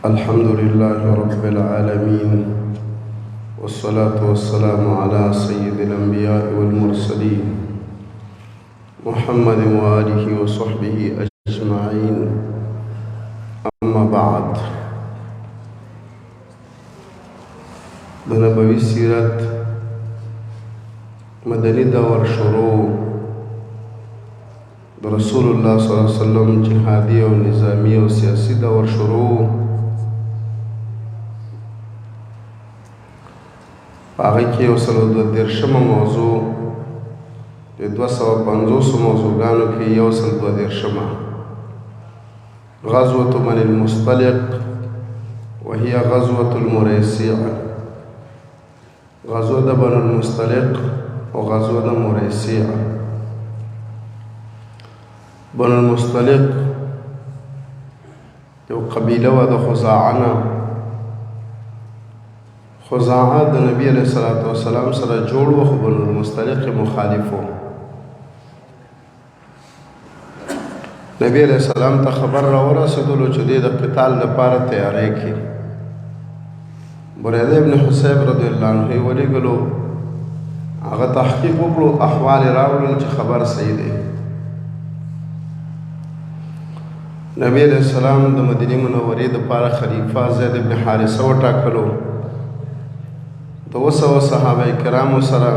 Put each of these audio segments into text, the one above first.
الحمد لله رب العالمين، والصلاة والسلام على سيد الأنبياء والمرسلين محمد وآله وصحبه أجمعين. أما بعد، بنبوي سيرت مدني دور شروع رسول الله صلى الله عليه وسلم جهادي و نظامي و سیاسی دور شروع. هغه کې یو سل دوه دېرشمه موضوع د 250 موضوعګانو کې یو سل دوه دېرشمه غزوة بني المصطلق وهي غزوة المريسيع. غزوة بني المصطلق و غزوة مريسيع. بني المصطلق یو قبیله و د خزاعه. خزاعه د نبی علیہ الصلوۃ والسلام سره جوړ و، خو بنو المصطلق مخالفو. نبی علیہ السلام ته خبر را ورسېدلو چې دوی د قتال لپاره تیاری کړي. بریده ابن حصیب رضی الله عنه یې ولېږلو، هغه تحقیق وکړو، احوال یې راوړل چې خبر صحیح دی. نبی علیہ السلام د مدینې منورې دپاره خلیفه زید بن حارثه وټاکلو. د 200 صحابه کرامو سره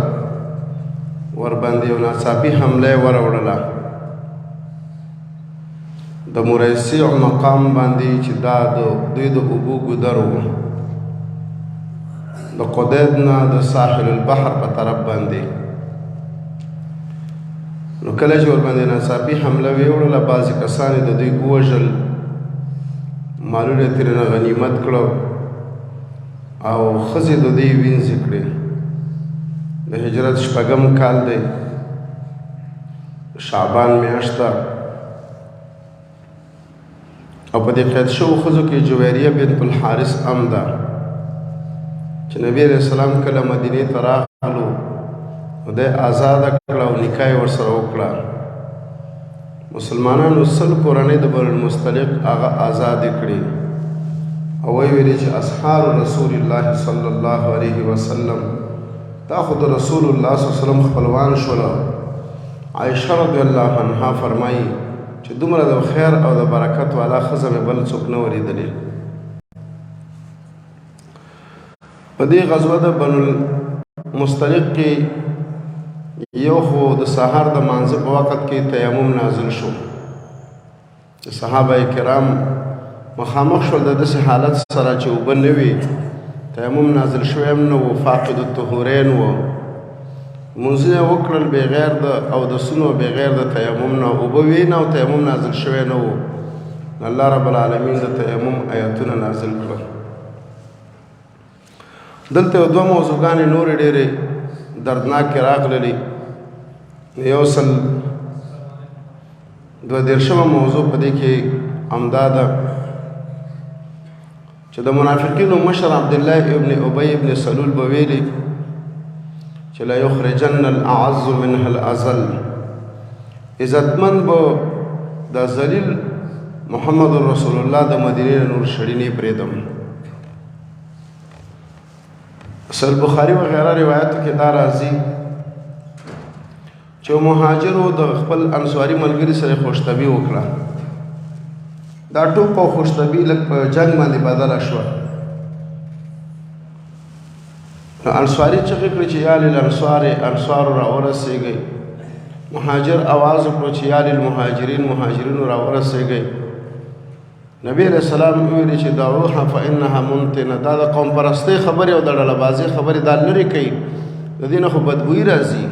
ورباندې یو ناڅاپي حمله یې وراوړله. د مريسيع مقام باندې چې دا د دوی د اوبو ګودر و، د قدید نه د ساحل البحر په طرف باندې. نو کله چې ورباندې ناڅاپي حمله ویوړله، بعضې کسان یې د دوی ووژل، مالونه یې ترېنه غنیمت کړه او ښځې د دوی وینځې کړې. د هجرت شپږم کال دی، شعبان میاشت ده، او په دې قید شوو ښځو کې جویریه بنت الحارث ام ده. چې نبی علیہ السلام کله مدینې ته راغلو، نو دی آزاده کړه او نکاح یې ورسره وکړه. مسلمانانو 100 کورنۍ د بنو المصطلق هغه آزادې کړي او وی ویلي چې اصحاب رسول الله صلی الله علیه وسلم دا خو د رسول الله صلی الله علیه وسلم خپلوان شول. عائشه رضی الله عنها فرمایي چې دومره د خیر او د برکت والا ښځه مې بل څوک نه ولیدلې. په دې غزوه د بنو المصطلق کې یو خو د سهار د مانځه په وخت کې تیمم نازل شو. د صحابه کرام مخامخ شول د داسې حالت سره چې اوبه نه وي، تیمم نازل شوی هم نه و، فاقد الطهورین و. لمونځونه یې وکړل بغیر د اودسونو، بغیر د تیمم نه. اوبه وي نه او تیمم نازل شوی نه و. الله رب العالمین د تیمم آیاتونه نازل کړل. دلته یو دوه موضوعګانې نورې ډېرې دردناکې راغللې. یو سل دوه دېرشمه موضوع په دې کې همدا ده چې د منافقینو مشر عبدالله ابن ابی ابن سلول به ویلي چې لا یخرجن الاعز منها الازل. عزتمند به دا ذلیل محمد رسول الله د مدینې نور شړی نه پرېږدم. صحیح بخاري وغیره روایتو کې دا راځي چې مهاجرو د خپل انصاري ملګري سره خوشطبي وکړه. دا ټوپ او خوشطبي لږ په جنگ باندې بدله شوه. نو انصاري چغې کړې چې یا للانصار، انصارو را ورسېږئ. مهاجر اواز وکړو چې یا للمهاجرین، مهاجرینو را ورسېږئ. نبی علیہ السلام ویلي چې دعوها فانها منتنه. دا د قوم پرستۍ خبرې او د ډلهبازۍ خبرې دا لرې کوي، د دې نه خو بدبویي راځي.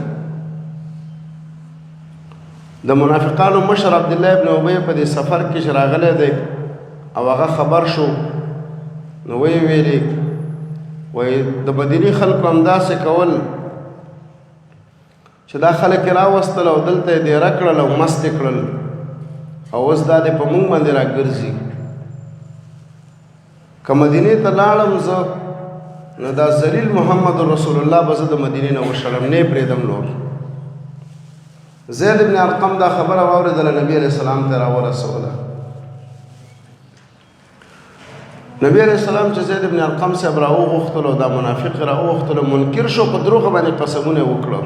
د منافقانو مشر عبدالله ابن ابی په دې سفر کې چې راغلی دی او هغه خبر شو، نو ویې ویلي وایي د مدینې خلکو همداسې کول چې دا خلک یې راوستل او دلته یې دیره کړل او مست یې کړل، او اوس دا دی په مونږ باندې راګرځي. که مدینې ته لاړم زه، نو دا ذلیل محمد رسول الله به زه د مدینې نه وشړم، نه یې پرېږدم نور. زید بن ارقم دا خبره واورېدله، نبی علیہ السلام ته راورسوله. نبی علیہ السلام چې زید ابن ارقم صاحب راوغوښتلو دا منافق راوغوښتلو منکر شو په دروغ باندې قسمونه وکړو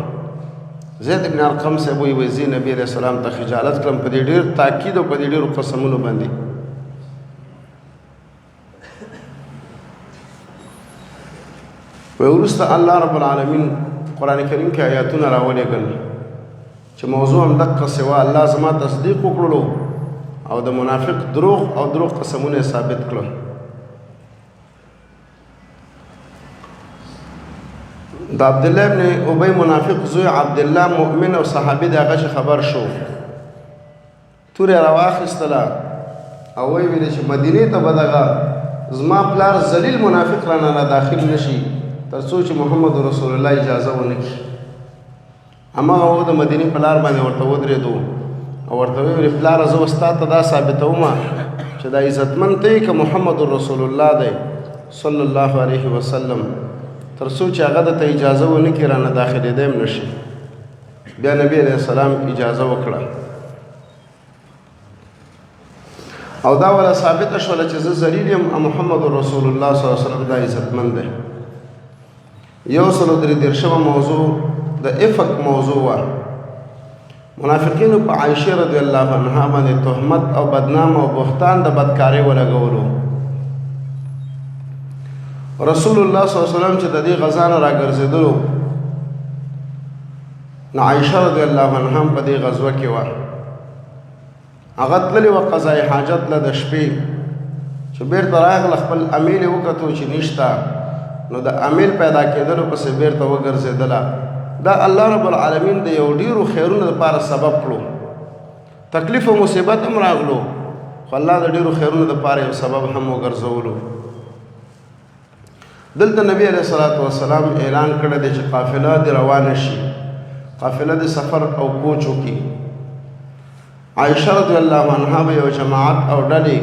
زید ابن ارقم صاحب وی زی نبی علیہ السلام ته خجالت کړم په دې ډېر تاکید او په دې ډېرو قسمونو باندې وروسته الله رب العالمین قرآن کریم کې آیاتونه راولېږل چې موضوع هم دقه سوا الله زما تصدیق وکړلو او د منافق دروغ او دروغ قسمونه ثابت کړل د عبد الله ابن ابي منافق زوی عبد الله مؤمن او صحابي دغه خبر شو تورې راواخیستله او ویل چې مدینه ته بدغه زما پلار ذلیل منافق رانه داخل نشي تر څو چې محمد رسول الله اجازه ونه کړي اما هغه د مدینه پلار باندې ورته ودرېدو او ورته ویل پلار زه استاد ته دا ثابتوم چې دا عزتمن دی که محمد رسول الله دی صلی الله علیه وسلم تر څو چې هغه ته اجازه ونه کړي رانه داخلېدی هم نشي بیا نبی علیه السلام اجازه وکړه او دا ولا ثابته شوله چې زه ذلیل یم محمد رسول الله صلی الله علیه وسلم دا عزتمن دی یو سلو درې دېرشمه موضوع د افق موضوع وه منافقینو په عایشه رضی الله عنها باندې تهمت او بدنام او بهتان د بدکارۍ ولګولو رسول الله صلی الله علیه وسلم چې د دې غزا نه راګرځېدلو نو عایشه رضی الله عنها هم په دې غزوه کې وه هغه تللې وه قضای حاجت له د شپې چې بېرته راغله خپل امیل یې وکتو چې نشته نو د امیل پیدا کېدلو پسې بېرته وګرځېدله دا الله رب العالمین د یو ډېرو خیرونو دپاره سبب کړو تکلیف او مصیبت هم راغلو خو الله د ډېرو خیرونو دپاره یو سبب هم وګرځولو دلته نبی علیه الصلاة والسلام اعلان کړی دی چې قافله دې روانه شي قافله د سفر او کوچ وکړي عایشه رضی الله عنها به یو جماعت او ډلې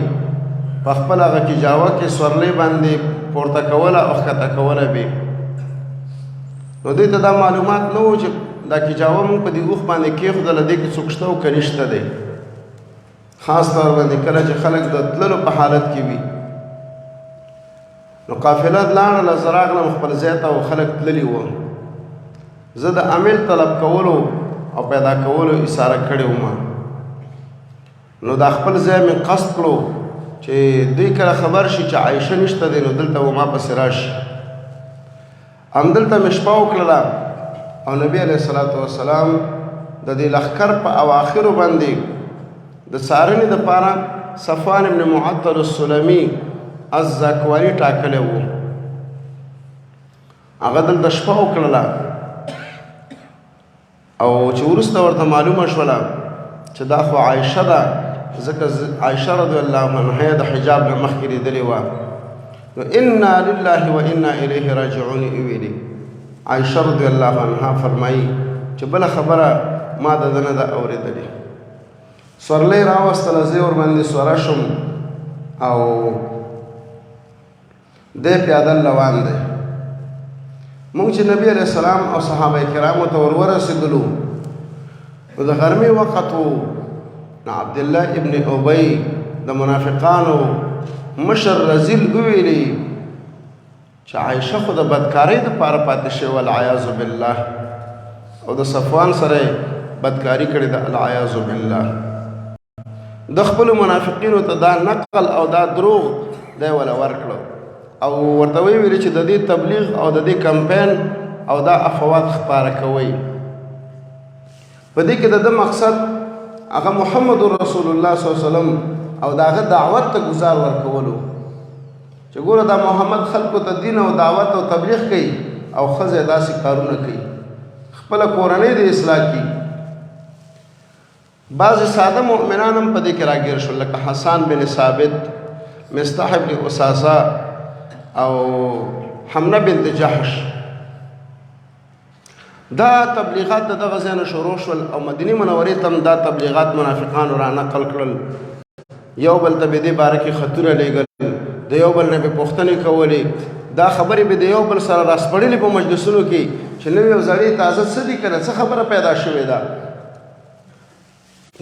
په خپل هغه کجاوه کې سورلۍ باندې پورته کوله او ښکته کوله به نو دوی ته دا معلومات نه و چې دا کجاوه مونږ په دې اوښ باندې کېښودله دې کې څوک شته او که نشته دی خاص طور باندې کله چې خلک د تللو په حالت کې وي نو قافله لاړله زه راغلم خپل ځای ته او خلک تللي وو زه د عمل طلب کولو او پیدا کولو اشاره کړې وم نو دا خپل ځای مې قصد کړو چې دوی کله خبر شي چې عایشه نشته دی نو دلته و ما پسې راشي همدلته مې شپه وکړله او نبی علیه الصلاة والسلام د دې لښکر په اواخرو باندې د څارنې دپاره صفوان ابن معطل السلمي الزکواني ټاکلی و هغه دلته شپه وکړله او چې وروسته ورته معلومه شوله چې دا خو عایشه ده ځکه عایشه رضی الله عنها د حجاب نه مخکې لیدلې وه نو انا لله و انا الیه راجعون یې ویلي عایشه رضی الله عنها فرمایي چې بله خبره ما د ده نه ده اورېدلې سورلۍ راوستله زه یې ورباندې سوره شم او دی پیادل روان دی مونږ چې نبی علیه السلام او صحابه کرامو ته ور ورسېدلو نو د غرمې وخت و نو عبدالله ابن ابی د منافقانو مشر رزیل وویلي چې عایشه خو د بدکارۍ دپاره پاتې شوې والعیاذ بالله او د صفوان سره بدکاري کړې ده العیاذ بالله د خپلو منافقینو ته دا نقل او دا دروغ دی وله ورکړو او ورته ویلي چې د دې تبلیغ او د دې کمپین او دا افوات خپاره کوئ په دې کې د ده مقصد هغه محمد رسول الله صلی الله علیه وسلم او د هغه دعوت ته ګزار ورکولو چې ګوره دا محمد خلکو ته دین او دعوت او تبلیغ کوي او ښځې داسې کارونه کوي خپله کورنۍ د اصلاح کوي بعضې ساده مؤمنان هم په دې کې راګیر شول لکه حسان بن ثابت مصطح بن اساسه او حمنه بنت جحش دا تبلیغات د دغه ځای نه شروع شول او مدینې منورې ته هم دا تبلیغات منافقانو را نقل کړل یو بل ته به دې باره کې خطونه لېږل د یو بل نه به پوښتنې کولې دا خبرې به د یو بل سره راسپړلې په مجلسونو کې چې نوې او زړې تازه څه دي که نه څه خبره پیدا شوې ده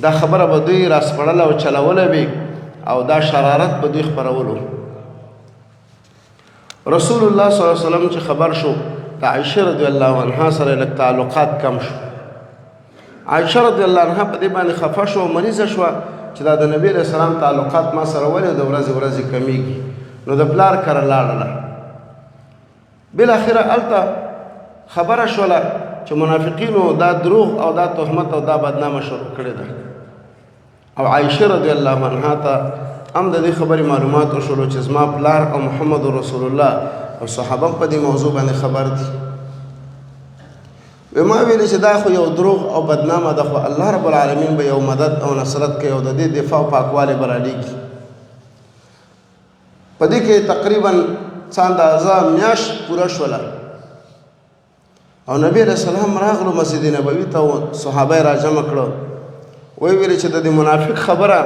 دا خبره به دوی راسپړله او چلوله وي او دا شرارت به دوی خپرولو رسول الله صلی الله علیه وسلم چې خبر شو د عائشه رضی الله عنها سره لږ تعلقات کم شو. عائشه رضی الله عنها په دې باندې خفه شو او مریضه شوه چې دا د نبي علیه السلام تعلقات ما سره ولې د ورځې ورځې کمیږي. نو د پلار کره لاړله. بالاخره هلته خبره شوله چې منافقینو دا دروغ او دا تهمت او دا بدنامه شروع کړې ده. او عائشه رضی الله عنها ته هم د دې خبرې معلومات وشولو چې زما پلار او محمد رسول الله او صحابه په دې موضوع باندې خبر دي. ما ویلې چې دا خو یو دروغ او بدنامه ده، خو الله رب العالمین به یو مدد او نصرت کوي او د دې دفاع او پاکوالی به رالیږي. په دې کې تقریبا څه اندازه میاشت پوره شوله او نبی علیه السلام راغلو مسجد نبوي ته او صحابه یې راجمع کړه. وی ویلې چې د دې منافق خبره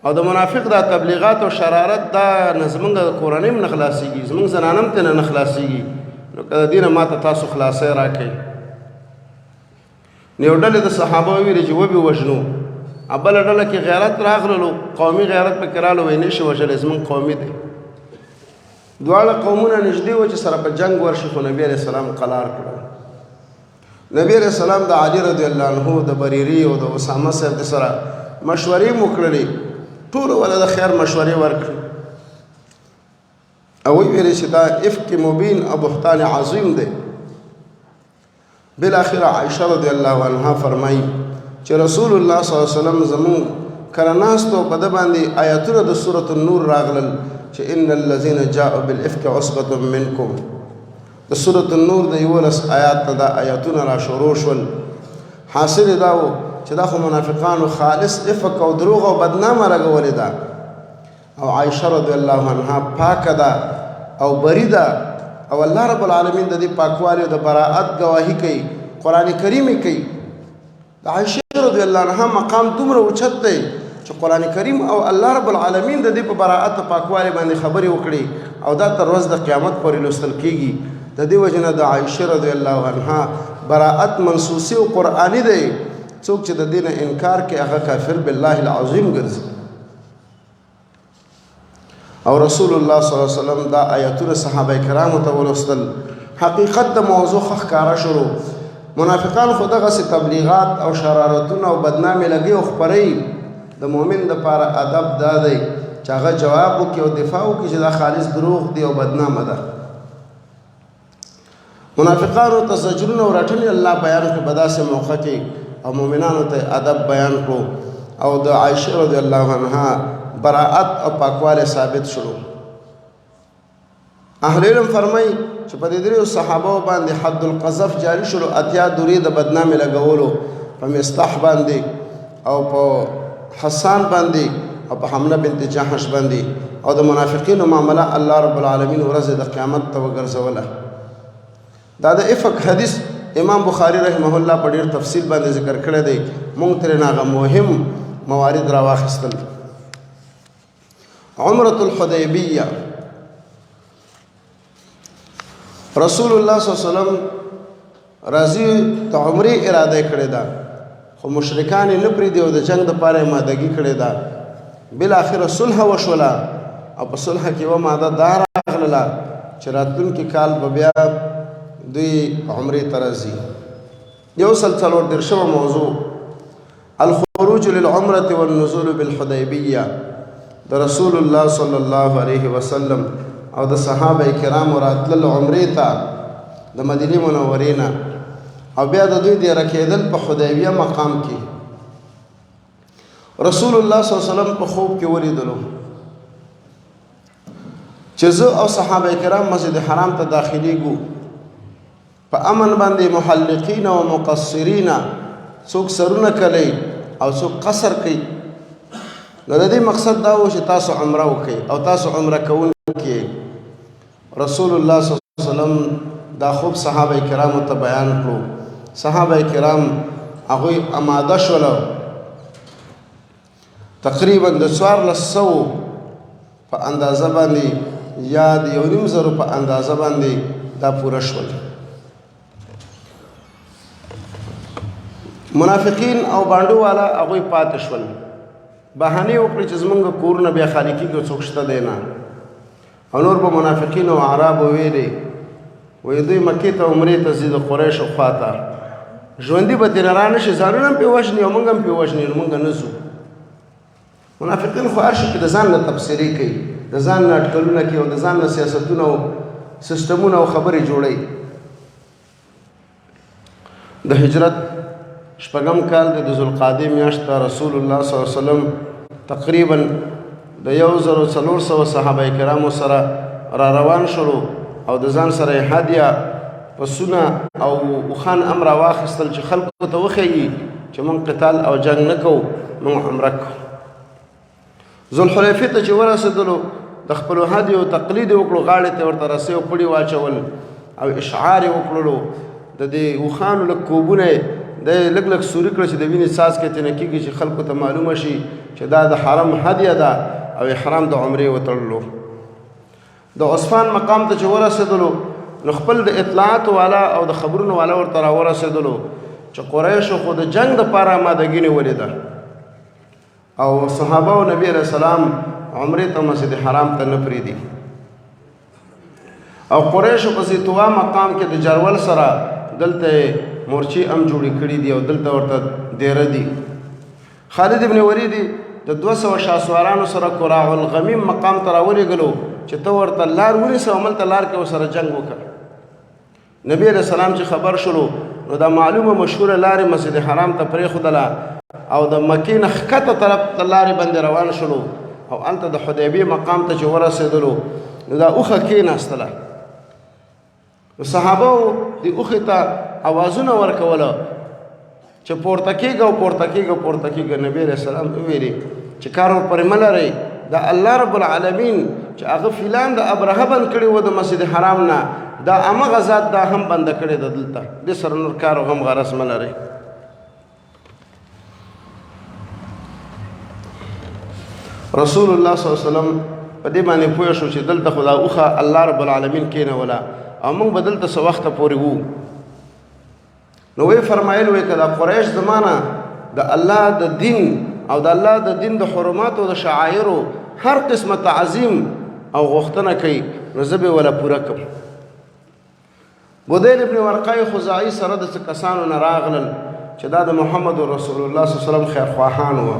او د منافق دا تبلیغات او شرارت دا زمونږ د کورنۍ نه خلاصېږي، زمونږ زنانه هم ترې نه خلاصېږي. نو که د دې نه ما ته تاسو خلاصۍ راکړئ. نو یو ډلې د صحابه وویلې چې وبې وژنو. بله ډله کې غیرت راغللو، قومي غیرت پکې راغلو، وایي نه شي وژلی، زمونږ قومي دی. دواړه قومونه نږدې وو چې سره په جنګ ورشي، خو نبي علیه السلام قلار کړو. نبی علیه السلام د علي رضی الله عنه د بریري او د اسامه صاحب د سره مشورې مو کړلې، ټولو ولا د خیر مشورې ورکړې او ویلې چې دا افک مبین او بهتان عظیم دی. بالاخره عائشه رضی الله عنها فرمایي چې رسول الله صلی الله علیه وسلم زمون کله ناستو په ده باندې آیاتونه د سورة النور راغلل چې ان الذين جاءوا بالافك عصبه منکم. د سورة النور د 11 آیات ته دا آیاتونه را شروع شول. حاصل دا و چې دا خو منافقانو خالص افک او دروغ او بدنامه راغولې ده او عائشه رضی الله عنها پاکه ده او بری ده او الله رب العالمین د دې پاکوالي او د براءت گواهی کوي، قرآن کریم یې کوي. د عائشه رضی الله عنها مقام دومره اوچت دی چې قرآن کریم او الله رب العالمین د دې په براءت او پاکوالي باندې خبرې وکړي او دا تر ورځ د قیامت پورې لوستل کیږي. د دې وجه نه د عائشه رضی الله عنها براءت منصوصي او قرآني دی. څوک چې د دې نه انکار کوي هغه کافر بالله العظیم ګرځي. او رسول الله صلی الله علیه وسلم دا آیاتونه صحابه کرامو ته ولوستل. حقیقت د موضوع ښکاره شروع. منافقان خو دغسې تبلیغات او شرارتونه او بدنامې لګي او خپروي. د مؤمن دپاره ادب دا دی چې هغه جواب وکړي او دفاع وکړي چې دا خالص دروغ دی او بدنامه ده. منافقانو ته زجرونه او رټنې الله بیان کړي په داسې موقع کې او مؤمنانو ته ادب بیان کړو او د عائشه رضی الله عنها براءت او پاکواله ثابت شروع. اهل علم فرمایي چې په دې دریو صحابه باندې حد القذف جاری شروع. اتیا دوری د بدنامي لګولو په مستح باندې او په حسان باندې او په حمله بنت جحش باندې او د منافقینو معامله الله رب العالمین ورځ د قیامت ته وګرځوله. دا د افک حدیث امام بخاری رحمه الله په ډیر تفصیل باندې ذکر کړی دی. مونږ ترې هغه مهم موارد راواخیستل. عمرة الحدیبیه رسول الله صلی الله علیه وسلم راځي ته عمرې اراده کړې ده، خو مشرکان یې نه پرېږدي او د جنګ دپاره یې مادګي کړې ده. بالاخره صلح وشوله او په صلح کې یوه ماده دا راغلله چې راتلونکي کال به بیا دوی عمرې ته راځي. 144 موضوع الخروج للعمرة والنزول بالحدیبیه د رسول الله صلی الله علیه وسلم او د صحابه کرامو راتلل عمرې ته د مدینې منورې نه او بیا د دوی د رکېدل په حدیبیه مقام کې. رسول الله صلی الله علیه وسلم په خوب کې ولیدلو چې زه او صحابه کرام مسجد حرام ته داخليږو په امن باندې محلقین او مقصرین، څوک سرونه کوي او څوک قصر کوي. نو د دې مقصد دا و چې تاسو عمره وکړئ او تاسو عمره کوونکي. رسول الله صلی الله علیه وسلم دا خوب صحابه کرامو ته بیان کړو. صحابه کرام هغوی آماده شول. تقریبا د 1400 په اندازه باندې یا د 1.5 په اندازه باندې دا پوره شول. منافقین او باندو والا هغوی پاتې شول. بهانې وکړې چې زمونږ کورونه بیا خالي کېږي، څوک شته دی نه. او نور به منافقین او عربو ویلي وایي دوی مکې ته عمرې ته ځي د قریشو خواته ژوندي به ترې رانشي ځانونه هم پرې وژني او موږ هم پرې وژني نو موږ نه ځو منافقین خو هر شي کې د ځان نه تبصرې کوي د ځان نه اټکلونه کوي او د ځان نه سیاستونه او سیستمونه او خبرې جوړوي د هجرت شپږم کال د ذوالقعدې میاشت ته رسول الله صلی الله علیه وسلم تقریبا د 1400 صحابه کرامو سره را روان شولو او د ځان سره هدیه پسونه او وخان امر واخیستل چې خلکو ته وښیي چې موږ قتال او جنگ نه کوو موږ عمره کوو ذوالحلیفې ته چې ورسېدلو د خپلو هدیو تقلید یې وکړو غاړې ته ورته رسۍ او پړي واچول او اشعار یې وکړلو د دې وخانو لږ کوبونه یې د لږ لږ سوري کړه چې د وینې څاڅکې ترې نه کېږي چې خلکو ته معلومه شي چې دا د حرم هدیه ده او احرام د عمرې وتړلو د عصفان مقام ته چې ورسېدلو نو خپل د اطلاعاتو والا او د خبرونو والا ورته راورسېدلو چې قریشو خو د جنگ دپاره آمادګي نیولې ده او صحابه او نبی علیه السلام عمرې ته مسجد حرام ته نه پرېږدي او قریشو په زیتوا مقام کې د جرول سره دلته مورچې هم جوړې کړي دي او دلته ورته دیره دي خالد ابن ولید د 200 شاسوارانو سره قراع الغمیم مقام ته راولېږلو چې ته ورته لار ونیسه هملته لار کې ورسره جنګ وکړه نبی علیه السلام چې خبر شلو نو دا معلومه مشهوره لارې مسجد حرام ته پرېښودله او د مکې نه ښکته طرف ته لارې باندې روان شلو او هلته د حدیبیې مقام ته چې ورسېدلو نو دا اوښه کېناستله نو صحابو د اوښې ته اوازونه ورکوله چې پورته کېږه او پورته کېږه پورته کېږه نبی علیه السلام وویلې چې کار ورپورې مه لرئ دا الله رب العالمین چې هغه فیلان د ابرهه بند کړي وو د مسجد حرام نه دا همغه ذات دا هم بنده کړې ده دلته دې سره نور کار او هم غرض مه لرئ رسول الله صلی الله علیه وسلم په دې باندې پوه شو چې دلته خو دا اوښه الله رب العالمین کېنوله او موږ به دلته څه وخته پورې وو نو وی فرمایل وی که دا قریش زمانه د الله د دین او د الله د دین د حرماتو او د شعایرو هر قسمه تعظیم او غوښتنه کوي نو زه به ولا پوره کړم بدیل ابن ورقای خزاعي سره د څه کسانو نه راغلل چې دا د محمد رسول الله صلی الله علیه وسلم خیرخواهان وو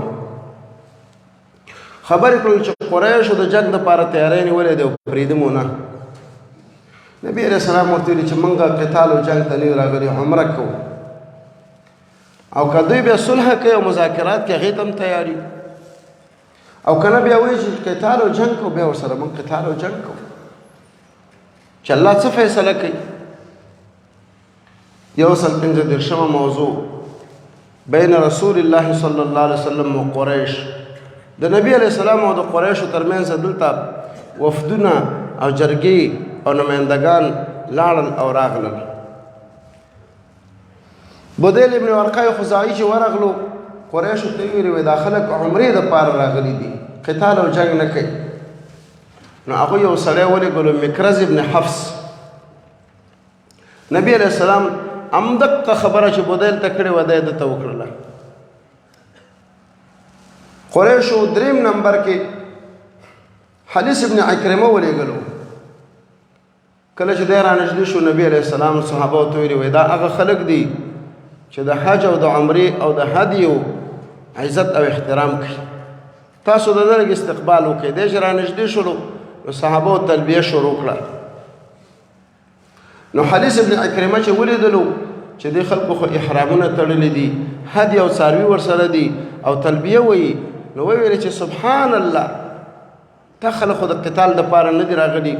خبرې کړل چې قریشو د جنګ دپاره تیاری نیولې دی او پرېږدي مو نه نبی علیه السلام ورته ویلي چې موږ قتال او جنګ ته نه یو راغلي عمره کوو او که دوی بیا صلح کوي او مذاکرات کوي هغې ته هم تیاري او که نه بیا وایي چې قتال او جنګ کوو بیا ورسره موږ قتال او جنګ کوو چې الله څه فیصله کوي 115 موضوع بین رسول الله صلی الله علیه وسلم و قریش د نبی علیه السلام او د قریشو ترمنځ دلته وفدونه او جرګې او نمایندګان لاړل او راغلل بدیل ابن ورقای خزاعي چې ورغلو قریشو ته یې ویلي دا خلک عمرې دپاره راغلي دي قتال او جنګ نه کوي نو هغوی یو سړی ولېږلو مکرز ابن حفص نبی علیه السلام همدقه خبره چې بدیل ته کړې وه دا یې دته وکړله قریشو دریم نمبر کې حدیث ابن عکرمه ولېږلو کله چې دی رانږدې شو نبی علیه السلام صحابه ته ویلي وایي دا هغه خلک دي چې د حج او د عمرې او د هدیو عزت او احترام کوي تاسو د ده لږ استقبال وکړئ دی چې رانږدې شولو نو صحابو تلبیه شروع کړه نو حدیث ابن عکرمه چې ولیدلو چې دې خلکو خو احرامونه تړلي دي هدي او څاروي ورسره دي او تلبیه وایي نو وویل چې سبحان الله تا خلک خو د قتال دپاره نه دي راغلي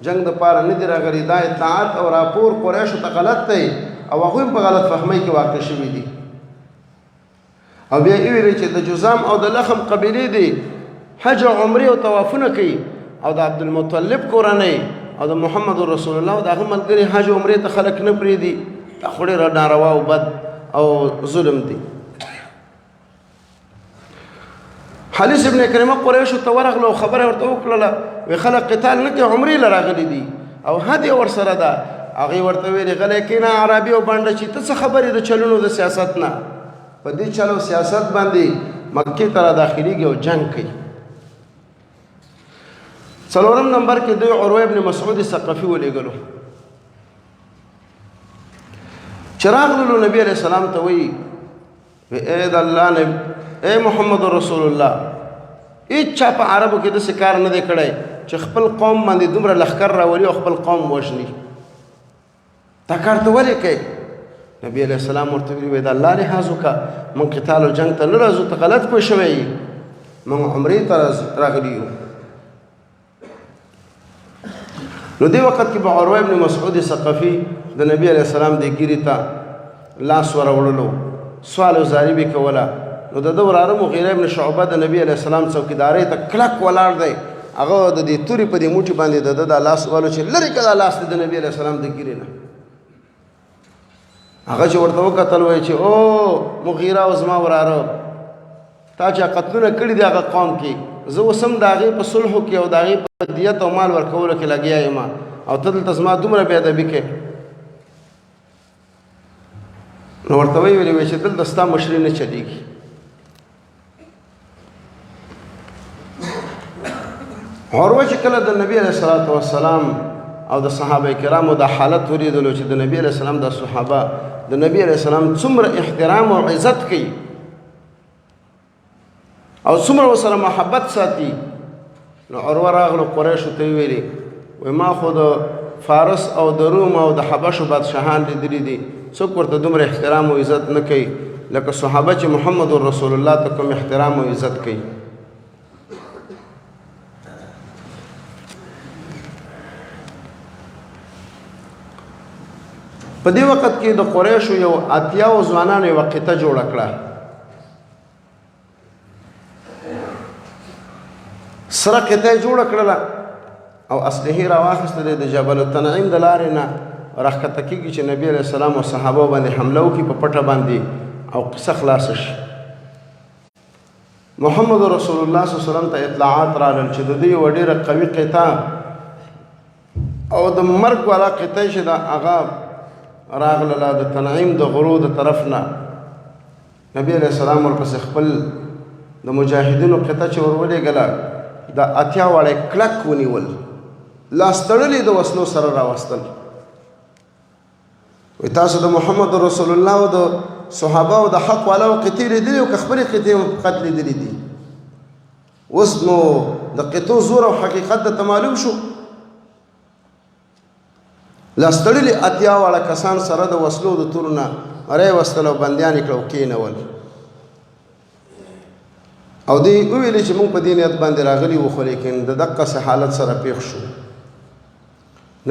جنگ دپاره نه دي راغلي دا اطلاعات او راپور قریشو ته غلط دی او هغوی په غلط فهمۍ کې واقع شوي دي او بیا یې ویلې چې د جذام او د لخم قبیلې دي حج او عمرې او طوافونه کوي او د عبدالمطلب کورنۍ او د محمد رسول الله او د هغه ملګري حج او عمرې ته خلک نه پرېږدي دا خو ډېره ناروا او بد او ظلم دی حدیث ابن عکرمه قریشو ته ورغلو او خبره ورته وکړله وی خلک قتال نه کوي عمرې له راغلي دي او هدیه ورسره ده هغې ورته ویلې غلی کېنه عربي او بانډه چې ته څه خبرې د چلونو د سیاست نه په دې چل او سیاست باندې مکې ته را داخلېږي او جنګ کوي څلورم نمبر کې دوی عروه ابن مسعود ثقفي ولېږلو چې راغلو نبی علیه السلام ته وایي اے د الله نبی اے محمد رسول الله هېچا په عربو کې داسې کار نه دی کړی چې خپل قوم باندې دومره لښکر راولي او خپل قوم وژني دا کار ته ولې کوې نبی علیه السلام ورته ویلي د الله لحاظ وکړه موږ قتال او جنګ ته نه راځو ته غلط پوه شوی یې موږ عمرې ته راغلي یو نو دې وخت کې به عروه ابن مسعود ثقفي د نبی علیه السلام د ګیرې ته لاس وروړلو سوال او زاري به کوله نو د ده وراره مغیره ابن شعبه د نبی علیه السلام څوکیدارۍ ته کلک ولاړ دی هغه د دې تورې په دې موټي باندې د ده دا لاس والو چې لرې که دا لاس دی د نبي علیه السلام د ګیرې نه هغه چې ورته وکتل وایي چې او مغیره او زما وراره تا چې قتلونه کړي دي هغه قوم کې زه اوس هم د هغې په صلحو کې او د هغې په دیت او مال ورکولو کې لګیا یم او ته دلته زما دومره بېادبي کوې نو ورته ویې ویلې وایي چې دلته ستا مشري نه چلېږي عروه چې کله د نبی علیه الصلاة والسلام او د صحابه کرامو د حالت ولیدلو چې د نبی علیه السلام د صحابه د نبی علیه السلام څومره احترام او عزت کوي او څومره ورسره محبت ساتي نو عروه راغلو قریشو ته یې ویلي وایي ما خو د فارس او د روم او د حبشو بادشاهان لیدلي دي څوک ورته دومره احترام او عزت نه کوي لکه صحابه چې محمد رسول الله ته کوم احترام او عزت کوي په دې وخت کې د قریشو یو اتیاو ځوانانو یوه قطه جوړه کړه سره قطه یې جوړه کړله او اسلحې راواخیستلې د جبل التنعیم د لارې نه راښکته کېږي چې نبي علیه السلام او صحابه باندې حمله وکړي په پټه باندې او قصه خلاصه شي محمد رسول الله صلی الله علیه وسلم ته اطلاعات رالل چې د دوی یوه ډېره قوي قطه او د مرګ والا قطه چې ده هغه راغله د تنعیم د غرو د طرف نه نبی علیه السلام ورپسې خپل د مجاهدینو قطه چې ور ولېږله د اتیا واړی کلک ونیول لاس تړلې د وسلو سره راوستل وایي تاسو د محمد رسول الله او د صحابه او د حق والاو قطې لیدلې او که خپلې قطې فقط لیدلې دي اوس نو د قطو زور او حقیقت درته معلوم شو لاس تړلي اتیا واړه کسان سره د وسلو د تورو نه رای وستل او بندیان یې کړه او کېنول او دوی وویلې چې موږ په دې نیت باندې راغلي وو خو لیکن د دقسې حالت سره پیښ شو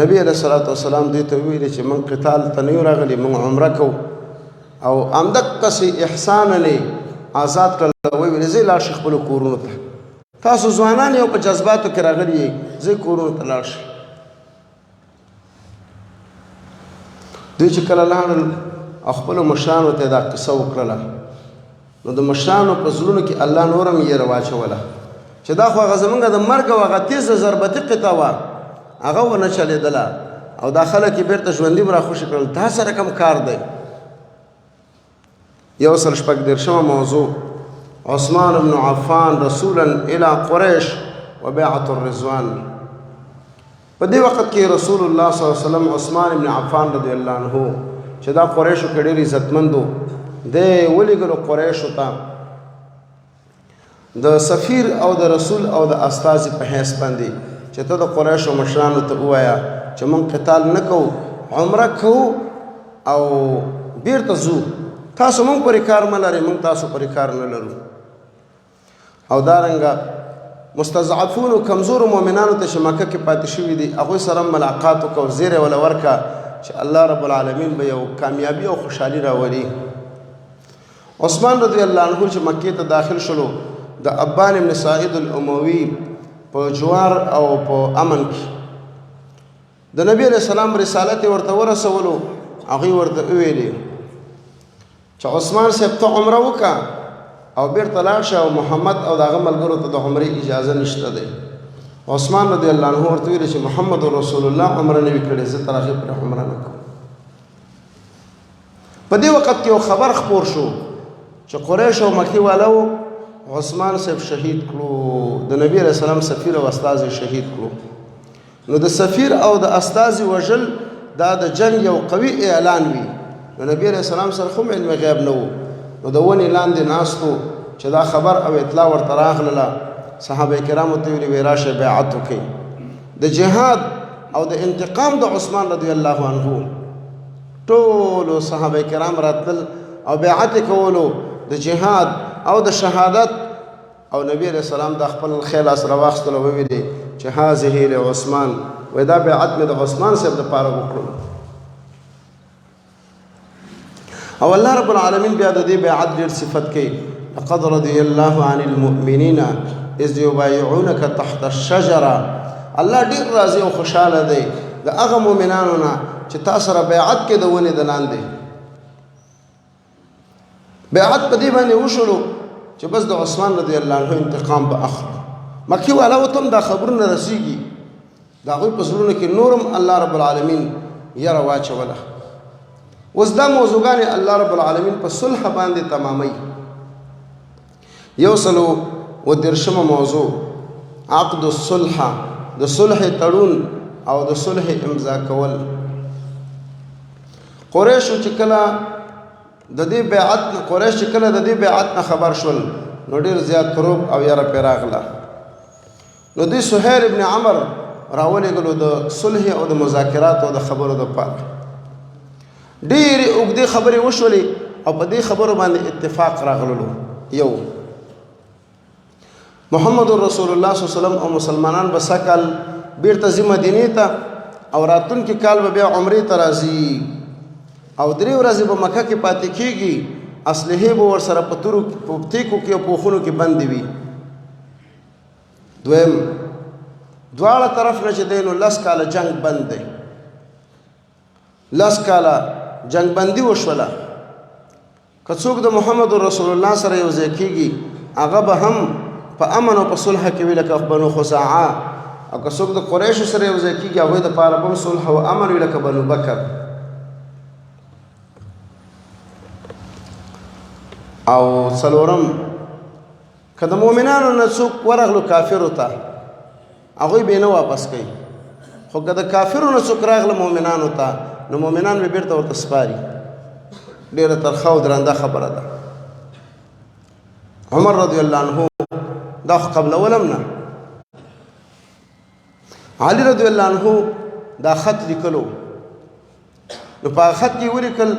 نبی علیه الصلاة والسلام دوی ته وویلې چې موږ قتال ته نه یو راغلي موږ عمره کوو او همدقسې احساننې آزاد کړل وویلې ځئ لاړ شئ خپلو کورونو ته تاسو ځوانان یو په جذباتو کې راغلي یئ ځئ کورونو ته لاړ شئ دوی چې کله لاړل او خپلو مشرانو ته دا قصه وکړله نو د مشرانو په زړونو کې الله نورم یېره واچوله چې دا خو هغه زمونږ د مرګ او هغه تیزه ضربتي قطه وه هغه ونه چلېدله او دا خلک یې بېرته ژوندي به راخوشي کړل دا سره کوم کار دی 146 موضوع عثمان بن عفان رسولا الى قریش و بیعة الرضوان په دې وخت کې رسول الله صلی الله علیه وسلم عثمان بن عفان رضی الله عنه چې دا قریشو کې ډېر عزتمند و دی ولېږلو قریشو ته د سفیر او د رسول او د استازي په حیث باندې چې ته د قریشو مشرانو ته ووایه چې موږ قتال نه کوو عمره کوو او بیرته ځو تاسو موږ پرې کار مه لرئ موږ تاسو پرې کار نه لرو او دارنګه مستضعفونو کمزورو مؤمنانو ته چې مکه کې پاتې شوي دي هغوی سره ملاقات وکړه او زیری وله ورکړه چې الله رب العالمین به یو کامیابي او خوشحالي راولي عثمان رضی الله عنه چې مکې ته داخل شلو د ابان ابن سعید الاموي په جوار او په امن کې د نبی علیه السلام رسالت ورته ورسولو هغوی ورته وویلې چې عثمان صاحب ته عمره وکړه او بیرته لاړ شه او محمد او د هغه ملګرو ته د عمرې اجازه نشته دی عثمان رضی الله عنه ورته ویلې چې محمد رسول الله عمره نه وي کړې زه تر هغې پورې عمره نه کوم په دې وخت کې یو خبر خپور شو چې قریش او مکې والو عثمان صاحب شهید کړو، د نبی علیہ السلام سفیر او استازي شهید کړو. نو د سفیر او د استازي وژل دا د جنگ یو قوي اعلان وي. نو نبی علیہ السلام سره خو علم غیب نه وو، نو د ونې لاندې ناستو چې دا خبر او اطلاع ورته راغله، صحابه کرامو ته ویلي وی راشه بیعت وکړئ. د جهاد او د انتقام د عثمان رضی الله عنه ټولو صحابه کرام راتل او بیعت کولو د جهاد او د شهادت. او نبی علیہ السلام د خپل خیل سره واخیستل او ویلي چې هذه لعثمان، وای دا بیعت مې د عثمان صاحب دپاره وکړو. او الله رب العالمین بیا د دې بیعت ډېر صفت کوي، لقد رضي الله عن المؤمنین اذ یبایعونک تحت الشجره. الله ډېر راضي او خوشحاله دی د هغه مؤمنانو نه چې تا سره بیعت کې د ونې د لاندې. بیعت په دې باندې وشولو چې بس د عثمان رضی الله عنه انتقام به اخلو. مکې والاو ته هم دا خبرونه رسیږي، د هغوی په زړونو کې نورم الله رب العالمین یره واچوله. اوس دا موضوعګانې الله رب العالمین په صلح باندې تماموي. 130 موضوع عقد الصلح، د صلح تړون او د صلح امضا کول. قریشو چې کله د دې بیعت نه خبر شول نو ډېر زیات کروب او یره پرې راغله. نو دوی سهیل ابن عمر راولېږلو د صلح او د مذاکرات او د خبرو دپاره. ډېرې اوږدې خبرې وشولې او په دې خبرو باندې اتفاق راغللو. یو، محمد رسول الله صلی الله علیه وسلم او مسلمانان به سږ بیرته ځي مدینې ته او راتلونکي کال به بیا عمرې ته راځي او 3 ورځې به مکه کې پاتې کېږي. اسلحې به ورسره په تیکو کې او پوښونو کې بندې وي. دویم، دواړه طرف نه چې دی نو 10 کاله جنگ بند دی. 10 کاله جنگ بندي وشوله. که څوک د محمد رسول الله سره یو ځای کېږي هغه به هم په امن او په صلح کې وي لکه بنو خزاعه، او که څوک د قریشو سره یو ځای کېږي هغوی دپاره به هم صلح او امن وي لکه بنو بکر. او څلورم، که د مؤمنانو نه څوک ورغلو کافرو ته هغوی به یې نه واپس کوي، خو که د کافرو نه څوک راغله مؤمنانو ته نو مؤمنان به بیرته ورته سپاري. ډېره ترخه او درنده خبره ده. عمر رضی الله عنه دا خو قبلولم نه، علي رضی الله عنه دا خط لیکلو. نو په خط کې ولیکل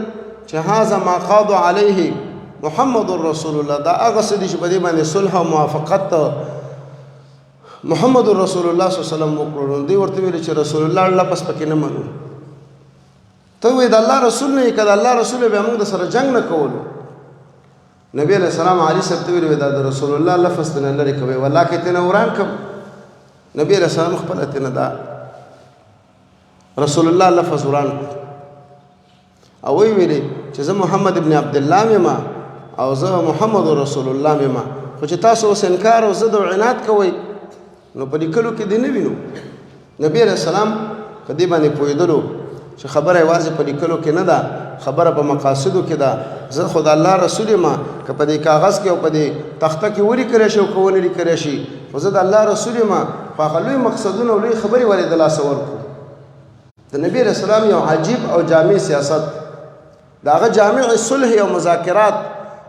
چې هذا ما قاض علیه محمد رسول الله. دا هغه څه دي چې په دې باندې صلح او موافقت محمد رسول الله صلی الله علیه وسلم وکړو. دوی ورته ویل چې رسول الله لفظ پکې نه منو. ته وایې د الله رسول نه یې، که د الله رسول بیا موږ د سره جنګ نه کولو. نبی علیہ السلام علي صاحب ته ویلي دا د رسول الله لفظ ته نه لرې کوئ، والله که ته نه وران کړم. نبی علیہ السلام خپله ته نه دا رسول الله لفظ وران کړو او وی ویلي چې زه محمد ابن عبدالله مېما او زه محمد رسول الله مېما، خو چې تاسو اوس انکار او ضد او عناد کوئ نو په لیکلو کې دې نه وینو. نبی علیہ السلام په دې باندې پوهېدلو چې خبره یوازې په لیکلو کې نه ده، خبره په مقاصدو کې ده. زه خو د الله رسول یم، که په دې کاغذ کې او په دې تخته کې ولیکلی شي او که ونه لیکلی شي، خو زه د الله رسول یم. خو هغه لوی مقصدونه او لوی خبرې ولې د لاسه ورکړو. د نبی علیہ السلام یو عجیب او جامع سیاست، د هغه جامع صلح او مذاکرات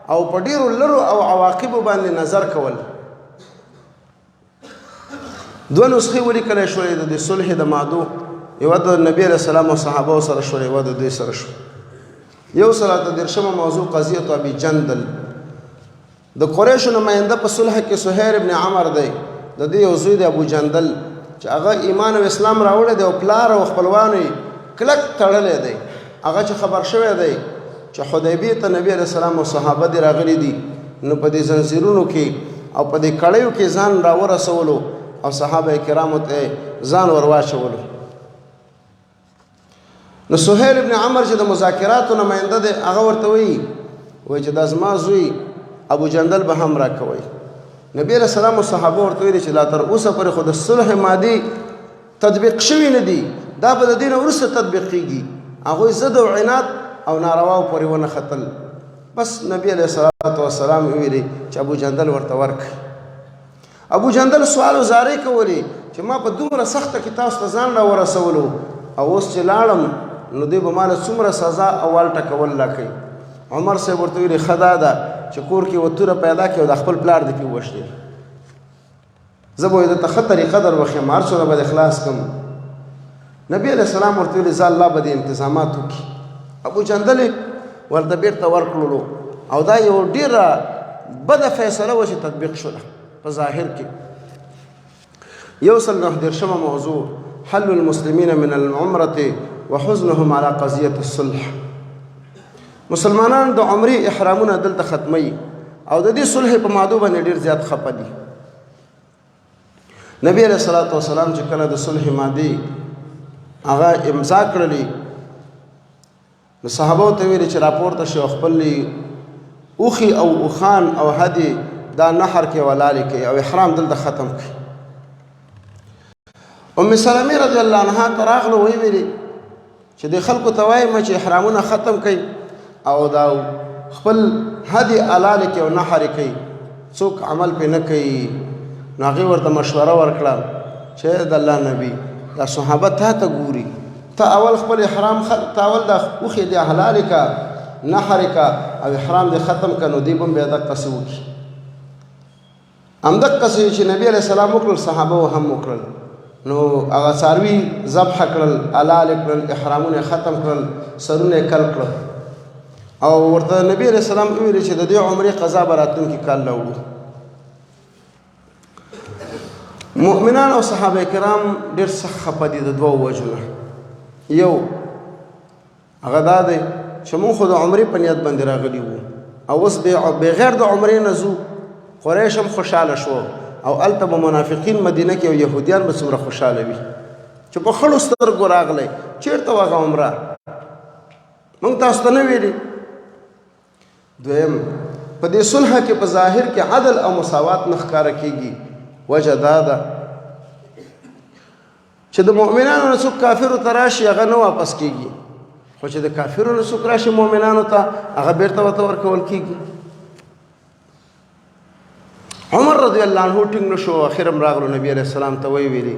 او په ډېرو لرو او عواقبو باندې نظر کول. 2 نسخې ولیکلی شولې د دې صلح د مادو، یوه د نبی علیہ السلام او صحابه سره شوه، یوه د دوی سره شوه. 130 موضوع قضیة ابي جندل. د قریشو نماینده په صلح کې سهیل ابن عمر دی، د دې یو زوی دی ابو جندل چې هغه ایمان او اسلام راوړی دی او پلار او خپلوانو یې کلک تړلی دی. هغه چې خبر شوی دی چې حدیبیې ته نبی علیہ السلام او صحابه دې راغلي دي، نو په دې زنځیرونو کې او په دې کړیو کې ځان راورسولو او صحابه کرامو ته ځان ورواچولو. نو سهیل ابن عمر چې د مذاکراتو نماینده دی هغه ورته وایي چې دا زما زوی ابو جندل به هم راکوئ. نبی علیہ السلام او صحابه ورته ویلي چې لا تر اوسه پورې خو د صلح مادي تطبیق شوي نه دي، دا به د دې نه وروسته تطبیق کېږي. هغوی ضد او عناد او نارواو پورې ونه ختل. بس نبی علیہ الصلوۃ والسلام ویلي چې ابو جندل ورته ورکړي. ابو جندل سوال او زارۍ کولې چې ما په دومره سخته کې تاسو ته ځان را ورسولو او اوس چې لاړم نو دوی به ماله څومره سزا او وال ټکول لا کوي. عمر صاحب ورته ویلي ښه دا ده چې کور کې وتوره پیدا کړي او د خپل پلار د کې ووژني. زه به درته ښه طریقه در وښیم هر څومره به دې خلاص کړم. نبي علیه السلام ورته ویلي زه الله به دې انتظامات وکړي. ابو جندل ورته بېرته ورکړلو او دا یو ډېره بده فیصله وه چې تطبیق شوله په ظاهر کې. 149 موضوع حل المسلمین من العمرة وحزنهم على قضية الصلح. مسلمانان د عمرې احرامونه دلته ختموي او د دې صلح په مادو باندې ډېر زیات خفه دي. نبی علیه الصلاة والسلام چې کله د صلح مادې هغه امضا کړلې نو صحابو ته ویلي چې راپورته شي او خپل اوښي او اوښان او هدي دا نحر کې ولالې کوي او احرام دلته ختم کړي. ام سلمې رضی الله عنها ته راغله ویې ویلي چې د خلکو ته وایم چې احرامونه ختم کړي او دا خپل هدي حلال کې او نحر کوي څوک عمل پې نه کوي. نو هغې ورته مشوره ورکړه چې د الله نبي دا صحابه تا ته ګوري ته اول خپل احرام ته اول دا اوښې دې حلال کا نحر کا او احرام دې ختم کا نو دوی به هم بیا دقسې وکړي. همدقسې چې نبي علیه السلام وکړل صحابه هم وکړل. نو هغه څاروي ذبح کړل حلال کړل احرامونه ختم کړل سرونه یې کل کړل او ورته نبي علیه السلام وویل چې د دې عمرې قضا به راتلونکي کال راوړو. مؤمنان او صحابه کرام ډېر سخت خفه دي د دوو وجو نه. یو هغه دا دی چې موږ خو د عمرې په نیت باندې راغلي وو او اوس بغیر د عمرې نه ځو. قریش هم خوشحاله شو او هلته به منافقین مدینه کې او یهودیان به څومره خوشحاله وي چې په خړو سترګو راغلی چېرته وه هغه عمره موږ تاسو ته نه ویلي. دویم په دې صلح کې په ظاهر کې عدل او مساوات نه ښکاره کېږي. وجه دا ده چې د مؤمنانو نه څوک کافرو ته راشي هغه نه واپس کېږي خو چې د کافرو نه څوک راشي مؤمنانو ته هغه بیرته ورته ورکول کېږي. عمر رضی الله عنه ټینګ نه شو اخر هم راغلو نبي علیه السلام ته ویې ویلي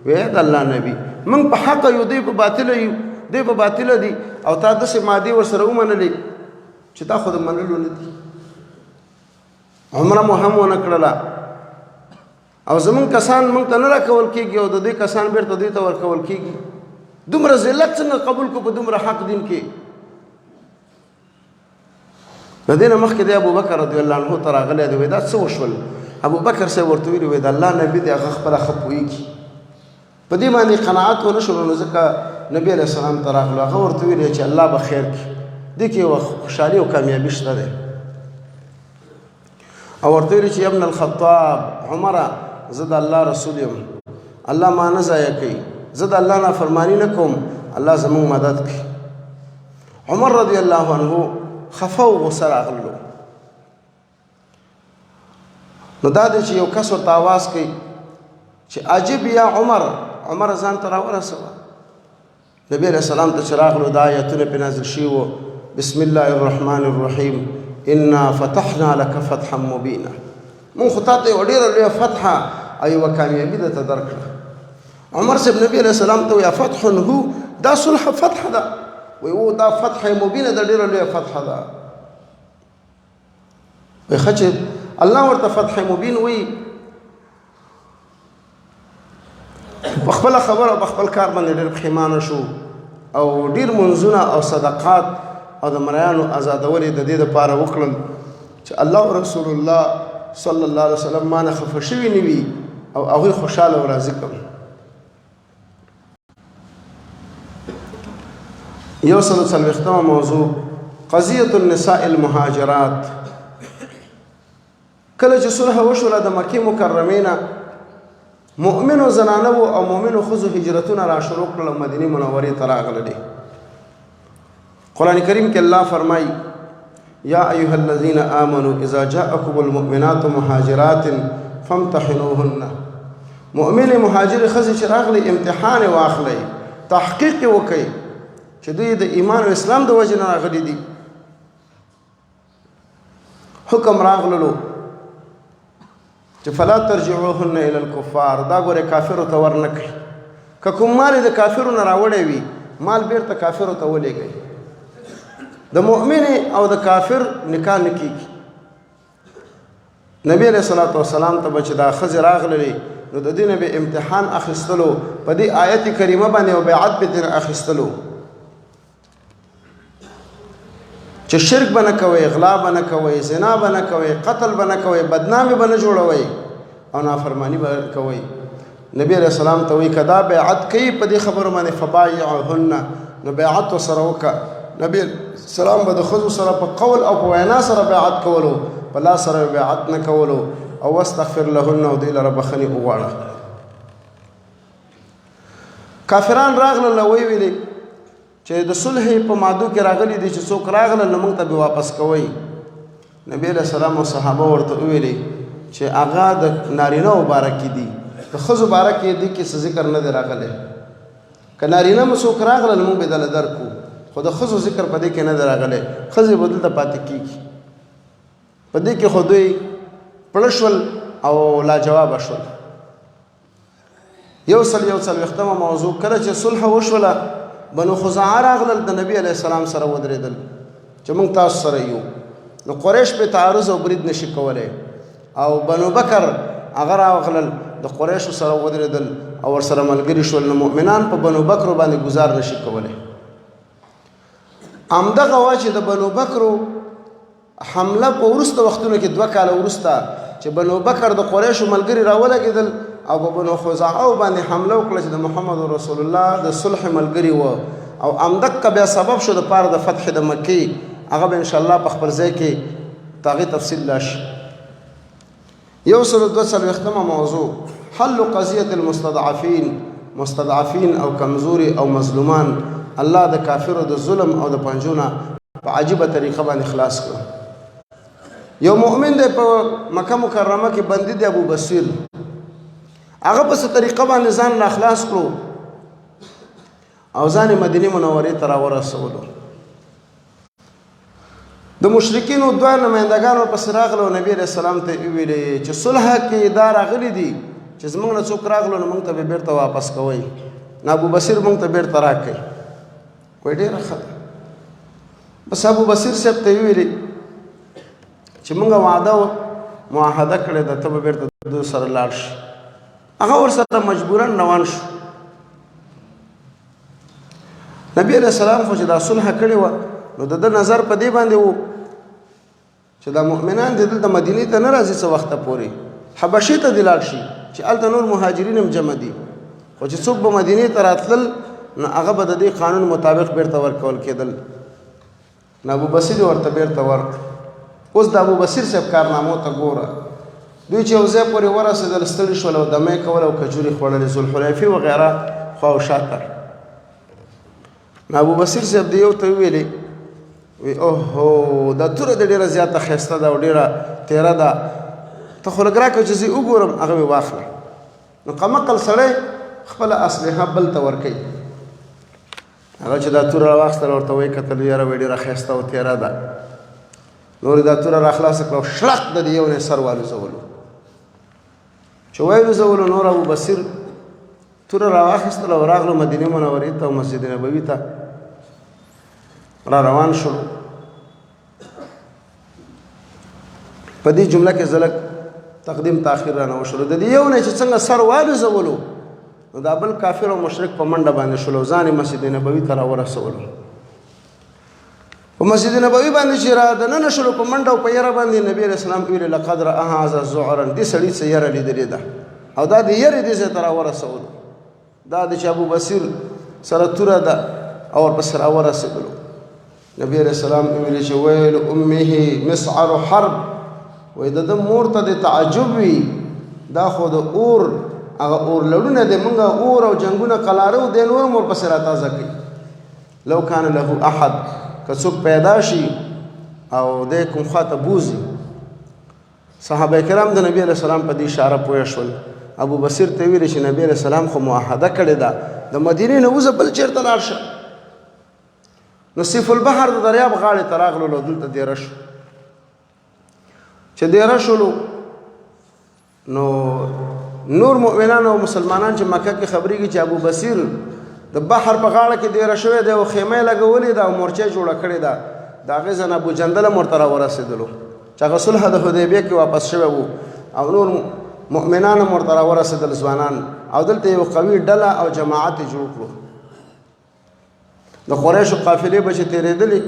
وی د الله نبي موږ په حقه یو دوی په باطله یو دوی په باطله دي او تا داسې مادې ورسره ومنلې چې دا خو د منلو نه دي. عمره مو هم ونه کړله او زمونږ کسان موږ ته نه راکول کېږي او د دوی کسان بیرته دوی ته ورکول کېږي. دومره ذلت څنګه قبول کړو په دومره حق دین کې. د دې نه مخکې دی ابوبکر رضی الله عنه ته راغلی دی وایي دا څه وشول. ابوبکر صاحب ورته ویلي وایي د الله نبي دی هغه خپله ښه پوهېږي په دې باندې قناعت ونه شولو نو ځکه نبي علیه السلام ته راغلو هغه ورته ویلي چې الله به خیر کړي دې کې یوه خوشحالي او کامیابي شته دی او ورته ویلي چې ابن الخطاب عمره زه د الله رسول یم الله ما نه ضایع کوي زه د الله نافرماني نه کوم الله زموږ مدد کوي. عمر رضی الله عنه خفه او غصه راغلو. نو دا دی چې یو کس ورته آواز کوي چې عجب یا عمر عمر ځان ته راورسوه. نبي علیه السلام ته چې راغلو دا آیتونه پرې نازل شوي وو بسم الله الرحمن الرحیم انا فتحنا لك فتحا مبینا مونږ خو تا ته یوه ډېره لویه فتحه او یوه کامیابي درته درکړه. عمر صاحب نبي علیه السلام ته وایي فتح هو دا صلح فتح ده وایي او دا فتح مبینه ده ډېره لویه فتحه ده. وایي ښه چې الله ورته فتح مبین وایي په خپله خبره او په خپل کار باندې ډېر پښیمانه شو او ډېر منځونه او صدقات او د مریانو آزادول یې د دې دپاره وکړل چې الله او رسول الله صلی الله علیه وسلم ما نه خفه شوي نه وي او هغوی خوشحاله او راضي کړم. 140 موضوع قضیة النساء المهاجرات. کله چې صلح وشوله د مکې مکرمې نه مؤمنو زنانو او مؤمنو ښځو هجرتونه را شروع کړل مدینې منورې ته راغللې. قرآن کریم کې الله فرمایي یا ایها الذین آمنوا اذا جاءکم المؤمنات مهاجرات فامتحنوهن. مؤمن مهاجر ښځې چې راغلي امتحان واخلئ تحقیق وکئ چې دوی د ایمان او اسلام د وجې نه راغلي دي. حکم راغللو چې فلا ترجعوهن الى الكفار، دا ګوره کافرو ته ور نه کوي. که کوم مال د کافرو نه راوړی وي مال بیرته کافرو ته ولېږئ. د مؤمن او د کافر نکاح نه کېږي. نبی علیه الصلاة والسلام ته به چې دا ښځې راغللې نو د دې نه به امتحان اخیستلو، په دې آیت کریمه باندې او بیعت به ترې اخیستلو چې شرک به نه کوئ، غلا به نه کوئ، زنا به نه کوئ، قتل به نه کوئ، بدنامي به نه جوړوئ او نافرمانی به کوئ. نبی علیہ السلام ته وایي که دا بیعت کوي په دې خبرو باندې فبایعهن، نو بیعت ورسره وکړه. نبی السلام به د ښځو سره په قول او په وینا سره بیعت کولو، په لاس سره بیعت نه کولو. او واستغفر لهن، او دوی لره بخښنې وغواړه. کافران راغلل او ویلې چې د صلح په مادو کې راغلي دي چې څوک راغلل نو موږ ته به واپس کوئ. نبی علیہ السلام او صحابه ورته وویلې چې هغه د نارینه مبارک دي، د ښځو باره کې دې کې څه ذکر نه دی راغلی. که نارینه مو څوک راغلل موږ به دله درکو، خو د ښځو ذکر په دې کې نه دی راغلی. ښځې به دلته پاتې کېږي. په دې کې خو دوی پړه شول او لاجوابه شول. یو څلوېښتمه موضوع، کله چې صلح وشوله بنو خزاعه راغلل د نبی علیه السلام سره ودرېدل چې موږ تاسو سره یو. نو قریش پې تعارض او برید نشي کولی. او بنو بکر هغه راغلل د قریشو سره ودرېدل او ورسره ملګري شول. نو مؤمنان په بنو بکرو باندې ګزار نشي کولی. همدغه وه چې د بنو بکرو حمله په وروسته وختونو کې 2 کاله وروسته چې بنو بکر د قریشو ملګري راولګېدل او په بنو خزاعه باندې حمله وکړه چې د محمد رسول الله د صلح ملګري و. او همدغه بیا سبب شو د پاره د فتح د مکې. هغه به انشاءالله په خپل ځای کې تاغي تفصیل راشي. 142 موضوع، حل قضیة المستضعفین، مستضعفین او کمزوري او مظلومان الله د کافرو د ظلم او د پنجونه په عجیبه طریقه باندې خلاص کړ. یو مؤمن دی په مکه مکرمه کې بندي دی ابو بصیر، هغه په څه طریقه باندې ځان را خلاص کړو او ځان مدینه منورې ته راورسولو. د مشرکینو 2 نمایندګانو پسې راغلو. نبی علیہ السلام ته ویلې چې صلح کې دا راغلي دي چې زموږ نه څوک راغلو نو موږ ته به بیرته واپس کوئ. نو ابو بصیر موږ ته بیرته راکړئ. وایي ډېره ښه ده. بس ابو بصیر صاحب ته ویلې چې موږ وعده معاهده کړې ده، ته به بیرته دوی سره لاړ شي. هغه ورسره مجبورا روان شو. نبی علیہ السلام خو چې دا صلح کړې وه نو د نظر په دې باندې و چې دا مؤمنان دې دلته مدینې ته نه راځي څه وخته پورې، حبشې ته دې لاړ شي چې هلته نور مهاجرین هم جمع دي. خو چې څوک به مدینې ته راتلل نو هغه به د دې قانون مطابق بیرته ورکول کېدل. نو ابو بصیر ورته بیرته ورکړ. اوس د ابو بصیر صاحب کارنامو ته ګوره. دوی چې یو ځای پورې ورسېدل، ستړي شول او دمه یې کول او کجورې خوړلې، ذوالحلیفې وغیره خوا او شاته. نو ابو بصیر صاحب دې یو ته وویلې وی اوهو دا توره دې ډېره زیاته ښایسته ده او ډېره تیره ده، ته خو لږ راکړه چې زه وګورم. هغه مې واخله. نو قمقل سړی خپله اسلحه بل ته ورکوي. هغه چې دا توره راواخیستله ورته ویې کتل یاره وایي ډېره ښایسته او تیره ده. نور دا توره راخلاصه کړه او شړق د دې یو نه سر والوزولو. چې والوزولو نور ابو بصیر توره راواخیستله او راغلو مدینې منورې ته او مسجد نبوي ته را روان شو. په دې جمله کې زلک تقدیم تاخیر را نه وشلو. د دې یو نه چې څنګه سر والوزولو نو دا بل کافر او مشرک په منډه باندې شلو، ځان مسجد نبوي ته راورسولو. په مسجد نبوي باندې چې را دننه شلو په منډه او په یره باندې نبی علیہ السلام ویل لقد رأى هذا زعرا، دې سړي څه یره لیدلې ده او دا د یرې دې ځای ته راورسولو. دا د چې ابو بصیر سره توره ده او ورپسې راورسېدلو. نبی علیہ السلام ویل چې ویل امه مسعر حرب، وایي د ده مور ته د تعجب وي دا خو د اور هغه اور لړونه دی، موږ اور او جنګونه قلاره دی نور هم ورپسې راتازه کوي. لو کان له احد، که څوک پیدا شي او دی کوم خوا ته بوځي. صحابه کرام د نبی علیہ السلام په دې اشاره پوه شول. ابو بصیر ته ویل چې نبی علیہ السلام خو معاهده کړې ده د مدینې نه وځه بل چېرته لاړ شه. نو سیف البحر د دریاب غاړې ته راغللو، دلته دیره شو. چې دیره شولو نو نور مؤمنان او مسلمانان چې مکه کې خبرېږي چې ابو بصیر د بحر په غاړه کې دیره شوی دی او خیمه یې لګولې ده او مورچه جوړه کړې ده د هغې ځای نه ابو جندل هم ورته راورسېدلو چې هغه صلح د حدیبیې کې واپس شوی وو او نور مؤمنان هم ورته راورسېدل ځوانان او دلته یو قوي ډله او جماعت یې جوړ کړو د قریشو قافلې به چې تېرېدلې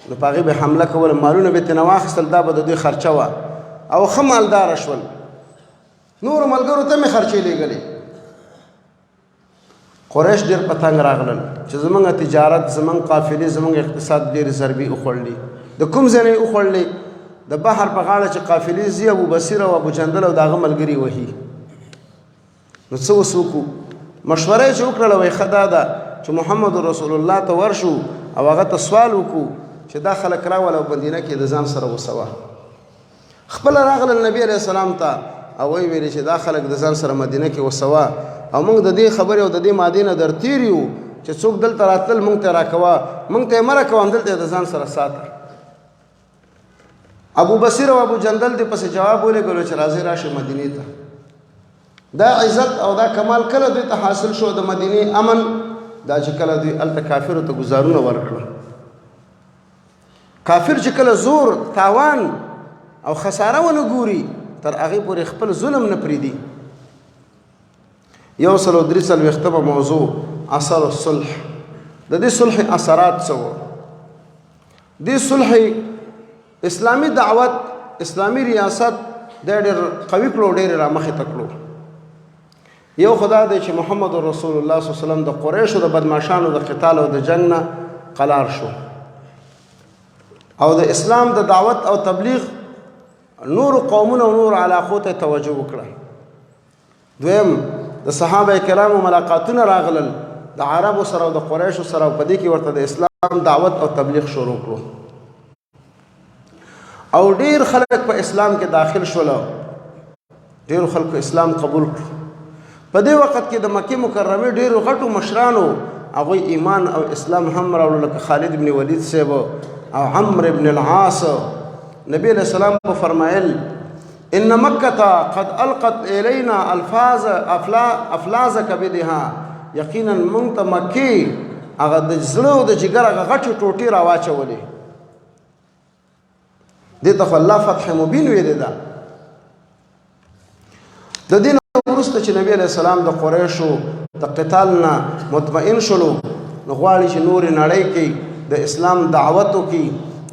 نو په هغې به حمله کوله مالونه به یې ترېنه واخیستل دا به د دوی خرچه وه او ښه مالداره شول نورو ملګرو ته مې خرچې لېږلې قریش ډېر په تنګ راغلل چې زموږ تجارت زموږ قافلې زموږ اقتصاد ډېرې ضربې وخوړلې د کوم ځای نه یې وخوړلې د بحر په غاړه چې قافلې ځي ابو بصیر او ابو جندل او د هغه ملګري وهي نو څه اوس وکړو مشوره یې چې وکړله وایي ښه دا ده چې محمد رسول الله ته ورشو او هغه ته سوال وکړو چې دا خلک راول او مدینه کې د ځان سره وسوه خپله راغلل نبي علیه السلام ته او وی ویلې چې دا خلک د ځان سره مدینه کې وسوه او موږ د دې خبرې او د دې مادې نه در تېر یو چې څوک دلته راتلل موږ ته یې راکوه موږ ته یې مه راکوه همدلته یې د ځان سره ساته ابو بصیر او ابو جندل دې پسې جواب ولېږلو چې راځئ راشئ مدینې ته دا عزت او دا کمال کله دوی ته حاصل شو د مدینې امن دا چې کله دوی هلته کافرو ته ګزارونه ورکړل کافر چې کله زور تاوان او خساره ونه ګوري تر هغې پورې خپل ظلم نه پرېږدي 143 موضوع اثر الصلح د دې صلح اثرات څه وو دې صلح اسلامي دعوت اسلامي ریاست دا ډېر قوي کړو ډېر رامخې ته کړو یو خدا دی چې محمد رسول الله صلی الله علیه وسلم د قریشو د بدماشانو د قتال او د جنگ نه قلار شو او د اسلام د دعوت او تبلیغ نور قومونو او نور علاقو ته توجه وکړه دویم د صحابه کرامو ملاقاتونه راغلل د عربو سره او د قریشو سره په دې کې ورته د اسلام دعوت او تبلیغ شروع کړو او ډیر خلک په اسلام کې داخل شول ډیر خلکو اسلام قبول کړ په دې وخت کې د مکه مکرمه ډیرو غټو مشرانو هغوی ایمان او اسلام هم راوړل لکه خالد بن ولید صاحب او عمرو بن العاص نبی علیہ السلام کو فرمایل ان مکه قد القت الینا افلاز کبدها یقینا مونږ ته مکه هغه د زړه او د جګر هغه غټې ټوټې راواچولې دې ته خو الله فتح مبین ویلی ده د دې نه وروسته چې نبی علیه السلام د قریشو د قتال نه مطمئن شولو نو غواړي چې نورې نړۍ کې د اسلام دعوت وکړي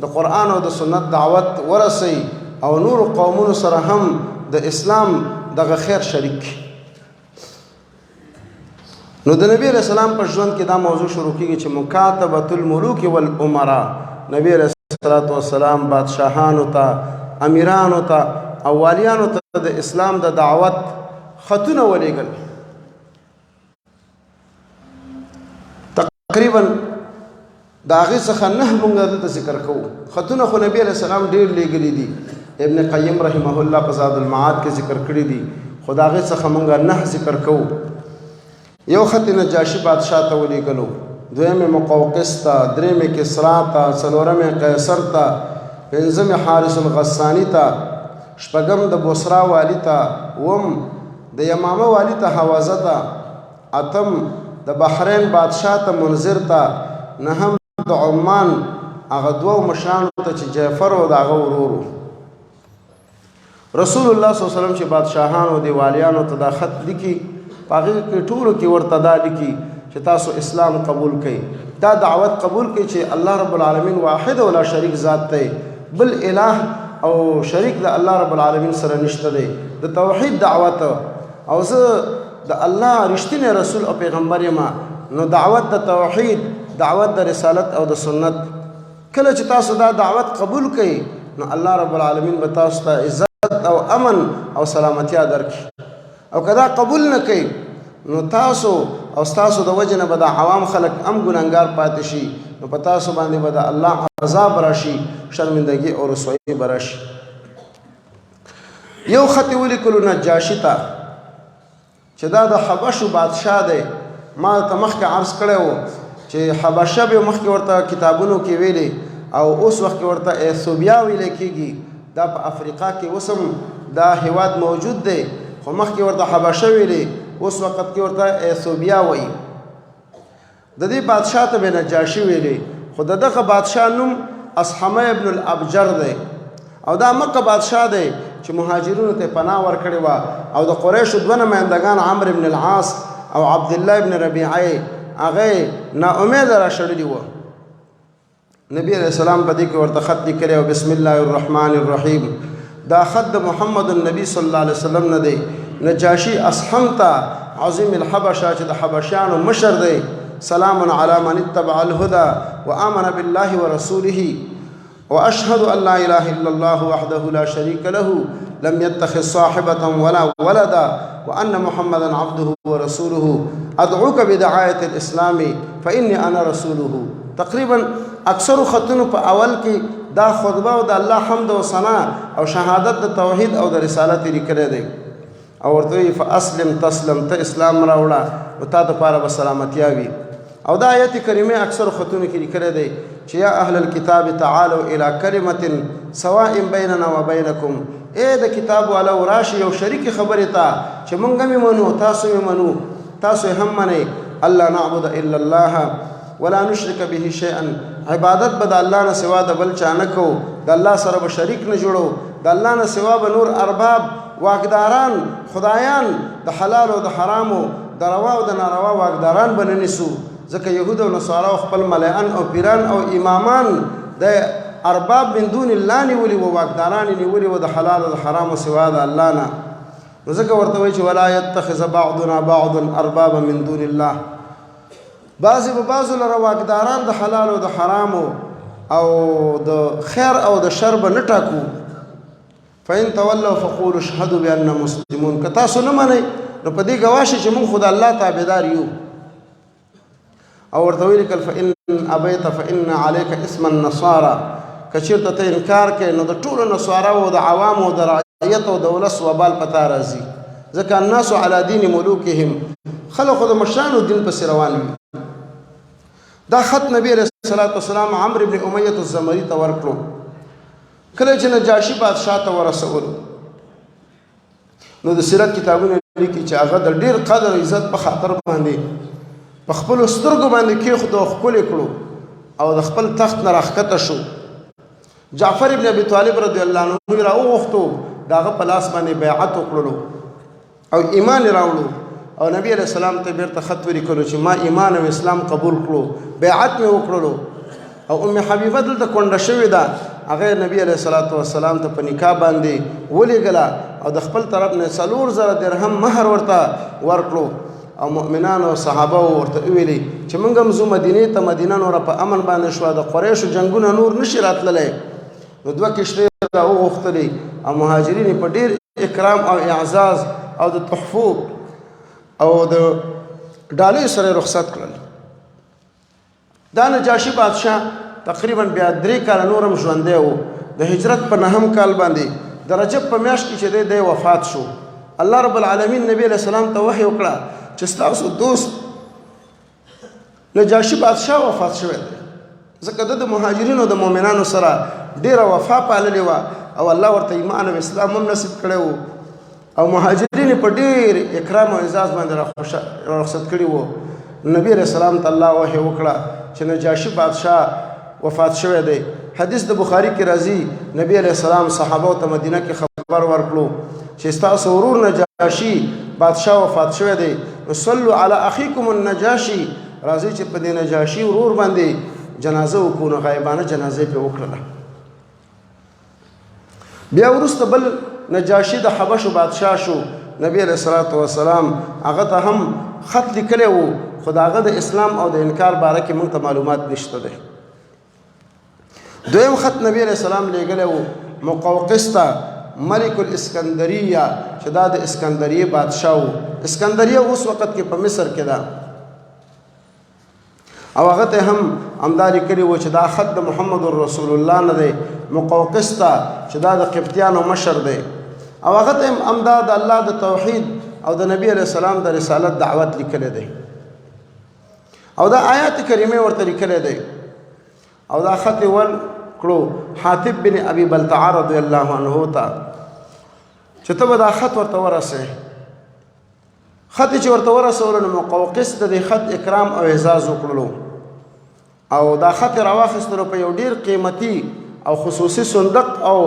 د قرآن او د سنت دعوت ورسوي او نور قومونو سره هم د اسلام دغه خیر شریک نو د نبی علیہ السلام پر ژوند کې دا موضوع شروع کیږي چې مکاتبۃ الملوک والامراء نبی علیہ السلام بادشاہانو ته امیرانو ته او والیانو ته د اسلام د دعوت خطونه ولېږل تقریبا د هغې څخه 9 مونږ دلته ذکر کوو خطونه خو نبی علیہ السلام ډېر لېږلي دي ابن قیم رحمه الله په زاد المعاد کې ذکر کړي دي خو د هغې څخه مونږ 9 ذکر کوو یو خط نجاشي بادشاه ته ولېږلو دویمې مقوقس ته درېمې کسرا ته څلورمې قیصر ته پنځمې حارس الغساني ته شپږم د بوسرا والي ته اووم د یمامه والي ته حوازه ته اتم د بحرین بادشاه ته منذر ته نهم د عمان هغه دوو مشرانو ته چې جعفر او د هغه ورورو رسول الله صلی الله علیه وسلم چې بادشاهانو د والیانو ته دا خط لیکي په هغې کې ټولو کې ورته دا لیکي چې تاسو اسلام قبول کړئ دا دعوت قبول کړئ چې الله رب العالمین واحد ولا شریک ذات دی بل الہ او شریک د الله رب العالمین سره نشته دی د توحید دعوت او زه د الله رښتینی رسول او پیغمبر یم نو دعوت د توحید دعوت د رسالت او د سنت کله چې تاسو دا دعوت قبول کړئ نو الله رب العالمین به تاسو ته عزت او امن او سلامتیا درکړي او که دا قبول نه کوئ نو تاسو او ستاسو د وجه نه به د عوام خلک هم ګنهګار پاتې شي نو په تاسو باندې به د الله عذاب راشي شرمندګي او رسوایي به راشي یو خط یې ولیکلو نجاشي ته چې دا د حبشو بادشاه دی ما ته مخکې عرض کړی و چې حبشه به مخکې ورته کتابونو کې ویلي او اوس وخت کې ورته ایثوبیا ویلی کېږي دا په افریقا کې اوس هم دا هیواد موجود دی خو مخکې ورته حبشه ویلې اوس وخت کې ورته ایثوبیا وایي د دې بادشاه ته به نجاشي ویلې خو د دغه بادشاه نوم اصحمه ابن الابجر دی او دا مکه بادشاه دی چې مهاجرونو ته پناه ورکړې وه او د قریشو دوه نمایندګان عمرو بن العاص او عبدالله بن ربیعه هغه ناامیده راشړلي وه نبی علیہ السلام په دې کې ورته خط لیکلی او بسم الله الرحمن الرحیم دا خط د محمد النبی صلی الله علیه وسلم نه دی نجاشي اصحم ته عظیم الحبشه چې د حبشیانو مشر دی سلام علی من اتبع الهدى وآمن بالله ورسوله وأشهد أن لا إله إلا الله وحده لا شريك له لم يتخذ صاحبة ولا ولدا وأن محمدا عبده ورسوله أدعوك بدعاية الإسلام فإني أنا رسوله تقريبا أكثر خطونو په اول کې دا خطبه او د الله حمد او ثنا او شهادت د توحید او د رسالت لیکل دي او ورته فاسلم تسلم ته اسلام راوړه او تا ته پاره سلامتی وي او دا آیت کریمه اکثر خطونه کې لیکل دي چې یا اهل الكتاب تعالوا الى كلمه سواء بيننا وبينكم اے د کتاب والا راشي او شریک خبره تا چې مونږ هم منو تاسو هم منو تاسو هم منئ الله نعبد الا الله ولا نشرك به شيئا عبادت بد الله نه سوا د بل چا نه کو د الله سره به شریک نه جوړو د الله نه سوا به نور ارباب واقداران خدایان د حلال او د حرامو د روا او د ناروا واقداران بننسو ځکه يهود او نصارا خپل ملائان او پیران او امامان د ارباب من دون الله نیولي او واقداران نیولي او د حلال او د حرامو سوا د الله نه ځکه ورته وایي چې ولا يتخذ بعضنا بعضا اربابا من دون الله بعضی به بعضو لره واقداران د حلال او د حرامو او د خیر او د شر به نه ټاکو فإن تولوا فقولوا اشهدوا بأننا مسلمون که تاسو نه منئ نو په دې ګواه شئ چې موږ خو د الله تابعدار یو او ورته ویې لیکل فإن أبیت فإن عليك اسم النصارى که چېرته ته انکار کوې نو د ټولو نصاراو او د عوامو او د رعیت او د ولس وبال په تا راځي ځکه الناس على دین ملوکهم خلق خو د مشرانو دین پسې روان وي دا خط نبی علیہ الصلوۃ والسلام عمرو بن امیہ الزمری ته ورکړو کله چې نجاشي بادشاہ ته ورسولو نو د سیرت کتابونه لیکي چې هغه د ډیر قدر عزت په خاطر باندې په خپل سترګو باندې کېښود او ښکلی کړو او د خپل تخت نه راښکته شو جعفر ابن ابي طالب رضی الله عنه یې راوغوښتو د هغه په لاس باندې بیعت وکړلو او ایمان یې راوړو او نبی علیہ السلام ته بیرته خط ولیکلو چې ما ایمان او اسلام قبول کړو بیعت مې وکړلو او ام حبیبه دلته کونډه شوې ده هغه نبی علیہ الصلوۃ والسلام ته په نکاح باندې ولېږله او د خپل طرف نه 4000 درهم مہر ورته ورکړو او مؤمنان او صحابه ورته ویلي چې موږ هم زو مدینې ته مدینه نور په امن باندې شو د قریشو جنگونه نور نشي راتللی نو دوه کشتۍ راوغوښتلې او مهاجرین په ډیر اکرام او اعزاز او د تحفو او د ډالۍ سره رخصت کړل دا نجاشي بادشاه تقریبا بیا 3 کاله نور هم ژوندی و د هجرت په 9 کال باندې د رجب په میاشت کې چې دی وفات شو الله رب العالمین نبی علیہ السلام ته وحی وکړه چې ستاسو دوست نجاشي بادشاه وفات شوی دی ځکه د مهاجرینو د مؤمنانو سره ډیره وفا پاللې وه او الله ورته ایمان او اسلام هم نصیب کړی و او مهاجرین په ډیر اکرام او اعزاز باندې رخصت کړي وو نبی علیہ السلام ته الله وحی وکړه چې نجاشي بادشاه وفات شوی دی حدیث د بخاری کې راځي نبی علیہ السلام صحابه ته مدینه کې خبر ورکړو چې ستاسو ورور نجاشي بادشاه وفات شوی دی صلوا علی اخیکم النجاشي راځي چې په دې نجاشي ورور باندې جنازه وکړو غایبانه جنازه په وکړه بیا وروسته بل نجاشي د حبشو بادشاه شو نبی علیہ الصلوۃ والسلام هغه ته هم خط لیکلی و خو د هغه د اسلام او د انکار باره کې موږ ته معلومات نشته دی دویم خط نبی علیہ السلام لیږلی و مقوقس ته ملک الاسکندریه چې دا د اسکندریه بادشاه و اسکندریه اوس وخت کې په مصر کې ده او هغه ته هم همدا لیکلي و چې دا خط د محمد رسول الله نه دی مقوقس ته چې دا د قبطیانو مشر دی او هغه ته هم همدا د الله د توحید او د نبی علیہ السلام د رسالت دعوت لیکلی دی او دا آیات کریمه ورته لیکلی دی او دا خط ول کړو حاتب بن ابي بلتعه رضی الله عنه ته چې ته به دا خط ورته ورسې خط چې ورته ورسولو نو مقوقس د دې خط اکرام او اعزاز وکړلو او دا خط راواخیستلو په یو ډیر قیمتي او خصوصي صندوق او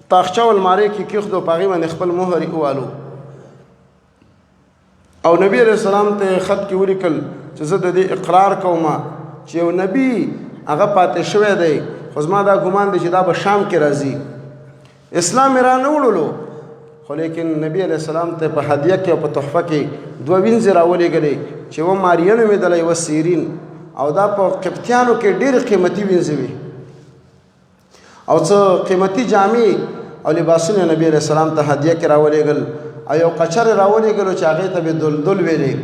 تاخچه او المارۍ کې کېښودو په هغې باندې خپل مهر یې ووالو او نبی علیہ السلام ته خط کې ولیکل چې زه د دې اقرار کوم چې یو نبی هغه پاتې شوی دی خو زما دا ګمان دی چې دا به شام کې راځي اسلام یې را نه وړلو خو لیکن نبی علیہ السلام ته په هدیه کې او په تحفه کې 2 وینځې راولېږلې چې و ماریا نومېدله یوه سیرین او دا په قبطیانو کې ډېرې قیمتي وینځې وي او څه قیمتي جامې او لباسونه نبی علیہ السلام ته هدیه کې راولېږل او یو قچر راولېږلو چې هغې ته به دلدل ویلې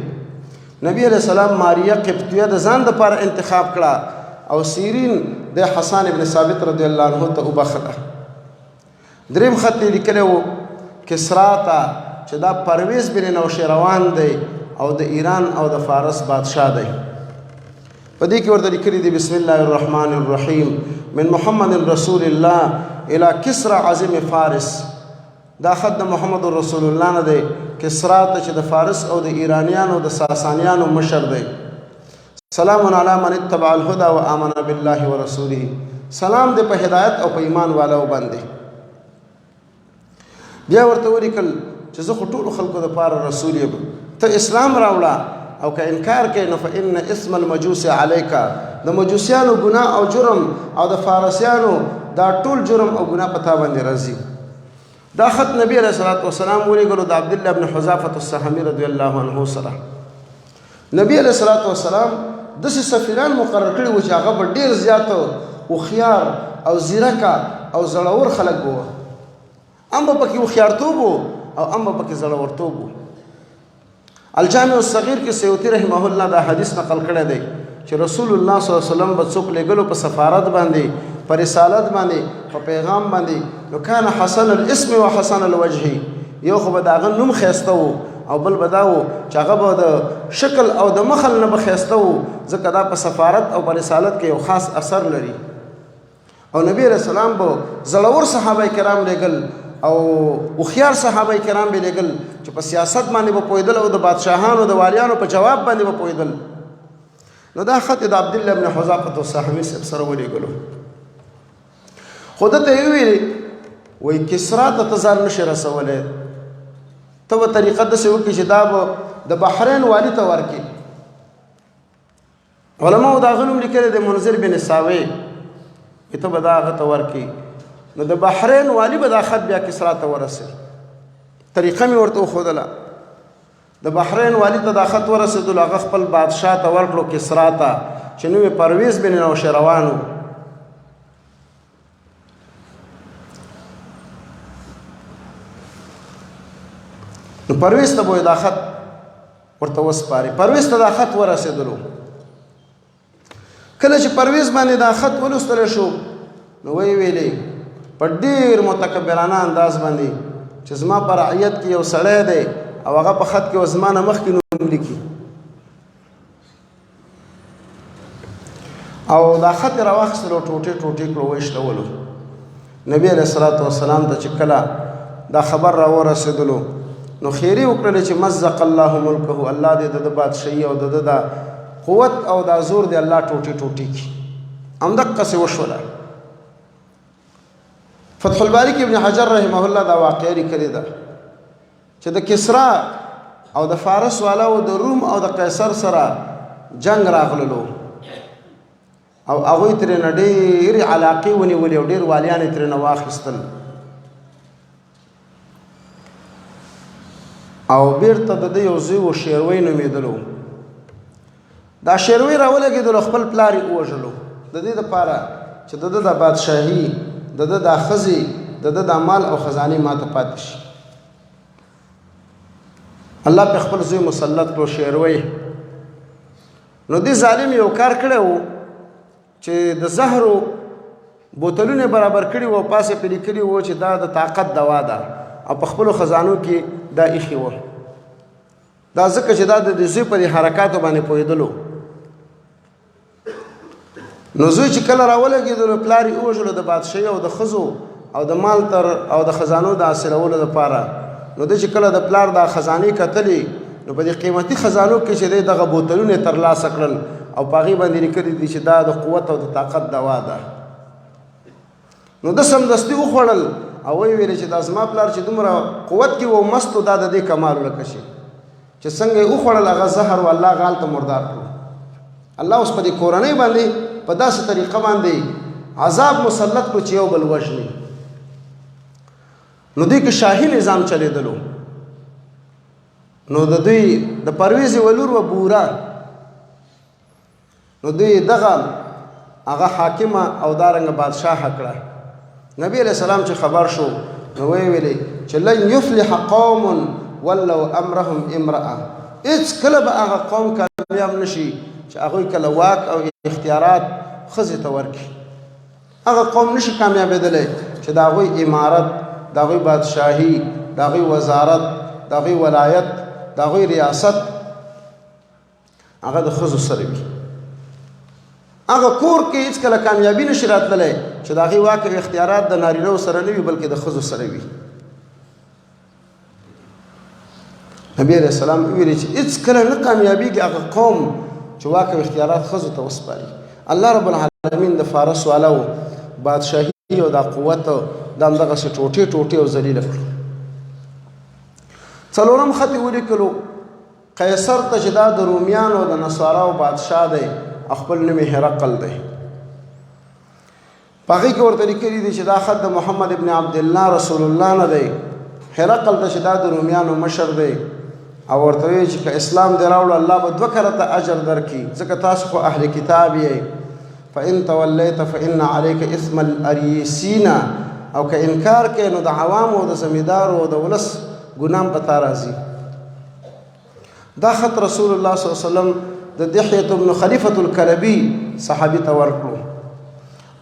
نبی علیہ السلام ماریا قبطیه د ځان دپاره انتخاب کړه او سیرین د حسان ابن ثابت رضی الله عنه ته وبخله دریم خط یې لیکلی و کسرا ته چې دا پرویز بن نوشیروان دی او د ایران او د فارس بادشاه دی په دې کې ورته لیکلي دي بسم الله الرحمن الرحیم من محمد رسول الله الى کسرا عظیم فارس دا خط د محمد رسول الله نه دی کسرا ته چې د فارس او د ایرانیانو د ساسانیانو مشر دی سلام علی من اتبع الهدى وآمن بالله ورسوله سلام دې په هدایت او په ایمان والو باندې بیا ورته ولیکل چې زه خو ټولو خلکو دپاره رسول یم ته اسلام راوړه او که انکار کوي نو فإن اسم المجوس علیک د مجوسیانو ګناه او جرم او د فارسیانو دا ټول جرم او ګناه په تا باندې راځي دا خط نبی علیہ الصلوۃ والسلام ولېږلو د عبدالله بن حذافة السهمي رضی الله عنه سره نبی علیہ الصلوۃ والسلام داسې سفیران مقرر کړي وو چې هغه به ډېر زیات هوښیار او زیرکه او زړور خلک به وو ام به پکې هوښیارتوب و او ام به پکې زړورتوب و الجامع الصغیر کې سیوطي رحمه الله دا حدیث نقل کړی دی چې رسول الله صلی الله علیه وسلم به څوک لېږلو په سفارت باندې په رسالت باندې په پیغام باندې نو کان حسن الاسم و حسن الوجه یو خو به د هغه نوم ښایسته و او بل به دا و چې هغه به د شکل او د مخل نه به ښایسته و ځکه دا په سفارت او په رسالت کې یو خاص اثر لري او نبی علیہ السلام به زړور صحابه کرام لېږل او هوښیار صحابه کرام به لېږل چې په سیاست باندې به پوهېدل او د بادشاهانو د والیانو په جواب باندې به پوهېدل نو دا خط د عبدالله بن حذافة السهمي صاحب سره ولېږلو خو ده ته یې وویلې وایي کسرا ته ته ځان نشې رسولی ته به طریقه داسې وکړي چې دا به د بحرین والي ته ورکړي علماو د هغه نوم لیکلی دی منذر بن ساوی ته به دا هغه ته ورکړي نو د بحرین والی به دا خط بیا کسرا ته ورسېد طریقه مې ورته وښودله د بحرین والی ته دا خط ورسېدلو هغه خپل بادشاه ته ورکړو کسرا ته چې نوم یې پرویز بن نوشیروان و نو پرویز ته به دا خط ورته وسپاري پرویز ته دا خط ورسېدلو کله چې پرویز باندې دا خط ولوستلی شو نو ویې ویلې په ډېر متکبرانه انداز باندې چې زما په رعیت کې یو سړی دی او هغه په خط کې زما نه مخکې نوم لیکي او دا خط یې راواخیستلو ټوټې ټوټې کړو ویشلولو نبی علیہ الصلوۃ والسلام ته چې کله دا خبر راورسېدلو نو خیرې وکړلې چې مزق الله ملکه الله دې د بادشاهي او د دا قوت او دا زور دې الله ټوټې ټوټې کړي همدقسې وشوله فتح الباری کې ابن حجر رحمه الله دا واقعه لیکلې ده چې د کسرا او د فارس والا او د روم او د قیصر سره جنگ راغللو او هغوی ترېنه ډېرې علاقې ونیولې او ډېر والیان یې ترېنه واخیستل او بیرته د ده یو زوی و شیروی نومېدلو دا شیروی راولګېدلو خپل پلار یې ووژلو د دې دپاره چې د ده د بادشاهي د ده دا ښځې د ده دا مال او خزانې ماته پاتې شي الله په خپل زوی مسلط کړو شیروی نو دې ظالم یو کار کړی و چې د زهرو بوتلونه برابر کړي وو پاسه پې لیکلي وو چې دا د طاقت دوا ده او په خپلو خزانو کې دا ایښې وه دا ځکه چې دا د زوی په دې حرکاتو باندې پوهېدلو نو زوی چې کله راولګېدلو پلار یې ووژلو د بادشاهي او د ښځو او د مال تر او د خزانو د حاصلولو دپاره. نو ده چې کله د پلار دا خزانې کتلې نو په دې قیمتي خزانو کې چې دی دغه بوتلونه یې ترلاسه کړل او په هغې باندې لیکلي دي چې دا د قوت او د طاقت دوا ده. نو ده سمدستي وخوړل او ویې ویلې چې دا زما پلار چې دومره قوت کې و مست و دا د دې کمال ولکه شي چې څنګه یې وخوړل هغه زهر و الله غال ته مردار کړو. الله اوس په دې کورنۍ باندې په داسې طریقه باندې عذاب مسلط کړو چې یو بل وژني. نو دوی کې شاهي نظام چلیدلو. نو د دوی د پرویز ولور و بورا نو دوی دغه هغه حاکمه او دارنګه بادشاه کړه. نبی علیہ السلام چې خبر شو نو ویې ویلې چې لن یفلح قوم ولو امرهم امرأه. هېڅ کله به هغه قوم کامیاب نشي چې هغوی کله واک او اختیارات ښځې ته ورکړي. هغه قوم نشي کامیابېدلی چې د هغوی امارت، د هغوی بادشاهي، د هغوی وزارت، د هغوی ولایت، د هغوی ریاست هغه د ښځو سره وي. هغه کور کې هېڅکله کامیابي نشي راتللی چې د هغې واک او اختیارات د نارینهو سره نه وي بلکې د ښځو سره وي. نبی علیہ السلام ویلي چې هېڅکله نه کامیابېږي هغه قوم چې واک او اختیارات ښځو ته وسپاري. الله رب العالمین د فارس والاو بادشاهي او دا قوت دا همدغسې ټوټې ټوټې او ذلیله کړو. څلورم خط یې ولیکلو قیصر ته چې دا د رومیانو د نصاراو بادشاه دی او خپل نوم یې هرقل دی. په هغې کې ورته لیکلي دي چې دا خط د محمد ابن عبدالله رسول الله نه دی. هرقل ته چې دا د رومیانو مشر دی او ورته وایي چې که اسلام دې راوړو الله به 2 کرته اجر درکړي ځکه تاسو خو اهل کتاب یې. فإن توليت فإن عليك إثم الأريسين او که انکار کې نو د عوامو او د زمیندارو او د ولس ګناه په تا راځي. دا خط رسول الله صلی الله علیه وسلم د دحیة بن خلیفة الکلبي صحابي ته ورکړو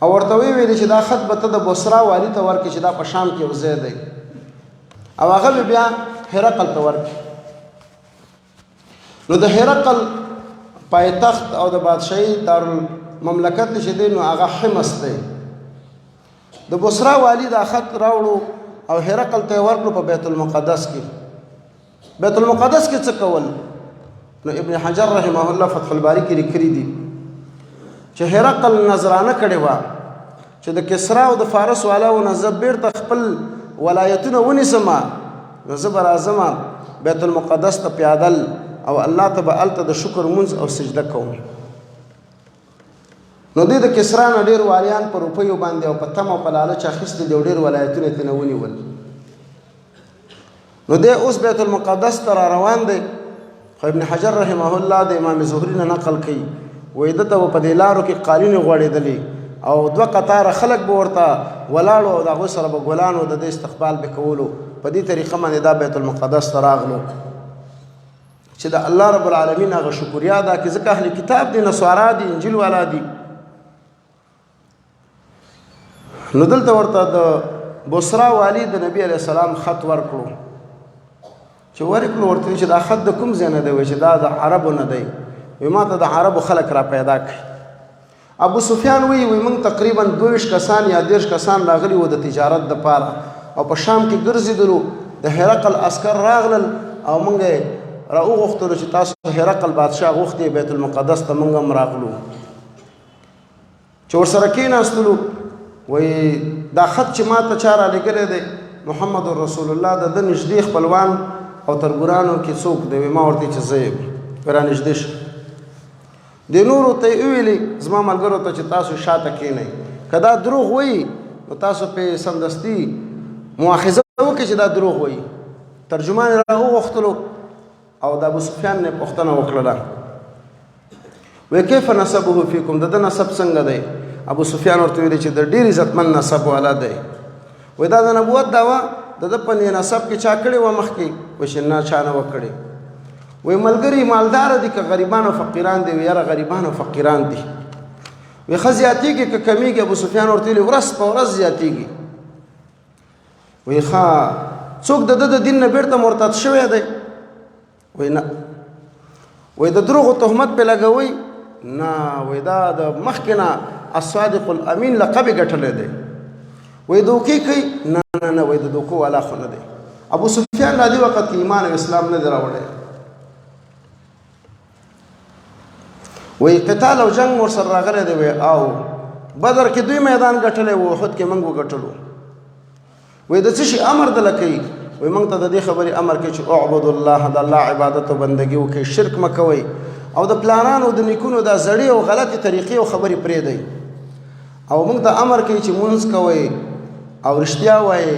او ورته ویلي چې دا خط به ته د بصرا والي ته ورکړي چې دا په شام کې یو ځای دی او هغه به بیا هرقل ته ورکړي. نو د هرقل پایتخت او د بادشاهي دارالمملکت چې دی نو هغه حمص دی. د بصرا والی دا خط راوړو او هرقل ته یې ورکړو په بیت المقدس کې. بیت المقدس کې څه کول؟ نو ابن حجر رحمه الله فتح الباری کې لیکلي دي چې هرقل نظرانه کړې وه چې د کسرا او د فارس والاو نه زه بیرته خپل ولایتونه ونیسم نو زه به راځم بیت المقدس ته پیادل او الله ته به هلته د شکر مونځ او سجده کوم. نو دوی د کسرا نه ډېر والیان په روپیو باندې او په تم او په لالچ اخیستي دي او ډېر ولایتونه یې ترې نه ونیول. نو دی اوس بیت المقدس ته را روان دی خو ابن حجر رحمه الله د امام زهري نه نقل کوي وایي ده ته به په دې لارو کې قالینې غوړېدلې او 2 قطاره خلک به ورته ولاړو او د هغوی سره به ګلانو د دې استقبال به کولو. په دې طریقه باندې دا بیت المقدس ته راغلو چې د الله رب العالمین هغه شکریا ادا کړي ځکه اهل کتاب دي، نصارا دي، انجیل والا دي. نو دلته ورته د بصرا والی د نبی علیہ السلام خط ورکړو چې ورکړو ورته چې دا خط د کوم ځای نه دی وایي چې دا د عربو نه دی. وایي ما ته د عربو خلک را پیدا کړي. ابو سفیان وایي موږ تقریبا 22 کسان یا 30 کسان راغلي وو د تجارت دپاره او په شام کې ګرځېدلو. د هرقل عسکر راغلل او موږ یې راوغوښتلو چې تاسو هرقل بادشاه غوښتي بیت المقدس ته موږ هم راغلو. چې ورسره کېناستلو وایي دا خط چې ما ته چا رالیږلی دی محمد رسول الله د ده نږدې خپلوان او تربورانو کې څوک دی؟ ما ورته چې زه یم. را نږدې شه. د نورو ته یې وویلې زما ملګرو ته چې تاسو شاته کښېنئ. که دا دروغ وایي نو تاسو پرې سمدستي مؤاخذه وکړئ چې دا دروغ وایي. ترجمان یې راوغوښتلو او د ابو سفیان نه پوښتنه وکړله وایي کیف نسبه فیکم؟ د ده نسب څنګه دی؟ ابو سفیان ورته ویلي چې د ډېر عزتمن نسب والا دی. وایي دا د نبوت دعوه د ده په نسب کې چا کړې وه مخکې؟ وایي چې نه چا نه وه کړې. وایي ملګري مالداره دي که غریبان او فقیران دي؟ وایي یاره غریبان او فقیران دي. وایي ښه زیاتېږي که کمیږي؟ ابو سفیان ورته ویلي ورځ په ورځ زیاتېږي. وایي ښه څوک د ده د دین نه بېرته مرتد شوی دی؟ وایي نه. وایي د دروغو تهمت پرې لګوئ؟ نه. وایي دا د مخکې نه الصادق الامین لقب ګټلی دی وایي دوکې کوي نه نه نه وایي د دوکو والا خو نه دی ابو سفیان لا دې وخت کې ایمان او اسلام نه دی راوړی وایي قتال او جنگ ورسره راغلی دی وایي او بدر کې دوی میدان ګټلی و احد کې موږ وګټلو وایي د څه شي امر دله کوي وایي موږ ته د دې خبرې امر کوي چې اعبدوا الله د الله عبادت او بندګي وکړئ شرک مه کوئ او د پلانانو د نیکونو دا زړې او غلطې طریقې او خبرې پرېږدئ او موږ ته امر کوي چې مونځ کوئ او رښتیا وایئ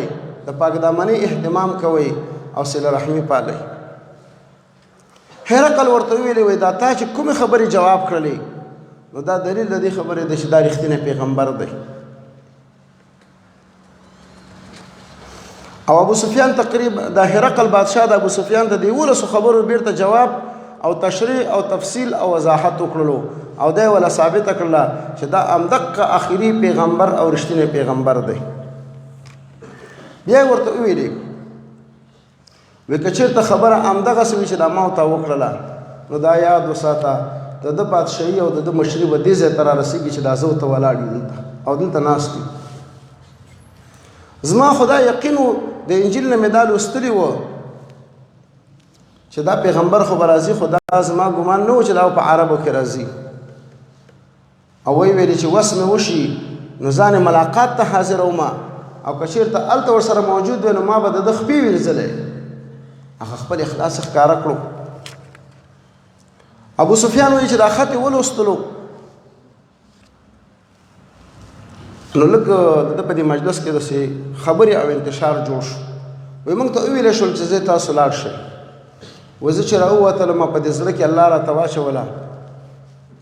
د پاکدامنۍ اهتمام کوئ او صله رحمي پالئ هرقل ورته وویلې وایي دا تا چې کومې خبرې جواب کړلې نو دا دلیل د دې خبرې دی چې دا رښتینی پیغمبر دی او ابو سفیان تقریبا د هرقل بادشاه د ابو سفیان د 11 خبرو بیرته جواب او تشریح او تفصیل او وضاحت وکړلو او دا ولا ثابت کړله چې دا امدق اخیری پیغمبر او رښتینی پیغمبر دی بیا ورته ویلې وی که چېرته خبره همدغسې وي چې دا ما ورته وکړله نو دا یاد وساته د ده بادشاهي او د ده مشري به دې ځای ته رارسېږي چې دا زه ورته ولاړ یو دلته او دلته ناست یو زما خدا یقین و د انجیل نه مې دا لوستلي وه چې دا پیغمبر خو به راځي خو دا زما ګمان نه و چې دا په عربو کې راځي او وی ویلي چې وس مې وشي نو ځان ملاقات ته حاضروم او که چېرته هلته ورسره موجود وی نو ما به د ده خپې وینځلی هغه خپل اخلاص ښکاره کړو ابو سفیان وایي چې دا خط یې ولوستلو نو لږ د ده په دې مجلس کې داسې خبرې او انتشار جوړ شو وایي موږ ته وویلی شول چې زه تاسو لاړ شئ وایي زه چې راووتلم په دې زړه کې الله راته واچوله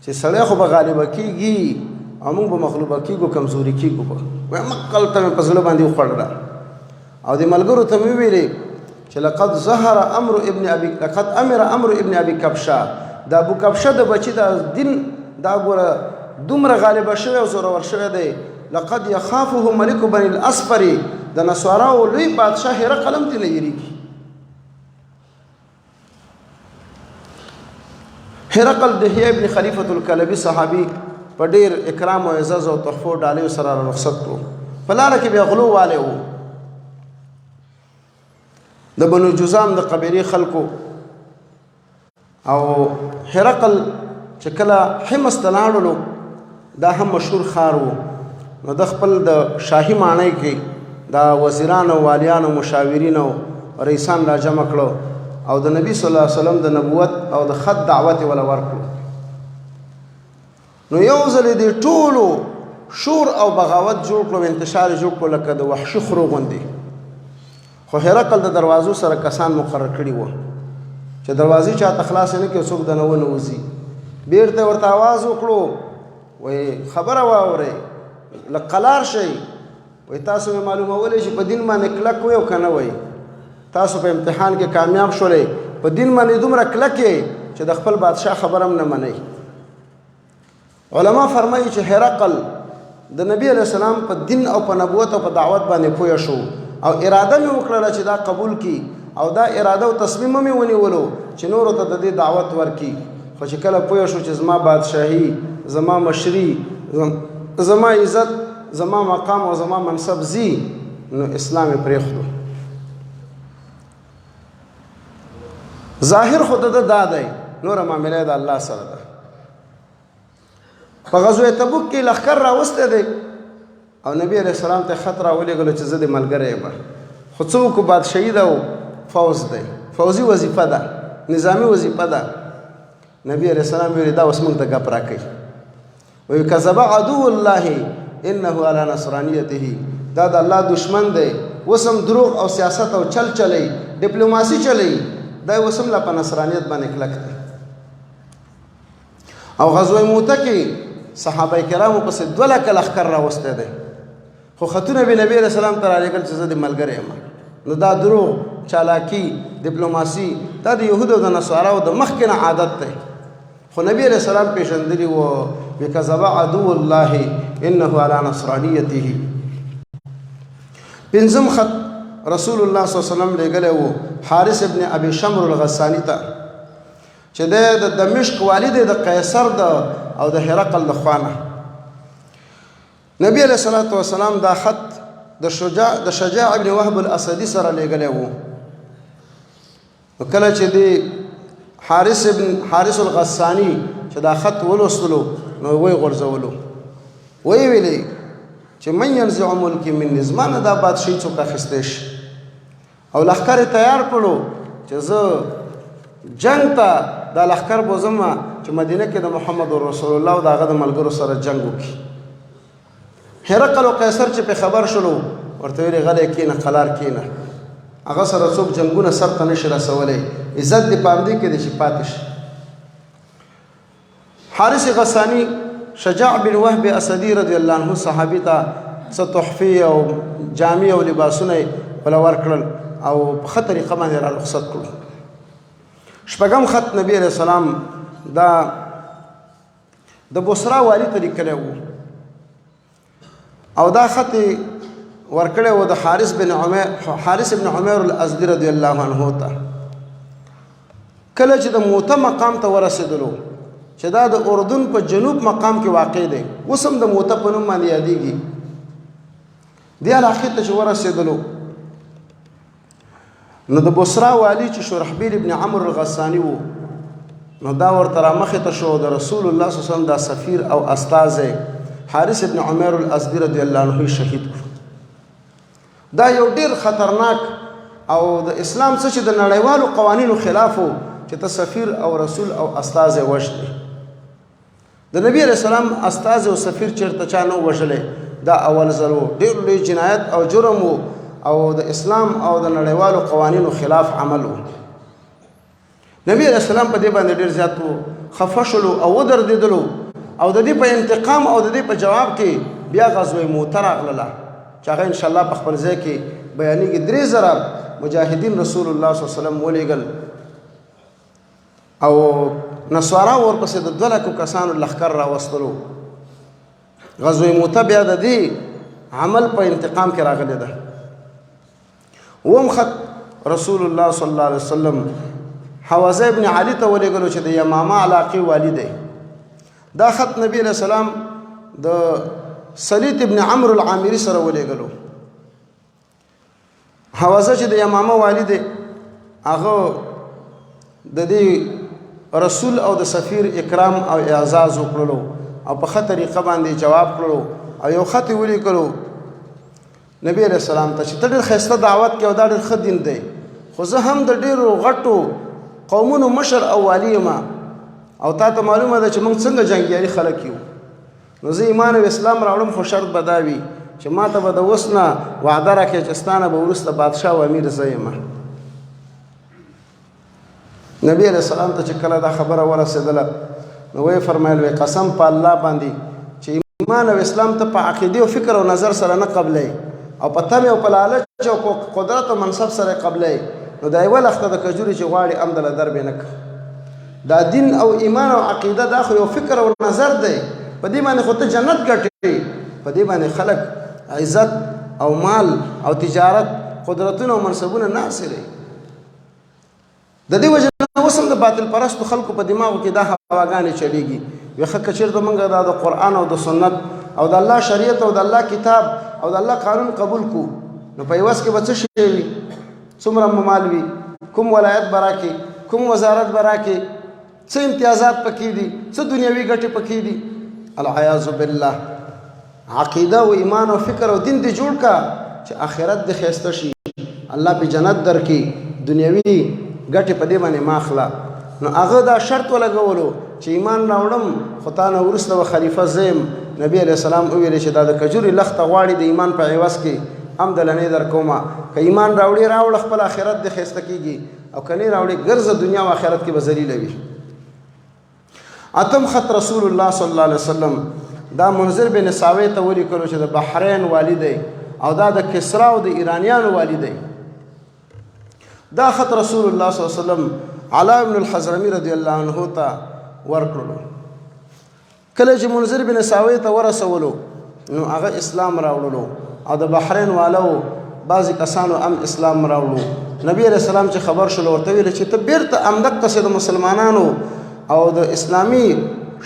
چې سړی خو به غالبه کېږي او موږ به مغلوبه کېږو کمزوري کېږو به وایي مقل ته مې په زړه باندې وخوړله او د ملګرو ته مې وویلې چې لقد امر امر ابن ابي کبشه د ابو کبشه د بچي د دین دا ګوره دومره غالبه شوی او زورور شوی دی لقد يخافه ملك بني الاصفر د نصاراو لوی بادشاه هرقل هم ترې نه یېرېږي هرقل دحیه ابن خلیفة الکلبي صحابي په ډېر اکرام او عزت او تحفو ډالیو سره رخصت کړو په لاره کې بیا غلو والی و د بنو جذام د قبیلې خلکو او هرقل چې کله حمص ته لاړلو دا هم مشهور ښار و نو د خپل د شاهي ماڼۍ کې دا وزیرانو والیانو مشاورینو رئیسان را جمع کړو او د نبی صلی الله علیه وسلم د نبوت او د خط دعوت ولا ورکړو نو یو ځل دې ټولو شور او بغاوت جوړ کړو انتشار جوړ کړو لکه د وحشي خرو غوندې خو هرقل د دروازو سره کسان مقرر کړي وو چې دروازې چاته خلاص نه کړي څوک دننه ونوځي بیرته ورته आवाज وکړو وایي خبره واورئ لږ قلار شئ وایي تاسو مې معلومولی چې په دین باندې کلک وئ او که نه وئ تاسو په امتحان کې کامیاب شولئ په دین باندې دومره کلک یې چې د خپل بادشاه خبره هم نه منئ علما فرمایي چې هرقل د نبی علیه السلام په دین او په نبوت او په دعوت باندې پوه شو او اراده مې وکړله چې دا قبول کړي او دا اراده او تصمیم مې ونیولو چې نورو ته د دې دعوت ورکړي خو چې کله پوه شو چې زما بادشاهي زما مشري زما عزت زما مقام او زما منصب زی نو اسلام یې پرېښودو ظاهر خو د ده دا دی نوره معامله د الله سره ده په غزوه تبوک کې لښکر راوستی دی او نبی علیه السلام ته خط راولېږلو چې زه د ملګری یم خو څه وکړو بادشاهي ده او فوز دی فوزي وظیفه ده نظامي وظیفه ده نبی علیه السلام ویلي دا اوس موږ ته ګپ راکوي وایي کذب عدو الله انه علی نصرانیته دا د الله دشمن دی اوس هم دروغ او سیاست او چل چلی ډیپلوماسي چلی دا اوس هم لا په نصرانیت باندې کلک دی او غزوه موته کې صحابه کرامو پسې 2 لکه لښکر راوستی دی خو خطونه به نبی علیه السلام ته رالیږل چې زه د ملګری یم نو دا دروغ چالاکي ډیپلوماسي دا د یهودو او د نصاراو د مخکې نه عادت دی خو نبی علیه السلام پیژندلي و بکذب عدو الله انه علی نصرانیته پنځم خط رسول الله صلی الله علیه وسلم لېږلی و حارث ابن ابي شمر الغساني ته چې د دمشق والد د قیصر د او د هرقل د خوانه نبی علیہ الصلوۃ والسلام دا خط د شجاع ابن وهب الاسدي سره لېږلی وو. کله چې دی حارث الغسانی چې دا خط ولوستلو نو وی غورځولو، وی ویلې چې من ينزع ملکی من زمانه دا بادشاهي څوک اخیستی شي، او لښکر یې تیار کړو چې زه جنگ ته دا لښکر بوځم چې مدینه کې د محمد رسول الله او د هغه د ملګرو سره جنگ وکړي. هرقل او قیصر چې په خبر شلو ورته ویلې غلی کېنه، قلار کېنه، هغه سره څوک جنګونه سر ته نشي رسولی، عزت دې په همدې کې دی چې پاتې شي. حارث غسانی شجاع بن وهب اسدي رضی الله عنه صحابي ته څه تحفې او جامې او لباسونه یې وله ورکړل او په ښه طریقه باندې را رخصت کړو. شپږم خط نبی علیه السلام دا د بصرا والي ته لیکلی و او دا خط یې ورکړی و د حارث بن عمیر الازدي رضی الله عنه ته. کله چې د موته مقام ته ورسېدلو چې دا د اردن په جنوب مقام کې واقع دی، اوس هم د موته په نوم باندې یادېږي. دې علاقې ته چې ورسېدلو نو د بصرا والی چې شرحبیل ابن عمرو الغسانی و نو دا ورته رامخې ته شو د رسول الله صلی الله علیه وسلم دا سفیر او استازی حارث ابن عمیر الازدي رضی الله عنه شهید کړو. دا یو ډیر خطرناک او د اسلام څخه چې د نړیوالو قوانینو خلاف و چې ته سفیر او رسول او استازی وژنې. د نبی علیہ السلام استازی او سفیر چېرته چا نه وژلی، دا اول ځل و، ډېر لوی جنایت او جرم و او د اسلام او د نړیوالو قوانینو خلاف عمل و. نبی علیہ السلام په دې باندې ډېر زیات خفه شولو او ودرېدلو او د دې په انتقام او د دې په جواب کې بیا غزوه موته راغله چې هغه انشاءالله په خپل ځای کې بیانېږي. 3000 مجاهدین رسول الله صلی الله علیه وسلم ولیږل او نصارا ورپسې د 2 لکو کسانو لښکر راوستلو. غزوه موته بیا د دې عمل په انتقام کې راغلی ده. اوم خط رسول الله صلی الله علیه وسلم حوازه ابن علي ته ولېږلو چې د یمامه علاقې والي دی. دا خط نبی علیہ السلام د سلیط ابن عمرو العامري سره ولېږلو. حوازه چې د یمامه والي دی هغه د دې رسول او د سفیر اکرام او اعزاز وکړلو او په ښه طریقه باندې جواب کړلو او یو خط یې ولیکلو نبی علیہ السلام ته چې ته ډېر ښایسته دعوت کې او دا ډېر ښه دین دی، خو زه هم د ډېرو غټو قومونو مشر او والی یم او تا ته معلومه ده چې موږ څنګه جنګیالي خلک یو، نو زه ایمان او اسلام راوړم، خو شرط به دا وي چې ما ته به د اوس نه وعده راکړې چې ستا نه به وروسته بادشاه او امیر زه یم. نبی علیہ السلام ته چې کله دا خبره ورسېدله نو ویې فرمایل وی قسم په الله باندې چې ایمان او اسلام ته په عقیدې او فکر او نظر سره نه قبلې او په تمې او په لالچ او په قدرت او منصب سره قبلې، نو دا یوه لښته د کجوري چې غواړي ام دله در بې نه کړه. دا دین او ایمان او عقیده دا خو یو فکر او نظر دی، په دې باندې خو ته جنت ګټې، په دې باندې خلک عزت او مال او تجارت قدرتونه او منصبونه نه حاصلوي. د دې وجه نه اوس هم د باطل پرستو خلکو په دماغو کې دا هواګانې چلیږي. وایي ښه که چېرته موږ دا د قرآن او د سنت او د الله شریعت او د الله کتاب او د الله قانون قبول کړو نو په یوه کې به څه شی وي، څومره مال وي، کوم ولایت به راکړي، کوم وزارت به راکړي، څه امتیازات پکې دي، څه دنیوي ګټې پکې دي. العیاذ بالله. عقیده او ایمان او فکر او دین دې جوړ کا چې آخرت دې ښایسته شي، الله په جنت درکړي، دنیوي ګټې په دې باندې ما اخله. نو هغه دا شرط ولګولو چې ایمان راوړم خو تا نه وروسته به خلیفه زیم. نبی علیہ السلام وویل چې دا د کجوري لخته غواړي د ایمان په عوض کې هم دله نه در کومه، که ایمان راوړي راوړه خپل آخرت دې ښایسته کېږي، او که نه راوړي ګرځه دنیا او آخرت کې به ذلیله وي. اتم خط رسول الله صلی الله علیه وسلم دا منذر بن ساوی ته ولیکلو چې د بحرین والی دی او دا د کسرا او د ایرانیانو والی دی. دا خط رسول الله صلی الله علیه وسلم علا بن الحضرمي رضی الله عنه ته ورکړلو. کله چې منذر بن ساوی ته ورسولو نو هغه اسلام راوړلو او د بحرین والو بعضې کسانو هم اسلام راوړو. نبی علیہ السلام چې خبر شلو ورته ویل چې ته بیرته همدقسې د مسلمانانو او د اسلامي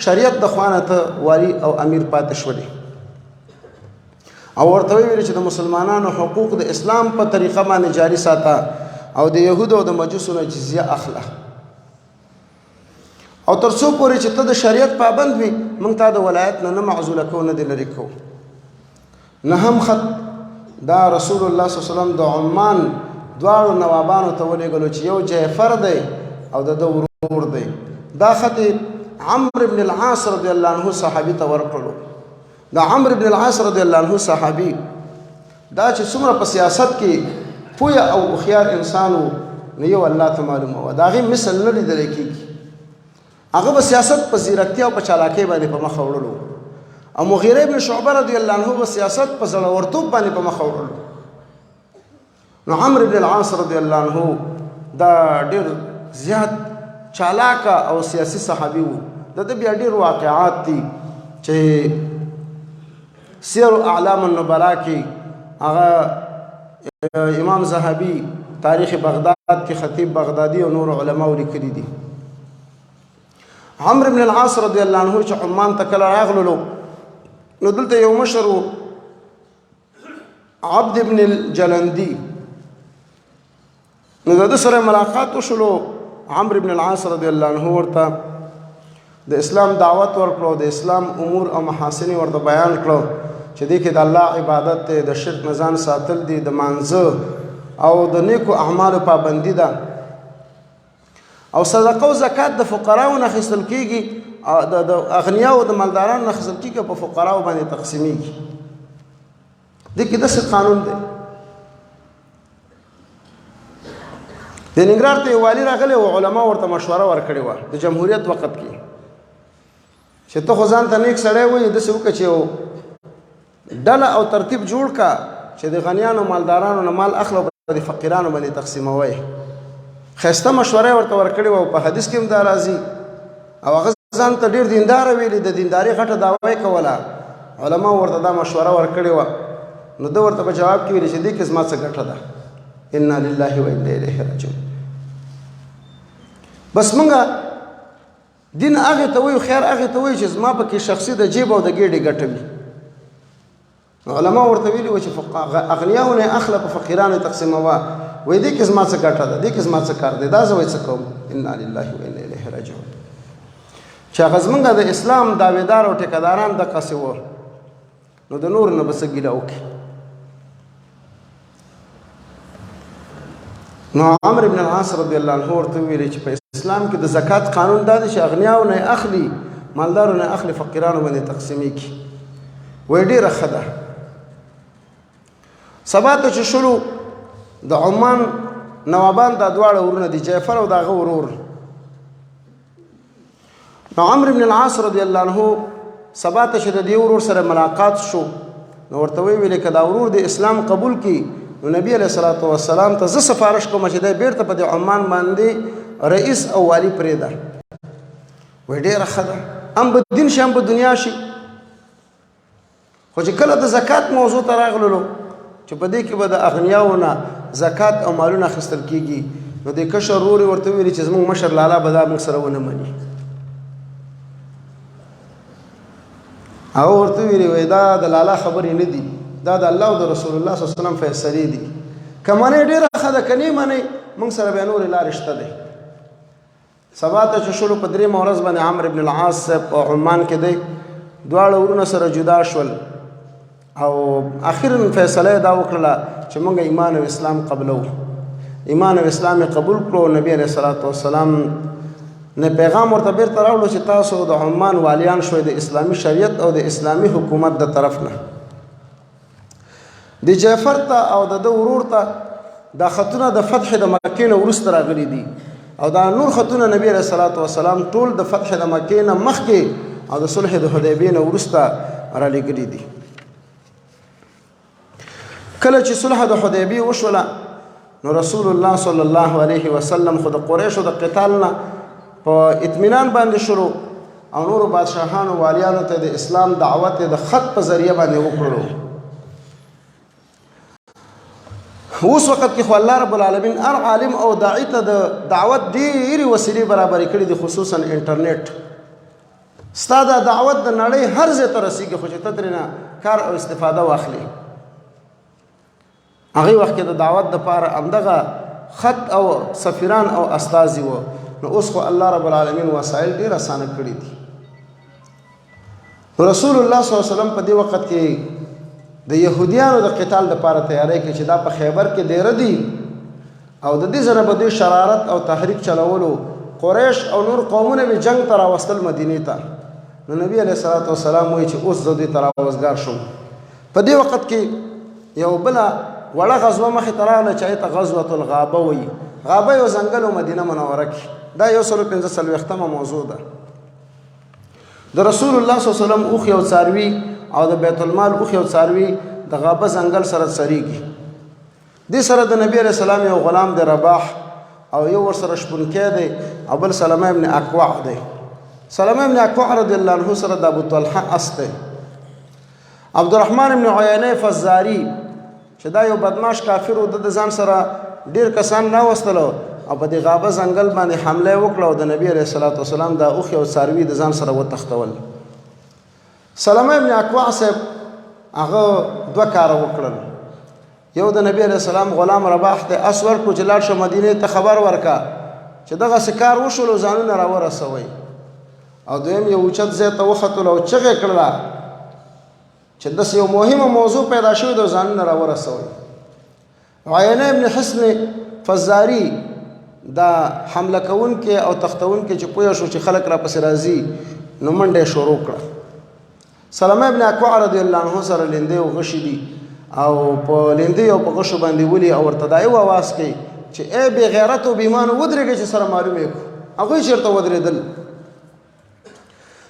شریعت د خوانه ته والی او امیر پاتې شولې. او ورته ویل چې د مسلمانانو حقوق د اسلام په طریقه باندې جاری ساته او د يهودو او د مجوسو نه جزیه اخله او تر څو پورې چې ته د شریعت پابند وي موږ ته د ولایت نه معزوله کو نه دی لري کو نه هم خط دا رسول الله صلی الله علیه وسلم د عمان دواړو نوابانو ته ولېږلو چې یو جعفر دی او د ورور دی دا خط عمرو بن العاص رضی الله عنه صحابي ته ورکړو دا عمرو بن العاص رضی الله عنه صحابي دا چې څومره په سیاست کې پوهه او خيار انسانو نه یو الله ته معلومه و دا غي مثل نه لیدل کېږي هغه په سیاست په زیرکتیا او په چالاکۍ باندې په مخ وړلو او مغیره ابن شعبه رضی الله عنه په سیاست په زړورتوب باندې په مخ وړلو نو عمرو بن العاص رضی الله عنه دا ډېر زیات چالاک او سیاسي صحابي وو د بیا ډېر واقعات دي چې سیر اعلام النبلاء کې هغه امام ذهبي تاریخ بغداد کې خطیب بغدادي او نور علما لیکلي دي عمرو بن العاص رضی الله عنه چې عمان ته کله راغلو نو دلته یو مشر عبد بن الجلندي نو د سره ملاقات وشلو عمرو بن العاص رضی الله عنه ورته د اسلام دعوت ورکړو د اسلام امور او محاسن ورته بیان کړو چې دې کې د الله عبادت ته د شرک نزان ساتل دي د مانزه او د نیکو اعمالو پابندي ده او صدقه او زکات د فقراو نه اخیستل کیږي د اغنیاء او د مالدارانو نه اخیستل کیږي په فقراو باندې تقسیمیږي د کې داسې قانون دی د ننګرهار ته والی راغلی او علما ورته مشوره ورکړې وه د جمهوریت وخت کې چې ته خو ځان ته نیک سړی وایي داسې وکړه چې ډله او ترتیب جوړ کا چې د غنیانو مالدارانو نه مال اخلو په د فقیرانو باندې تقسیموي ښایسته مشوره ورته ورکړې وه او په حدیث کې هم دا راځي او هغه ځان ته ډېر دینداره ویلي د دینداري غټه دعوا یې کوله علما ورته دا مشوره ورکړې وه نو ده ورته په جواب کې ویلي چې دې کې زما څه ګټه ده انا لله و انا الیه راجعون بس مونږه دین هغه ته وایو خیر هغه ته وایو چې زما پکې شخصي د جیب او د ګېډې ګټه وي علما ورته ویلي و چې اغنیاو نه اخله په فقیرانو تقسیموه وای دې کې زما څه ګټه ده دې کې زما څه کار دی دا زه وایي څه کوم انا لله و انا الیه راجعون چې هغه زمونږ د اسلام دعویدار او ټیکهداران دقسې وه نو د نور نه به څه ګیله وکړي نو عمرو بن العاص رضی الله عنه ورته ویلي چې په اسلام کې د زکات قانون دا دی چې اغنیاو نه اخلي مالدارو نه اخلي فقیرانو باندې تقسیمیږي وایي ډېره ښه ده سبا ته چې شروع د عمان نوابان دا دواړه ورونه دي جعفر او د هغه ورور نو عمرو بن العاص رضی الله عنه سبا ته چې د دې ورور سره ملاقات شو نو ورته ویلي که دا ورور د اسلام قبول کړي نو نبی علیه الصلاة والسلام ته زه سفارش کوم چې دی بیرته په د عمان باندې رئیس او والي پرېږده وایي ډېره ښه ده هم به دین شي هم به دنیا شي خو چې کله د زکات موضوع ته راغللو چې په دې کې به د اغنیاو نه زکات او مالونه اخیستل کېږي نو د کشر ورور یې ورته ویلي چې زموږ مشر لالا به دا موږ سره ونه مني هغه ورته ویلي وایي دا د لالا خبرې نه دي دا د الله او د رسول الله صلی الله علیه وسلم فیصلې دي که منې ډېره ښه ده که نه منې موږ سره بیا نورې لارې شته دی سبا ته چې شلو په درېیمه ورځ باندې عمرو بن العاص صاحب په عمان کې دی دواړه ورونه سره جدا شول او اخیرا فیصله دا وکړله چې موږ ایمان او اسلام قبلو ایمان او اسلام قبول کړو نبی علیه الصلاة والسلام نه پیغام ورته بیرته راوړو چې تاسو د عمان والیان شوئ د اسلامي شریعت او د اسلامي حکومت د طرف نه د جعفر ته او د ورور ته دا خطونه د فتح د مکې نه وروسته راغلي دي او دا نور خطونه نبی علیه الصلاة والسلام ټول د فتح د مکې نه مخکې او د صلح د حدیبیې نه وروسته رالیږلي دي کله چې صلح د حدیبیې وشوله نو رسول الله صلی الله علیه وسلم خو د قریشو د قتال نه په اطمینان باندې شروع او نورو بادشاهانو والیانو ته د اسلام دعوت د خط په ذریعه باندې وکړلو اوس وخت کې خو الله رب العالمین هر عالم او داعی ته د دعوت ډېرې وسیلې برابرې کړي دي خصوصا انټرنیټ ستا دا دعوت د نړۍ هر ځای ته رسیږي خو چې ته ترې نه کار او استفاده واخلې هغه وخت کې د دعوت دپاره همدغه خط او سفیران او استازي وو. نو اوس خو الله رب العالمین وسایل ډېر اسانه کړي دي. رسول الله صلی الله علیه وسلم په دې وخت کې د یهودیانو د قتال دپاره تیاری کوي چې دا په خیبر کې ډېره دي او د دې سره به دوی شرارت او تحریک چلولو. قریش او نور قومونه به جنگ ته راوستل مدینې ته. نو نبی علیه الصلاۃ والسلام وایي چې اوس زه دوی ته راوزګار شوم. په دې وخت کې یو بله وړه غزوه مخې ته راغله چې هغې ته غزوة الغابه وایي. غابه یو ځنګل و مدینه منوره کې. دا 145مه موضوع ده. د رسول الله صلی الله علیه وسلم اوښ یو څاروي او د بیت المال اوښ یو څاروي د غابه ځنګل سره سریږي. دې سره د نبی علیه السلام یو غلام دی رباح او یو ورسره شپونکی دی او بل سلمه ابن اکوع دی. سلمه ابن اکوع رضی الله عنه سره د ابو طلحه اس دی. عبدالرحمن ابن عینه فزاري چې دا یو بدماش کافر و، د ځان سره ډېر کسان راوستلو او په دې غابه ځنګل باندې حمله وکړه او د نبی علیه الصلاۃ والسلام دا اوښ او څاروي د ځان سره وتښتول. سلمه ابن اکوع صاحب هغه دوه کاره وکړل. یو د نبی علیه السلام غلام رباح ته اس ورکړو چې لاړ شه مدینې ته خبر ورکړه چې دغسې کار وشول او ځانونه راورسوئ. او دویم یو اوچت ځای ته وختلو او چغې کړله چې داسې یو مهمه موضوع پیدا شوې ده او ځانونه راورسوئ. عینه ابن حصن فزاري دا حمله کوونکی او تختونکی چې پوه شو چې خلک راپسې راځي نو منډه یې شروع کړه. سلمه ابن اکوع رضی الله عنه سره لیندۍ او غشي دي او په لیندۍ او په غشو باندې ولي او ورته دا یو اواز کوي چې ای بې غیرت او بې ایمانو ودرېږئ چې سره معلوم یې کړو. هغوی چېرته ودرېدل.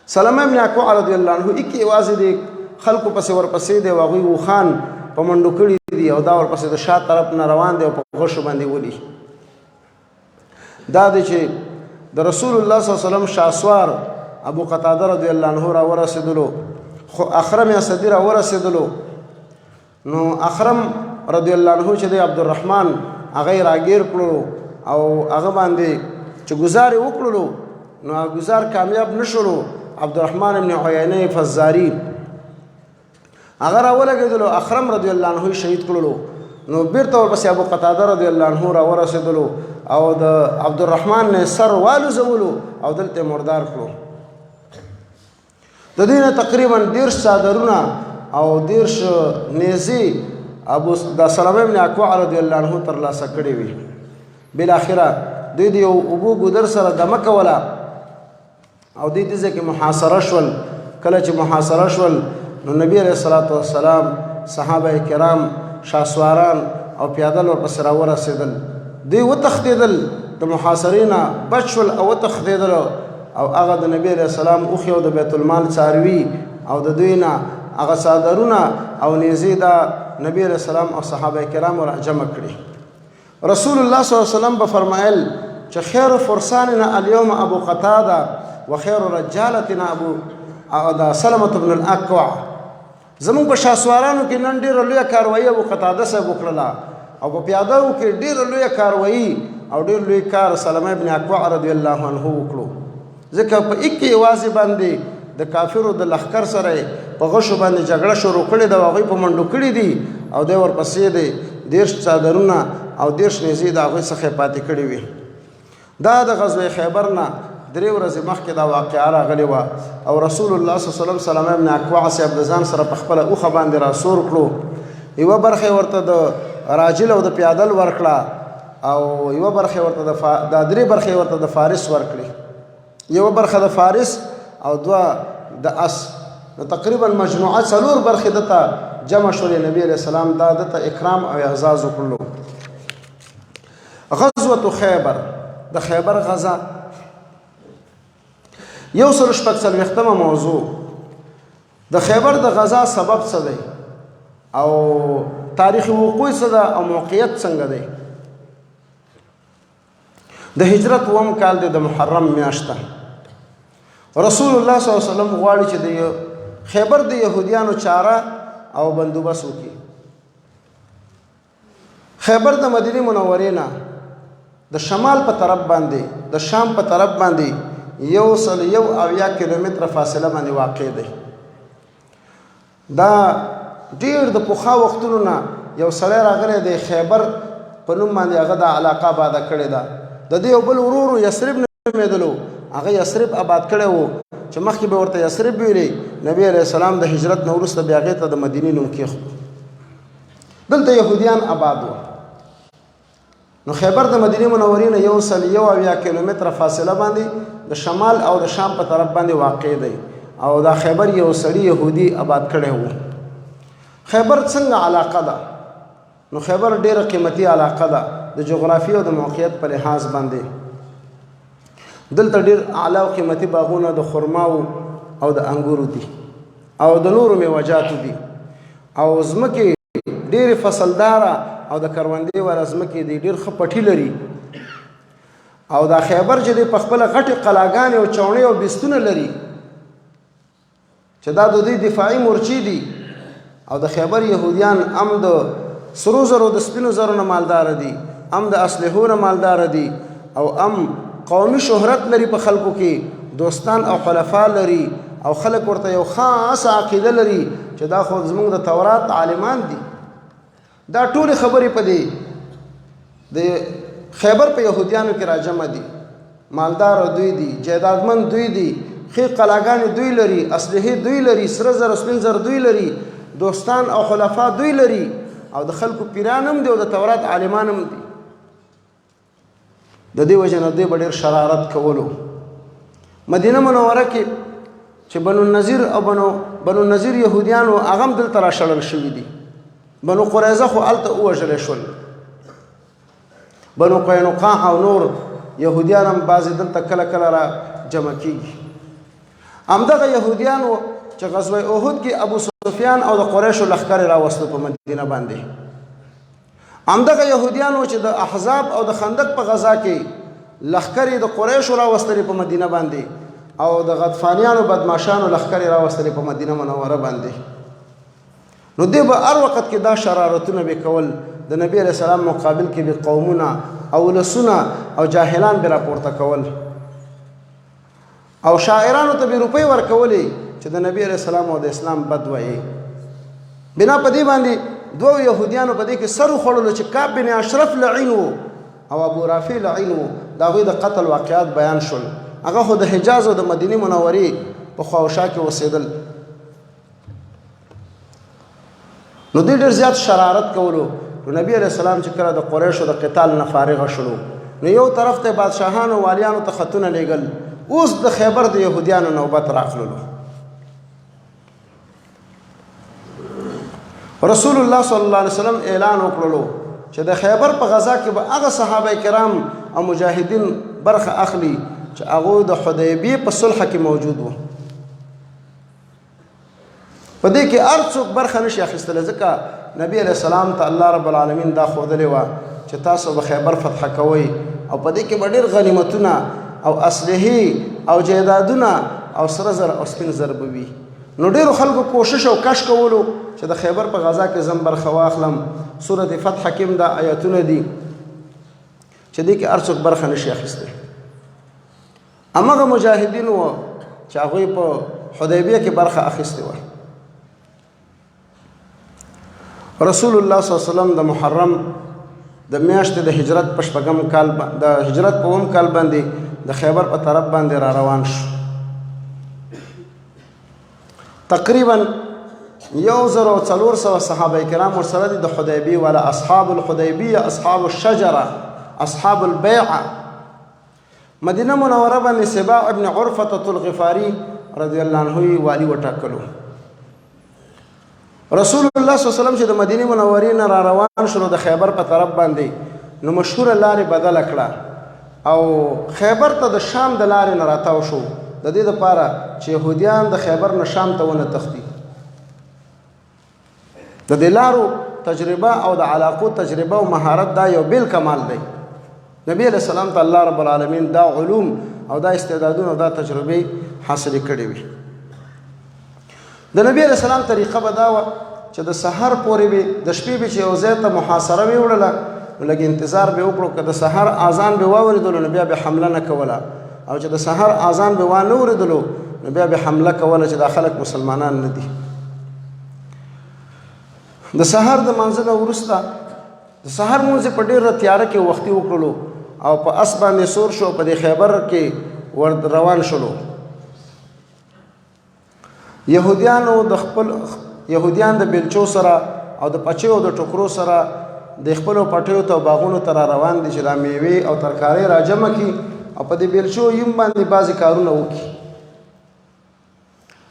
سلمه ابن اکوع رضی الله عنه ایکې یوازې دی خلکو پسې ورپسې دی او هغوی اوښان په منډو کړي دي او دا ورپسې د شا طرف نه روان دی او په غشو باندې ولي. دا دی چې د رسول الله صلی الله علیه وسلم شاسوار ابو قتاده رضی الله عنه را ورسېدلو خو اخرم اسدي را ورسېدلو. نو اخرم رضی الله عنه چې د عبدالرحمن هغه یې راګیر کړلو او هغه باندې چې ګزار یې وکړلو نو هغه ګزار کامیاب نه شولو. عبدالرحمن ابن عینه فزاري هغه را ولګېدلو. اخرم رضی الله عنه یې شهید کړلو. نو بیرته ورپسې ابو قتاده رضی الله عنه را ورسېدلو او د عبدالرحمن نه سر والوزولو او دلته مردار کړو. د دې نه تقریبا 10 څادرونه او 10 نیزې د سلمه ابن اکوع رضی الله عنه ترلاسه کړې وي. بالاخره دوی د یو اوبو ګودر سره دمه کوله او دوی دې ځای کې محاصره شول. کله چې محاصره شول نو نبی علیه الصلاۃ والسلام صحابه کرام شاسواران او پیادل ورپسې راورسېدل. دوی وتښتېدل د محاصرې نه بچ شول او وتښتېدل او هغه د نبی علیه السلام اوښې او د بیت المال څاروي او د دوی نه هغه څادرونه او نیزې د نبی علیه السلام او صحابه کرامو را جمع کړي. رسول الله صلی الله علیه وسلم به فرمایل چې خیر فرساننا اليوم ابو قتاده و خیر رجالتنا ابو سلمة بن الاکوع. زمونږ په شاسوارانو کې نن ډېره لویه کاروایي ابو قتاده صاحب وکړله او په پیادهو کې ډېره لویه کاروایي او ډېر لوی کار سلمه ابن اکوع رضی الله عنه وکړو. ځکه په ایک یوازې باندې د کافرو د لښکر سره په غشو باندې جګړه شروع کړې ده او هغوی په منډو کړي دي او دی ورپسې دی 10 څادرونه او 10 نیزې د هغوی څخه یې پاتې کړې وي. دا د غزوه خیبر نه 3 ورځې مخکې دا واقعه راغلې وه او رسول الله صلی الله علیه وسلم سلمه ابن اکوع صاحب د ځان سره په خپله اوښه باندې راسور کړو. یوه برخه یې ورته د راجل او د پیادل ورکړه او یوه برخه ورته د 3 برخې ورته د فارس ورکړي. یوه برخه د فارس او 2 د اس. نو تقریبا مجموعه 4 برخې دته جمع شولې. نبی علیه السلام دا دته اکرام او اعزاز وکړلو. غزوة خیبر د خیبر غزا 146مه موضوع. د خیبر د غزا سبب څه دی او تاریخ وقوع څه ده او موقعیت څنګه دی. د هجرت 1 کال دی د محرم میاشته. رسول الله صلی الله علیه وسلم غواړي چې د خیبر د یهودیانو چاره او بندوبست وکړي. خیبر د مدینه منورې نه د شمال په طرف باندې د شام په طرف باندې 101 کیلومتره فاصله باندې واقع دی. دا ډېر د پخوا وختونو نه یو سړی راغلی دی خیبر په نوم باندې هغه دا علاقه آباده کړې ده د دې یو بل ورور یثرب نومېدلو هغه یثرب آباد کړی و چې مخکې به ورته یثرب ویلې نبی علیه السلام د هجرت نه وروسته بیا هغې ته د مدینې نوم کېښود دلته یهودیان آباد وو نو خیبر د مدینې منورې نه 101 کیلومتره فاصله باندې د شمال او د شام په طرف باندې واقع دی او دا خیبر یو سړي یهودي آباد کړی و خیبر څنګه علاقه ده نو خیبر ډیره قیمتي علاقه ده د جغرافیې او د موقعیت په لحاظ باندې دلته ډیر اعلی او قیمتي باغونه د خرماو او د انګورو دي او د نورو میوجاتو دي او ځمکې ډیرې فصلداره او د کروندې ولا ځمکې دي ډیر ښه پټي لري او دا خیبر چې دی په خپله غټې قلاګانې او چوڼې او بستونه لري چې دا د دوی دفاعي مورچې دي او د خیبر یهودیان هم د سرو زرو د سپینو زرو نه مالدار دي هم د اسلحو نه مالدار دي او هم قومي شهرت لري په خلکو کې دوستان او خلفا لري او خلک ورته یو خاص عقیده لري چې دا خو زموږ د تورات عالمان دي دا ټولې خبرې په دې د خیبر په یهودیانو کې راجمع دي مالدار دوی دي جایدادمند دوی دي ښې قلاګانې دوی لري اسلحې دوی لري سره زر سپین زر دوی لري دوستان او خلفا دوی لري او د خلکو پیران هم دي او د تورات عالمان هم دي د دې وجه نه دوی به ډېر شرارت کولو مدینه منوره کې چې بنو النذیر او بنو النذیر یهودیانو هغه هم دلته راشړل شوي دي بنو قریظه خو هلته ووژلی شول بنو قینقاع او نور یهودیان هم بعضې دلته کله کله را جمع کېږي همدغه یهودیانو چې غزوه احد کې ابو سفیان او د قریشو لښکرې راوستو په مدینه باندې همدغه یهودیانو چې د احزاب او د خندق په غزا کې لښکرې د قریشو راوستلې په مدینه باندې او د غطفانیانو بدماشانو لښکرې راوستلې په مدینه منوره باندې نو دی به هر وخت کې دا شرارتونه به کول د نبی علیه السلام مقابل کې به قومونه او ولسونه او جاهلان به راپورته کول او شاعرانو ته به روپۍ ورکولې چې د نبی علیه السلام او د اسلام بد وایي بنا په دې باندې دوه یهودیانو په دې کې سر وخوړلو چې کعب بن اشرف لعین و او ابو رافع لعین و د هغوی د قتل واقعات بیان شول هغه خو د حجاز او د مدینې منورې په خواوشا کې اوسېدل نو دوی ډېر زیات شرارت کولو نو نبی علیه السلام چې کله د قریشو د قتال نه فارغه شلو نو یو طرف ته بادشاهانو والیانو ته خطونه لیږل اوس د خیبر د یهودیانو نوبت راخللو رسول الله صلی الله علیه وسلم اعلان وکړلو چې د خیبر په غزا کې به هغه صحابه کرام او مجاهدین برخه اخلي چې هغه د حدیبیه په صلح کې موجود وو په دې کې هر څوک برخه نشي اخیستلی ځکه نبی علیه السلام ته الله رب العالمین دا ښودلې وه چې تاسو به خیبر فتح کوئ او په دې کې به ډېر غنیمتونه او اسلحې او جایدادونه او سره زر او سپین زر به وي نو ډېرو خلکو کوشش او کش کولو چې د خیبر په غزا کې زم برخه واخلم سورت فتح کې هم دا آیتونه دي چې دې کې هر څوک برخه نشي اخیستی هماغه مجاهدین وو چې هغوی په حدیبیه کې برخه اخیستې وه رسول الله صلی الله علیه وسلم د محرم د میاشتې د هجرت په شپږم کال د هجرت په اووم کال باندې د خیبر په طرف باندې را روان شو تقریبا 1400 صحابه کرام ورسره دي د حدیبیه والا اصحاب الحدیبیه اصحاب الشجره اصحاب البیعه مدینه منوره باندې سباع ابن عرفه الغفاری رضی الله عنه والی وټاکلو رسول الله صلی الله علیه وسلم چې د مدینه منورې نه را روان شو د خیبر په طرف باندې نو مشهوره لارې بدله کړه او خیبر ته د شام د لارې نه راتاو شو د دې دپاره چې یهودیان د خیبر نه شام ته ونه تښتي د دې لارو تجربه او د علاقو تجربه او مهارت دا یو بیل کمال دی نبی علیه السلام ته الله رب العالمین دا علوم او دا استعدادونه او دا تجربې حاصلې کړې وي د نبی علیه السلام طریقه به دا وه چې د سحر پورې به د شپې به چې یو ځای ته محاصره وې وړله نو لږ انتظار به وکړو که د سحر اذان به واورېدلو نو بیا به حمله نه کوله او چې د سحر اذان به وانه اورېدلو نو بیا به حمله کوله چې دا خلک مسلمانان نه دي د سهار د مانځه نه وروسته د سهار مونځ په ډېره تیاره کې وختي وکړلو او په اس باندې سور شو په دې خیبر کې ور روان شولو. یهودیان د بیلچو سره او د پچیو د ټوکرو سره د خپلو پټیو ته باغونو ته را روان دي چې دا میوې او ترکارۍ را جمع کړي او په دې بیلچو یم باندې بعضې کارونه وکړي.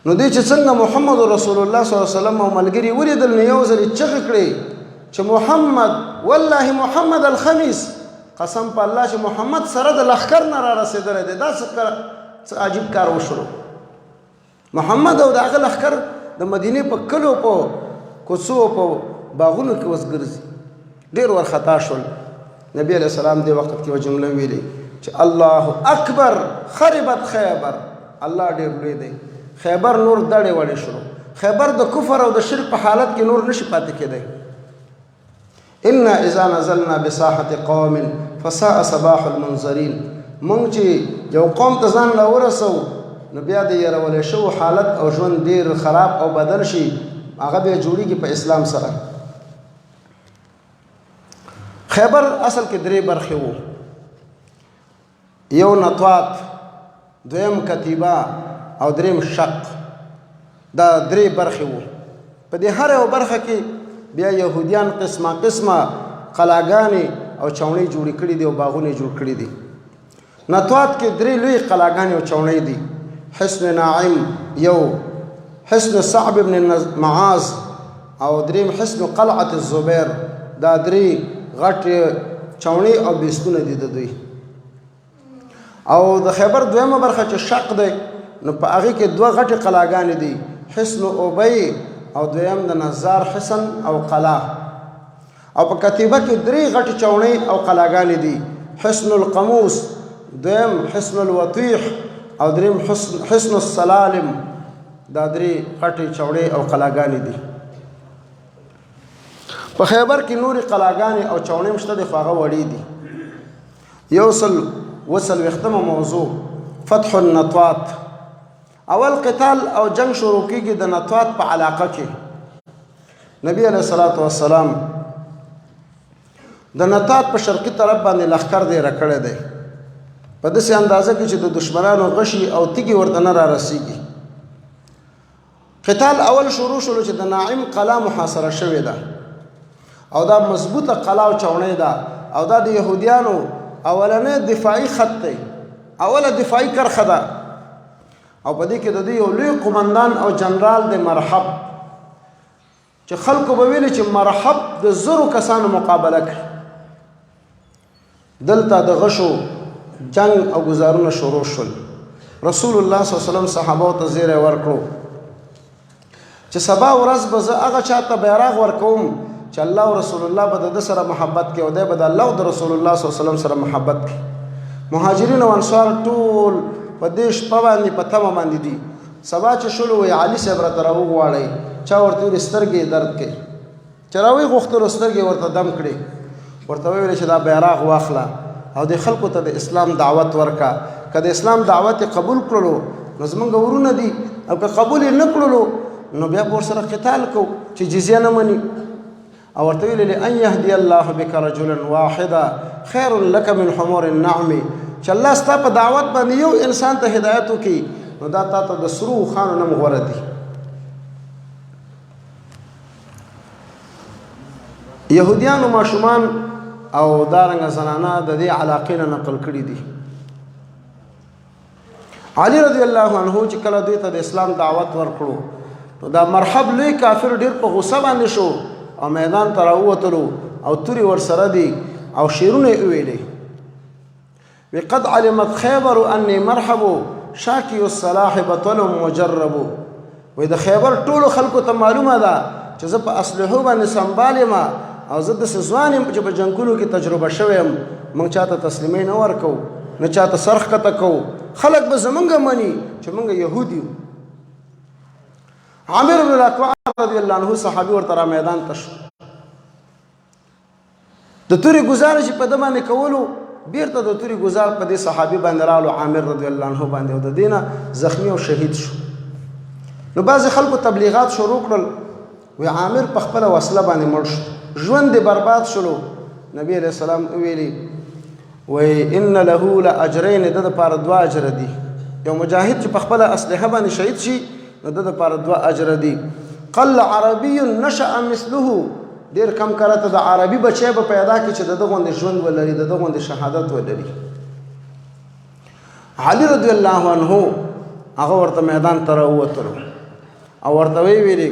نو دوی چې څنګه محمد رسول الله صلی الله علیه وسلم او ملګري ولیدل نو یو ځل چغې کړې چې محمد والله محمد الخمیس، قسم په الله چې محمد سره د لښکر نه را رسېدلی دی. دا څه عجیب کار وشلو. محمد او د هغه لښکر د مدینې په کلو په کوڅو په باغونو کې اوس ګرځي. ډېر وارخطا شول. نبی علیه السلام دې وخت کې یوه جمله ویلې چې الله اکبر خربت خیبر، الله ډېر لوی دی. خیبر نور دړې وړې شروع. خیبر د کفر او د شرک په حالت کې نور نشي پاتې کېدی. انا اذا نزلنا بساحة قوم فساء صباح المنذرین. مونږ چې یو قوم ته ځان راورسو نو بیا د یرولې شوو حالت او ژوند ډېر خراب او بدل شي، هغه بیا جوړېږي په اسلام سره. خیبر اصل کې درې برخې وو. یو نطوات، دویم کتیبه او دریم شق. دا درې برخې وو. په دې هر یو برخه کې بیا یهودیان قسمه قسمه قلاګانې او چوڼۍ جوړې کړي دي او باغونه جوړ کړي دي. نطوات کې درې لوی قلاګانې او چوڼۍ دي. حصن ناعم یو، حصن صعب بن معاذ او دریم حصن قلعة الزبیر. دا درې غټې چوڼۍ او بیستونه دي د دوی. او د خیبر دویمه برخه چې شق دی نو په هغې کې دوه غټې قلاګانې دي، حصن ابی او دویم د نظار حصن او قلعه. او په کتیبه کې درې غټې چوڼۍ او قلاګانې دي، حصن القموس، دویم حصن الوطیح او دریم حصن السلالم. دا درې غټې چوڼۍ او قلاګانې دي. په خیبر کې نورې قلاګانې او چوڼۍ شته دي خو هغه وړې دي. یو سل وختمه موضوع فتح النطوات. اول قتال او جنگ شروع کیږي د نطوات په علاقه کې. نبی علیه الصلاۃ والسلام د نطوات په شرقي طرف باندې لښکر دی راکړی دی په داسې اندازه کې چې د دشمنانو غشي او تیږې ورته نه را رسېږي. قتال اول شروع شولو چې د ناعم قلعه محاصره شوې ده او دا مضبوطه قلعه او چوڼۍ ده او دا د یهودیانو اولنی دفاعي خط دی، اوله دفاعي کرښه ده. او په دې کې د دوی یو لوی قمندان او جنرال دی مرحب، چې خلکو به ویلي چې مرحب د 1000 کسانو مقابله کوي. دلته د غشو جنگ او گزارونه شروع شول. رسول الله صلی الله علیه وسلم صحابه ته زیری ورکړو چې سبا ورځ به زه هغه چاته بیرغ ورکوم چې الله او رسول الله به د سره محبت کوي او دی به د الله او د رسول الله صلی الله علیه وسلم سره محبت کوي. مهاجرین او انصار ټول په دې شپه باندې په تمه باندې دي. سبا چې شولو وی علي صاحب راته راوغواړئ، چا ورته ویل سترګې درد کوي، چې راویې غوښتلو سترګې ورته دم کړې، ورته ویل چې دا بیرغ واخله او د خلکو ته د اسلام دعوت ورکا. که د اسلام دعوت قبول کړلو نو زمونږ ورونه دي، او که قبول یې نه کړلو نو بیا به ورسره قتال کوو چې جزیه نه مني. او ورته ویل ان یهدي الله بک رجلا واحدا خیر لک من حمور النعم. چې الله ستا په دعوت باندې یو انسان ته هدایت وکړي نو دا تا ته د سرو خانو نه غوره دي. یهودیانو ماشومان او دارنګه زنانه د دې علاقې نه نقل کړي دي. علي رضی الله عنه چې کله دوی ته د اسلام دعوت ورکړو نو دا مرحب لوی کافر ډېر په غوسه باندې شو او میدان ته راووتلو او تورې ورسره دي او شعرونه یې وویلې. وقد علمت خیبر انی مرحب شاکی الصلاح بطل مجرب. وی د خیبر ټولو خلکو ته معلومه ده چې زه په اسلحو باندې سنبال یم او زه داسې ځوان یم چې په جنګونو کې تجربه شوی یم. موږ چاته تسلیمۍ نه ورکوو، نه چاته سر ښکته کوو، خلک به زمونږ مني چې موږ یهود یو. عامر بن الاکوع رضی الله عنه صحابي ورته را میدان ته شو. د تورې ګزار چې په ده باندې کولو بیرته د تورې ګزار په دې صحابي باندې راغلو عامر رضی الله عنه باندې او د دې نه زخمي او شهید شو. نو بعضې خلکو تبلیغات شروع کړل وی عامر په خپله وسله باندې مړ شو ژوند یې برباد شلو نبی علیه السلام وویلي وی ان له لاجرین د دپاره 2 اجره دي یو مجاهد چې په خپله اسلحه باندې شهید شي نو د دپاره 2 اجره دي قل عربي نشأ مثله ډېر کم کله ته د عربي بچی به پیدا کړي چې د ده غوندې ژوند ولري د ده غوندې شهادت ولري علي رضی الله عنه هغه ورته میدان ته راووتلو او ورته ویلي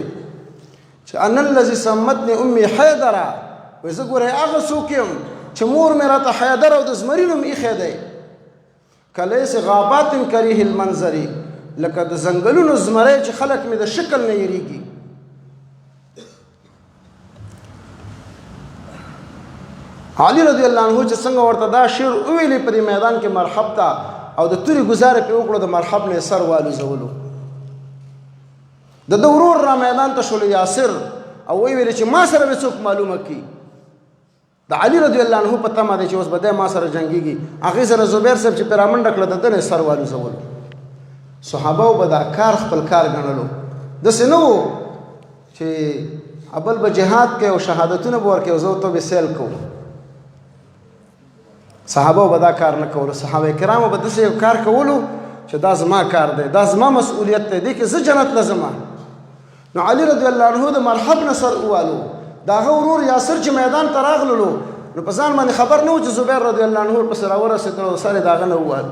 چې انا الذي سمتني امي حیدره وایي زه ګوره هغه څوک یم چې مور مې راته حیدر او د زمري نوم ایښی دی کلیس غابات کریه المنظري لکه د ځنګلونو زمری چې خلک مې د شکل نه یریږي علي رضی الله عنه چې څنګه ورته دا شعر وویلې په دې میدان کې مرحب ته او د تورې ګزاره پې وکړو د مرحب نه یې سر والوزولو د ده ورور را میدان ته شولو یاسر او وی ویلې چې ما سره به څوک معلومه کړي د علي رضی الله عنه په تمه دی چې اوس به دی ما سره جنګېږي هغې سره زبیر صاحب چې پرې رامنډه کړه د ده نه یې سر والوزولو صحابهو به دا کار خپل کار ګڼلو داسې نه و چې اول به جهاد کوي او شهادتونه به ورکوي او زه ورته به سیل کوو صحابه به دا کار نه کولو صحابه کرامو به داسې یو کار کولو چې دا زما کار دی دا زما مسؤلیت دی دې کې زه جنت له ځمه نو علي رضی الله عنه د مرحب نه سر ووالو د هغه ورور یاسر چې میدان ته راغللو نو په ځان باندې خبر نه و چې زبیر رضی الله عنه ورپسې راورسېدلو سر یې د هغه نه ووالو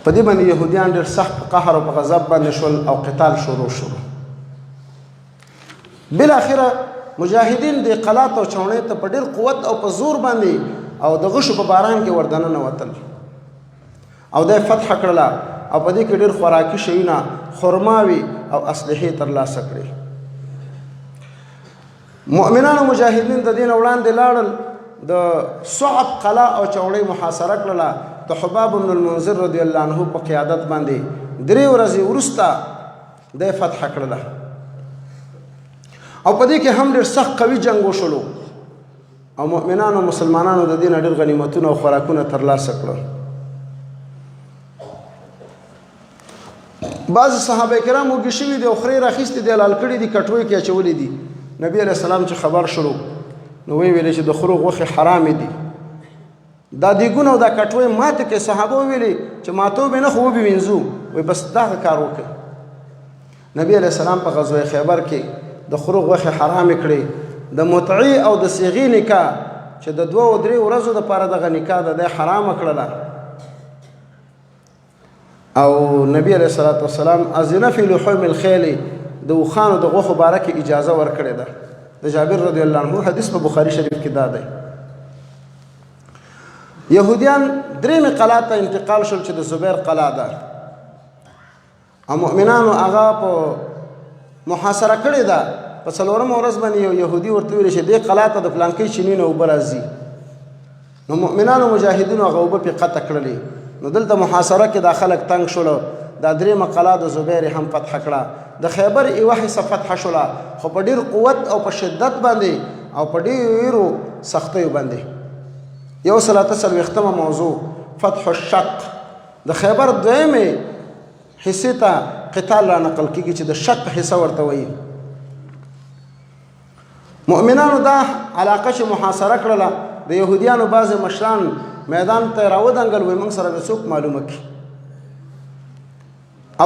په دې باندې یهودیان ډېر سخت په قهر او په غضب باندې شول او قتال شروع شو بالاخره مجاهدین د قلات او چونې ته په ډېر قوت او په زور باندې او د غشو په باران کې وردننه وتل او د فتح کړله او په دې کې ډېر خوراکي شیونه خرماوي او اسلحې ترلاسه کړې مؤمنانو مجاهدین د دې نه وړاندې لاړل د صعب قلا او چوړۍ محاصره کړله د حباب بن المنذر رضی الله عنه په قیادت باندې 3 ورځې وروسته د فتح کړله او په دې کې هم ډېر سخت قوي جنګ وشولو او مؤمنانو مسلمانانو د دې نه ډېر غنیمتونه او خوراکونه ترلاسه کړل بعض صحابه کرام وږي شوي دي او خرې راخیستې دي لال کړي دي کټوۍ کې اچولي دي نبی علیه السلام چې خبر شلو نو وی ویلې چې د خرو غوښې حرامې دي دا دیګونه او دا کټوۍ ماته کې صحابه ویلي چې ماتو به نه خو به وینځو وای بس دا کار وکړي نبی علیه السلام په غزوه خیبر کې د خرو غوښې حرام کړي د متعی او د صیغې نکاح چې د 2 او 3 ورځو دپاره دغه نکاح ده د حرام کړله او نبی علیه الصلاة والسلام اذن فی لحوم الخیل د اوښانو د غوښو باره کې اجازه ورکړې ده د جابر رضی الله عنه حدیث په بخاري شریف کې دا دی یهودیان 3 قلا ته انتقال شول چې د زبیر قلا ده او مؤمنانو هغه په محاصره کړې ده په 4مه ورځ باندې یو یهودي ورته ویل چې دې قلا ته د فلانکۍ چیني نه اوبه راځي نو مؤمنانو مجاهدینو هغه اوبه پې قطع کړلې نو دلته محاصره کې دا خلک تنګ شولو دا 3مه قلا د زبیر هم فتح کړه د خیبر یوه حصه فتح شوله خو په ډېر قوت او په شدت باندې او په ډېرو سختیو باندې 143مه موضوع فتح الشق د خیبر 2مې حصې ته قتال را نقل کېږي چې د شق حصه ورته وایي مؤمنانو دا علاقه چې محاصره کړله د یهودیانو بعضې مشران میدان ته راودنګل وایي موږ سره به څوک معلومه کړي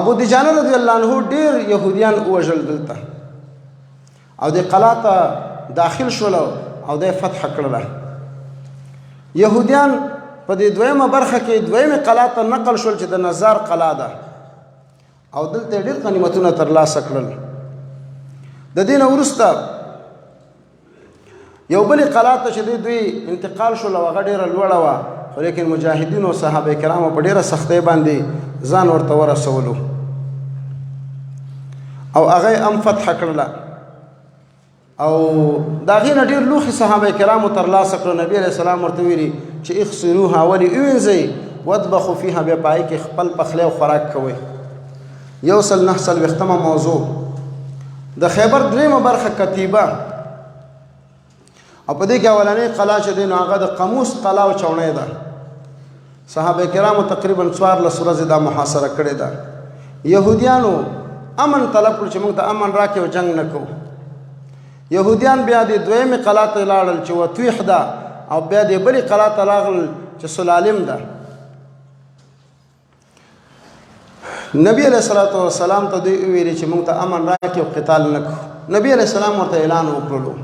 ابو دجانه رضی الله عنه ډېر یهودیان ووژل دلته او د قلا ته داخل شول او د فتح کړله یهودیان په دې 2مه برخه کې 2مې قلا ته نقل شول چې د نزار قلا ده او دلته ډېر غنیمتونه ترلاسه کړل د دې نه وروسته یو بلې قلا ته چې دوی انتقال شول او هغه ډېره لوړه وه خو لیکن مجاهدینو او صحابه کرامو په ډېره سختۍ باندې ځان ورته ورسولو او هغه هم فتح کړله او د هغې نه ډېر لوښي صحابه کرامو ترلاسه کړل نبي علیه السلام ورته ویلي چې اغسلوها ولې ووینځئ واطبخوا فیها بیا په هغې کې خپل پخلی او خوراک کوئ 149مه موضوع د خیبر 3مه برخه کتیبه او په دې کې اولنۍ قلا چې دی نو هغه د قموس قلا او چوڼۍ ده صحابه کرامو تقریبا 14 ورځې دا محاصره کړې ده يهودیانو امن طلب کړ چې موږ ته امن راکړي او جنگ نه کوو. یهودیان بیا د دویمې قلا ته لاړل چې وطویح ده او بیا د بلې قلا ته راغلل چې سلالم ده. نبی علیہ الصلوۃ والسلام ته دوی ویلي چې موږ ته امن راکړي او قتال نه کوو. نبی علیہ السلام ورته اعلان وکړلو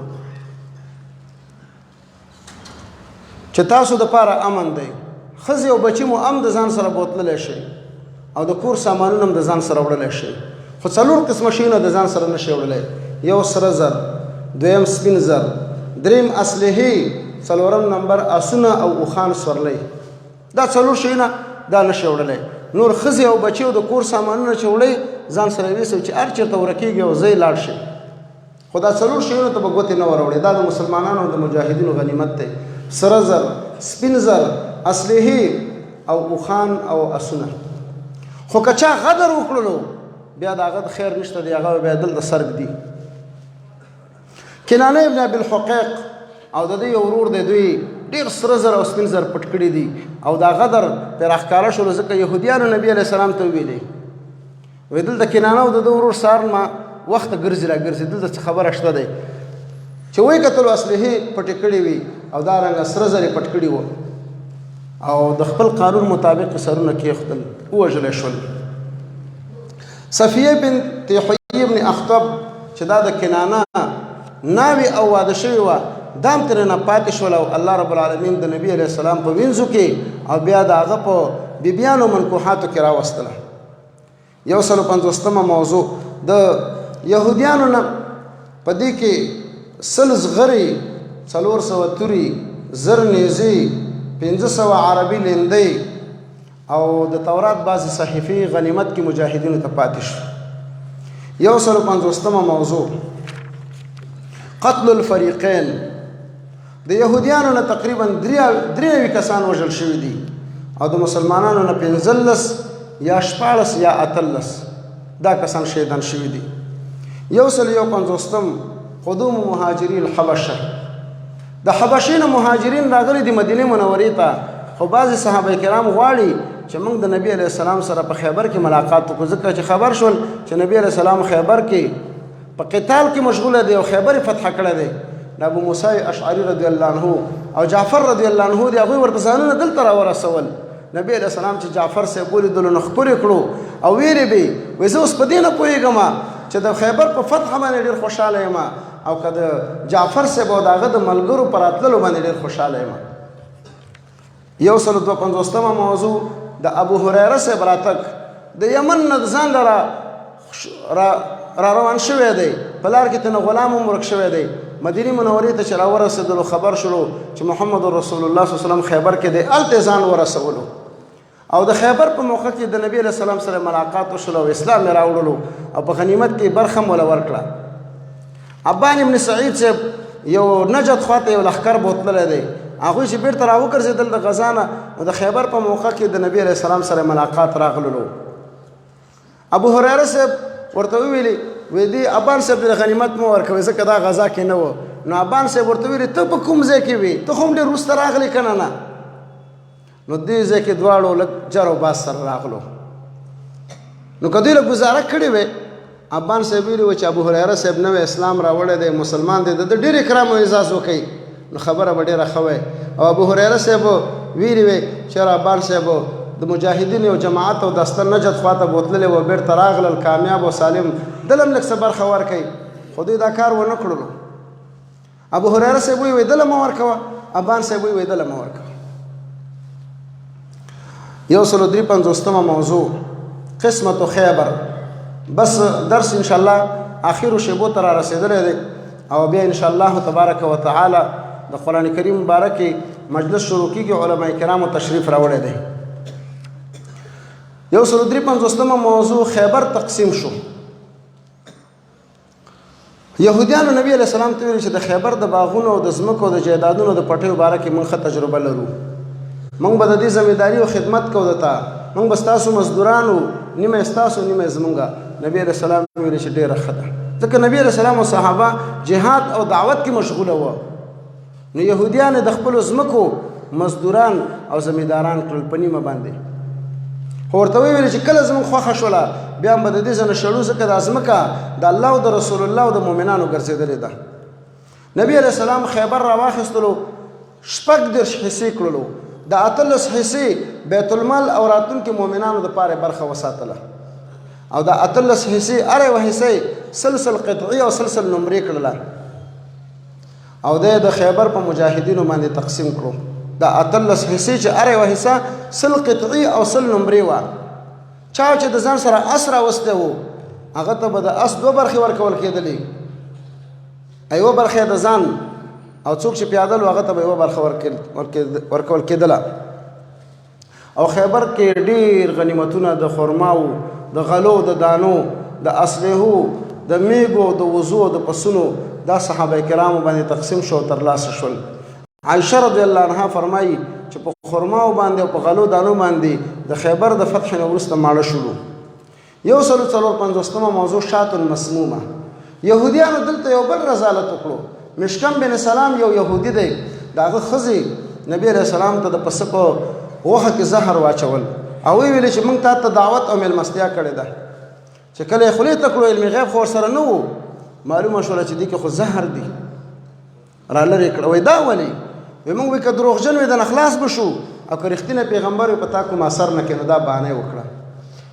چې تاسو د پاره امن دی، ښځې او بچي مو هم د ځان سره بوتللی شي او د کور سامانونه هم د ځان سره وړلی شي، خو 4 قسمه شیونه د ځان سره نه شي وړلی. یو سره زر، دویم سپین زر، دریم اسلحې، 4 نمبر اسونه او اوښان سورلی. دا 4 شیونه دا نه شي وړلی. نور ښځې او بچي او د کور سامانونه چې وړی ځان سره ویسو چې هر چېرته ورکېږي او ځای لاړ شي، خو دا 4 شیونو ته به ګوتې نه وروړي. دا د مسلمانانو او د مجاهدینو غنیمت دی. سره زر، سپین زر، اسلحې او اوښان او اسونه. خو که چا غدر وکړلو بیا د هغه د خیر نشته دی، هغه بیا دلته سرګ دی. کنانه ابن ابي الحقيق او د دوی ورور دی، دوی ډېر سره زر او سپین زر پټ کړي دي او دا غدر پرې راښکاره شولو ځکه یهودیانو نبي علیه السلام ته ویلي وایي دلته کنانه او د ده ورور سهار ما وخته ګرځي را ګرځي، دلته څه خبره شته دی چې وایي کتلو اسلحې پټې کړې وي او دا رنګه سره زر یې پټ کړي وو او د خپل قانون مطابق سرونه کېښودل، ووژلی شول. صفیه بنت حیي بن اخطب چې دا د کنانه ناوې او واده شوې وه، دا هم ترې نه پاتې شول او الله رب العالمین د نبي علیه السلام په وینځو کې او بیا د هغه په بیبیانو منکوحاتو کې راوستله. 150مه موضوع د یهودیانو نه په دې کې 100 زغرې، 400 تورې، 1000 نیزې، 500 عربي لیندۍ او د تورات بعضې صحیفې غنیمت کې مجاهدینو ته پاتې شو. 150مه موضوع قتل الفریقین. د یهودیانو نه تقریبا 93 کسان وژل شوي دي او د مسلمانانو نه 15 یا 14 یا 18 دا کسان شهیدان شوي دي. 151 قدوم مهاجري الحبشه. د حبشې نه مهاجرین راغلي دي مدینې منورې ته، خو بعضې صحابه کرام غواړي چې موږ د نبي علیه السلام سره په خیبر کې ملاقات وکړو، ځکه چې خبر شول چې نبي علیه السلام خیبر کې په قتال کې مشغوله دی او خیبر فتح کړی دی. د ابو موسی اشعري رضی الله عنه او جعفر رضی الله عنه دی، هغوی ورته ځانونه دلته راورسول. نبی علیه السلام چې جعفر صاحب ولیدلو نو ښکلې کړو او ویرې به وایي زه اوس په دې نه پوهېږم چې د خیبر په فتح باندې ډېر خوشحاله یم او که د جعفر صاحب او د هغه د ملګرو په راتللو باندې ډېر خوشحاله یم. 152مه موضوع د ابو هریره صاحب راتګ. د یمن نه ځان را روان شوی دی، په لار کې تنه غلام هم ورک شوی دی. مدینې منورې ته چې راورسېدلو خبر شلو چې محمد رسول الله صلی الله علیه وسلم خیبر کې دی، هلته ځان ورسولو او د خیبر په موقع کې د نبي علیه السلام سره ملاقات وشول او اسلام یې راوړلو او په غنیمت کې برخه هم وله ورکړه. عبان ابن سعید صاحب یو نجد خواته یو لښکر بوتللی دی، هغوی چې بیرته راوګرځېدل د غزا نه نو د خیبر په موقع کې د نبي علیه السلام سره ملاقات راغللو. ابو هریره صاحب ورته وویلي وی دی ابان صاحب د غنیمت مو ورکوي ځکه دا غزا کې نه و. نو ابان صاحب ورته ویلي ته په کوم ځای کې وي؟ ته خو هم ډېر وروسته راغلی که نه؟ نو دې ځای کې دواړو لږ جر او باز سره راغلو. نو که دوی له ګزاره کړې وې، ابان صاحب ویلي و چې ابو هریره صاحب نوی اسلام راوړی دی، مسلمان دی، د ډېر اکرام او اعزاز وکوي، نو خبره به ډېره ښه وی. او ابو هریره صاحب ویلي وی چې ابان صاحب د مجاهدین او جماعت او دسته نجد خواته بوتللی و، بیرته راغلل کامیاب او سالم، دله هم لږ څه برخه ورکوي، خو دوی دا کار ونه کړلو. ابو هریره صاحب وایي دله مه ورکوه، ابان صاحب وایي دله مه ورکوه. 153مه موضوع قسمت خیبر. بس درس انشاءالله آخرو شیبو ته را رسېدلی دی او بیا انشاءالله تبارک وتعالی د قرآن کریم مبارکې مجلس شروع کېږي، علما کرامو تشریف راوړی دی. 153مه موضوع خیبر تقسیم شو. یهودیانو نبی علیه السلام ته ویل چې د خیبر د باغونو او د ځمکو او د جایدادونو د پټیو باره کې موږ ښه تجربه لرو، موږ به د دې ذمېداري او خدمت کوو درته، موږ به ستاسو مزدورانو، نیمه ستاسو نیمه زمونږه. نبی علیه السلام ویل چې ډېره ښه ده، ځکه نبی علیه السلام او صحابه جهاد او دعوت کې مشغوله وه. نو یهودیان د خپلو ځمکو مزدوران او زمینداران کړل په نیمه باندې. خو ورته ویل چې کله زموږ خوښه شوله بیا هم به د دې ځای نه شړو ځکه دا ځمکه د الله او د رسول الله او د مؤمنانو ګرځېدلې ده. نبي علیه السلام خیبر راواخیستلو 18 حصې کړلو د 18 حصې بیت المال او راتلونکي مؤمنانو دپاره برخه وساتله او د 18 حصې هره یوه حصه سلسل قطعي او سلسل نمرې کړله او د خیبر په مجاهدینو باندې تقسیم کړو. د 18 حصې چې هره یوه حصه سل قطعي او سل نمرې وه. چا چې د ځان سره اس راوستی و هغه ته به د اس 2 برخې ورکول کېدلې، یوه برخه د ځان او څوک چې پیاده و هغه ته به یوه برخه ورکول کېدله. او خیبر کې ډېر غنیمتونه د خرماو، د غلو، د دانو، د اسلحو، د میږو، د وزو او د پسونو دا صحابه کرامو باندې تقسیم شو ترلاسه شول. عایشه رضی الله عنها فرمایي چې په خرماو باندې او په غلو دانو باندې د خیبر د فتح نه وروسته ماړه شولو. 154 موضوع شات مسمومه. یهودیانو دلته یو بل رضالت وکړو. مشکم بن سلام یو یهودي دی، د هغه ښځې نبي علیه السلام ته د پسه په غوښه کې زهر واچول او ویلې چې موږ تا ته دعوت او میلمستیا کړې ده. چې کله یې خولې ته کړو علم غیب خو ورسره نه و، معلومه شوله چې دې کې خو زهر دی، را لرې کړه. وایي دا ولې؟ وایي موږ وایي که دروغجن وي د نه خلاص به شو او که رښتینی پیغمبر وي په تا کوم اثر نه کوي، نو دا بهانه یې وکړه.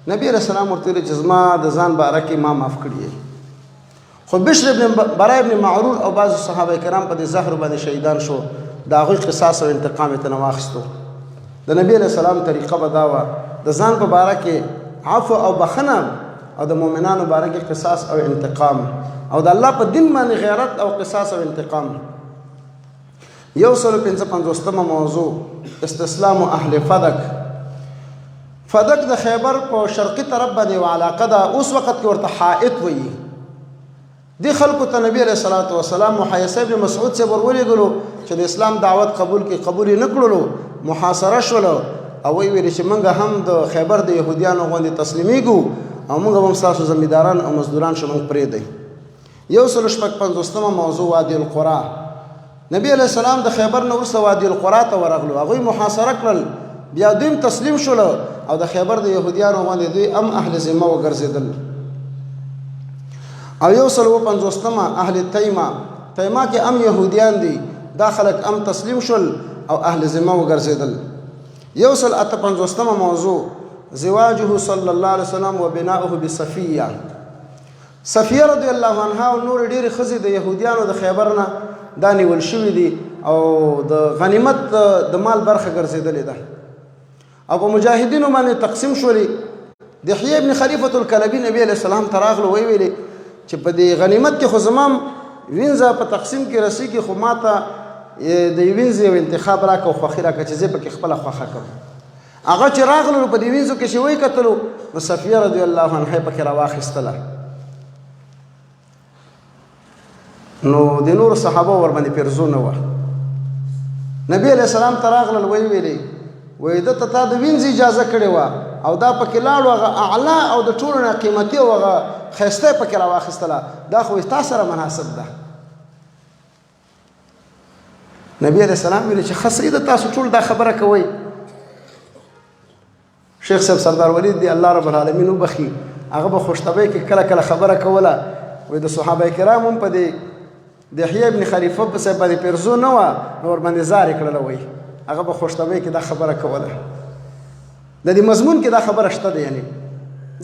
نبي علیه السلام ورته ویلې چې زما د ځان باره کې ما معاف کړي یې. خو بشر ابن برای ابن معرور او بعض صحابه کرام په دې زهر باندې شهیدان شو. د هغوی قصاص او انتقام یې ترې واخیستو. د نبي علیه السلام طریقه به دا وه د ځان په باره کې عفو او بخنه او د مؤمنانو باره کې قصاص او انتقام او د الله په دین باندې غیرت او قصاص او انتقام. 155 موضوع استسلام اهل فدک. فدک د خیبر په شرقي طرف باندې یوه علاقه ده، اوس وخت کې ورته حائط وایي. دې خلکو ته نبي علیه الصلاة والسلام محیصه ابن مسعود صاحب ورولېږلو چې د اسلام دعوت قبول کړي، قبول یې نه کړلو، محاصره شولو او ویې ویلې چې موږ هم د خیبر د یهودیانو غوندې تسلیمیږو او موږ هم ستاسو زمینداران او مزدوران شو، موږ پرېږدئ. 156 موضوع وادي القرا. نبی علیه السلام د خیبر نه وروسته وادي القرا ته ورغلو، هغوی محاصره کړل، بیا دوی هم تسلیم شولو او د خیبر د یهودیانو غوندې دوی هم اهل ذمه وګرځېدل. او 150 اهل تیمه. تیمه کې هم یهودیان دي، دا خلک هم تسلیم شول او اهل ذمه وګرځېدل. 158 موضوع زواجه صلی الله علیه وسلم و بناؤه بصفیه. صفیه رضی الله عنها او نور ډېرې ښځې د یهودیانو د خیبر نه دا نیول شوي دي او د غنیمت د مال برخه ګرځېدلې ده او په مجاهدینو باندې تقسیم شولې. دحیه ابن خلیفة الکلبی نبی علیه السلام ته راغلو، ویې ویلې چې په دې غنیمت کې خو زما وینځه په تقسیم کې رسېږي، خو ما ته د یوې وینځې یو انتخاب راکړه او خوښي راکړه چې زه پکې خپله خوښه کړم. هغه چې راغلل په دې وینځو کې چې ویې کتلو نو صفیه رضی الله عنها پکې راواخیستله. نو د نورو صحابه ورباندې پیرزو نه وه. نبی علیه السلام ته راغلل، ویې ویلې وایي ده ته تا د وینځې اجازه کړې وه او دا پکې لاړو، هغه اعلی او د ټولو نه قیمتي او هغه ښایسته یې پکې راواخیستله، دا خو تا سره مناسب ده. نبی علیه السلام ویلې چې ښه صحیح ده، تاسو ټول دا خبره کوئ. شیخ صاحب سردار ولید دی الله رب العالمین وبخي، هغه به خوشطبعۍ کې کله کله خبره کوله، وایي د صحابه کرام هم په دې دحیه ابن خلیفه صاحب باندې پیرزو نه وه، نو ورباندې زار یې کړله، وایي هغه به خوشطبعۍ کې دا خبره کوله. د دې مضمون کې دا خبره شته ده، یعنی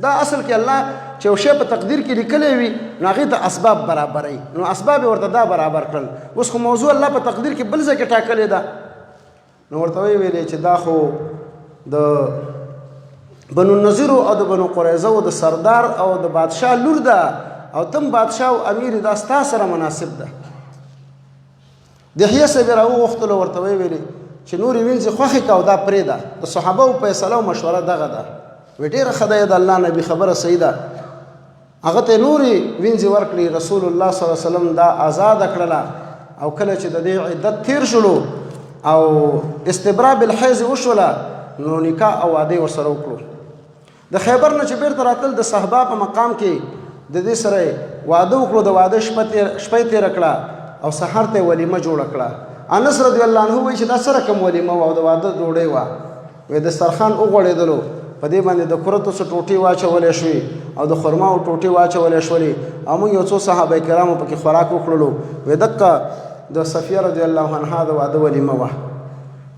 دا اصل کې الله چې یو شی په تقدیر کې لیکلی وي نو هغې ته اسباب برابروي، نو اسباب یې ورته دا برابر کړل. اوس خو موضوع الله په تقدیر کې بل ځای کې ټاکلې ده، نو ورته ویې ویلې چې دا خو د بنو النضیرو او د بنو قریظو د سردار او د بادشاه لور ده او تم بادشاه او امیر دا ستا سره مناسب ده. دحیه صاحب راوغوښتلو، ورته ویې ویلې چې نورې وینځې خوښې که او دا پرېږده، د صحابهو فیصله او مشوره دغه ده. وی ډېره ښه ده، د الله نبي خبره صحیح ده. هغه ته نورې وینځې ورکړي، رسول الله صلی الله علیه وسلم دا آزاده کړله او کله چې د دې عدت تیر شولو او استبرا بالحیض وشوله نو نکاح او واده ورسره وکړو. د خیبر نه چې بیرته راتل د صحابه په مقام کې د دې سره واده وکړو، د واده شپه یې تېره کړه او سحر ته ولیمه جوړه کړه. انس رضی الله عنه وایي چې دا سره کوم ولیمه وه او د واده ډوډۍ وه. وایي دسترخوان وغوړېدلو په دې باندې د کرتو څه ټوټې واچولې شوې او د خرماو ټوټې واچولې شولې او موږ یو څو صحابه کرامو پکې خوراک وکړلو وې دقه د صفیه رضی الله عنها د واده ولیمه وه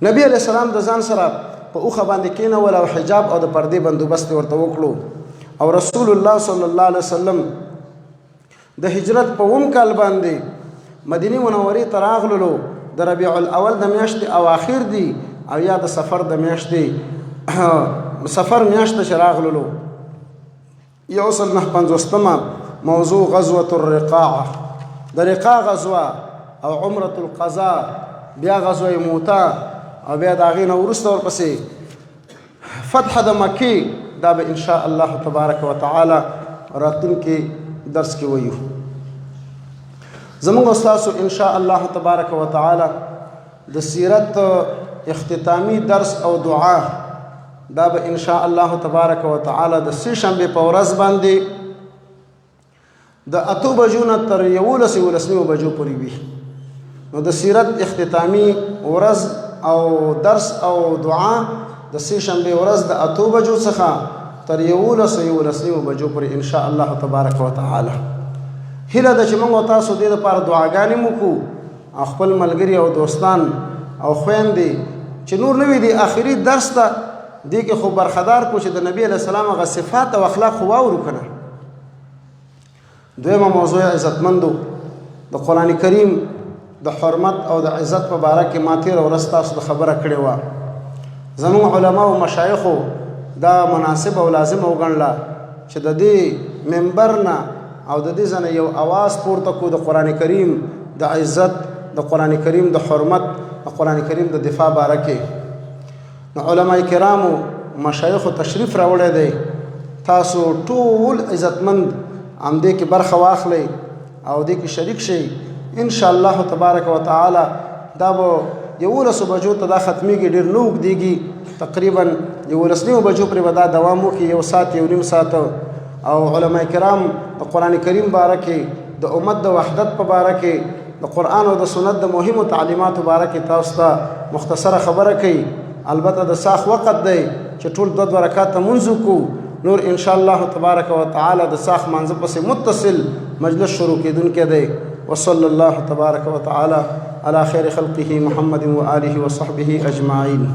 نبی علیه السلام د ځان سره په اوښه باندې کېنول او حجاب او د پردې بندوبست ورته وکړو او رسول الله صلی الله علیه وسلم د هجرت په اوم کال باندې مدینه منورې ته راغللو د ربیع الاول د میاشتې اواخر دي او یا د سفر د میاشتې سفر میاشته چې راغللو یو سل نه پنځوسمه موضوع غزوة الرقاع د رقاع غزوه او عمرة القضاء بیا غزوه موته او بیا د هغې نه وروسته ورپسې فتح د مکې دا به انشاء الله تبارک وتعالی راتلونکي درس کې وایو زموږ ستاسو انشاء الله تبارک وتعالی د سیرت اختتامی درس او دعا دا به انشاء الله تبارک وتعالی د سې شنبې په ورځ باندې د 8 بجو نه تر 11 بجو پورې وي نو د سیرت اختتامی ورځ او درس او دعا د سې شنبې ورځ د 8 بجو څخه تر 11 بجو پورې انشاء الله تبارک وتعالی هیله ده چې موږ تاسو دې لپاره دعاګانې وکړو او خپل ملګري او دوستان او خویندې چې نور نه وي د آخري درس ته دې کې خو برخدار کو چې د نبی علیه السلام هغه صفات او اخلاق خو واورو که نه دویمه موضوع عزتمندو د قرآن کریم د حرمت او د عزت په باره کې ما تېره ورځ تاسو د خبره کړې وه زموږ علما او مشایخو دا مناسب او لازم وګڼله چې د دې منبر نه او د دې ځنه یو اواز پورته کو د قرآن کریم د عزت د قرآن کریم د حرمت د قرآن کریم د دفاع باره کې نو علما کرامو مشایخو تشریف راوړی دی تاسو ټول عزتمند همدې کې برخه واخلئ او دې کې شریک شئ ان شاء الله تبارک وتعالی دا به 11 بجو ته دا ختمیږي ډېر نه اوږدېږي تقریبا 11 بجو پرې به دا دوام وکړي یو ساعت یو نیم ساعت او علما کرام د قرآن کریم باره کې د امت د وحدت په باره کې د قرآن او د سنت د مهمو تعلیماتو باره کې تاسو ته مختصره خبره کوي البته د ساخ وخت دی چې ټول 2 رکعاته لمونځ وکړو نور ان شاء الله تبارک وتعالی د ساخ مانځه پسې متصل مجلس شروع کېدونکی دی وصلی الله تبارک وتعالی علی خیر خلقه محمد و آله و صحبه اجمعین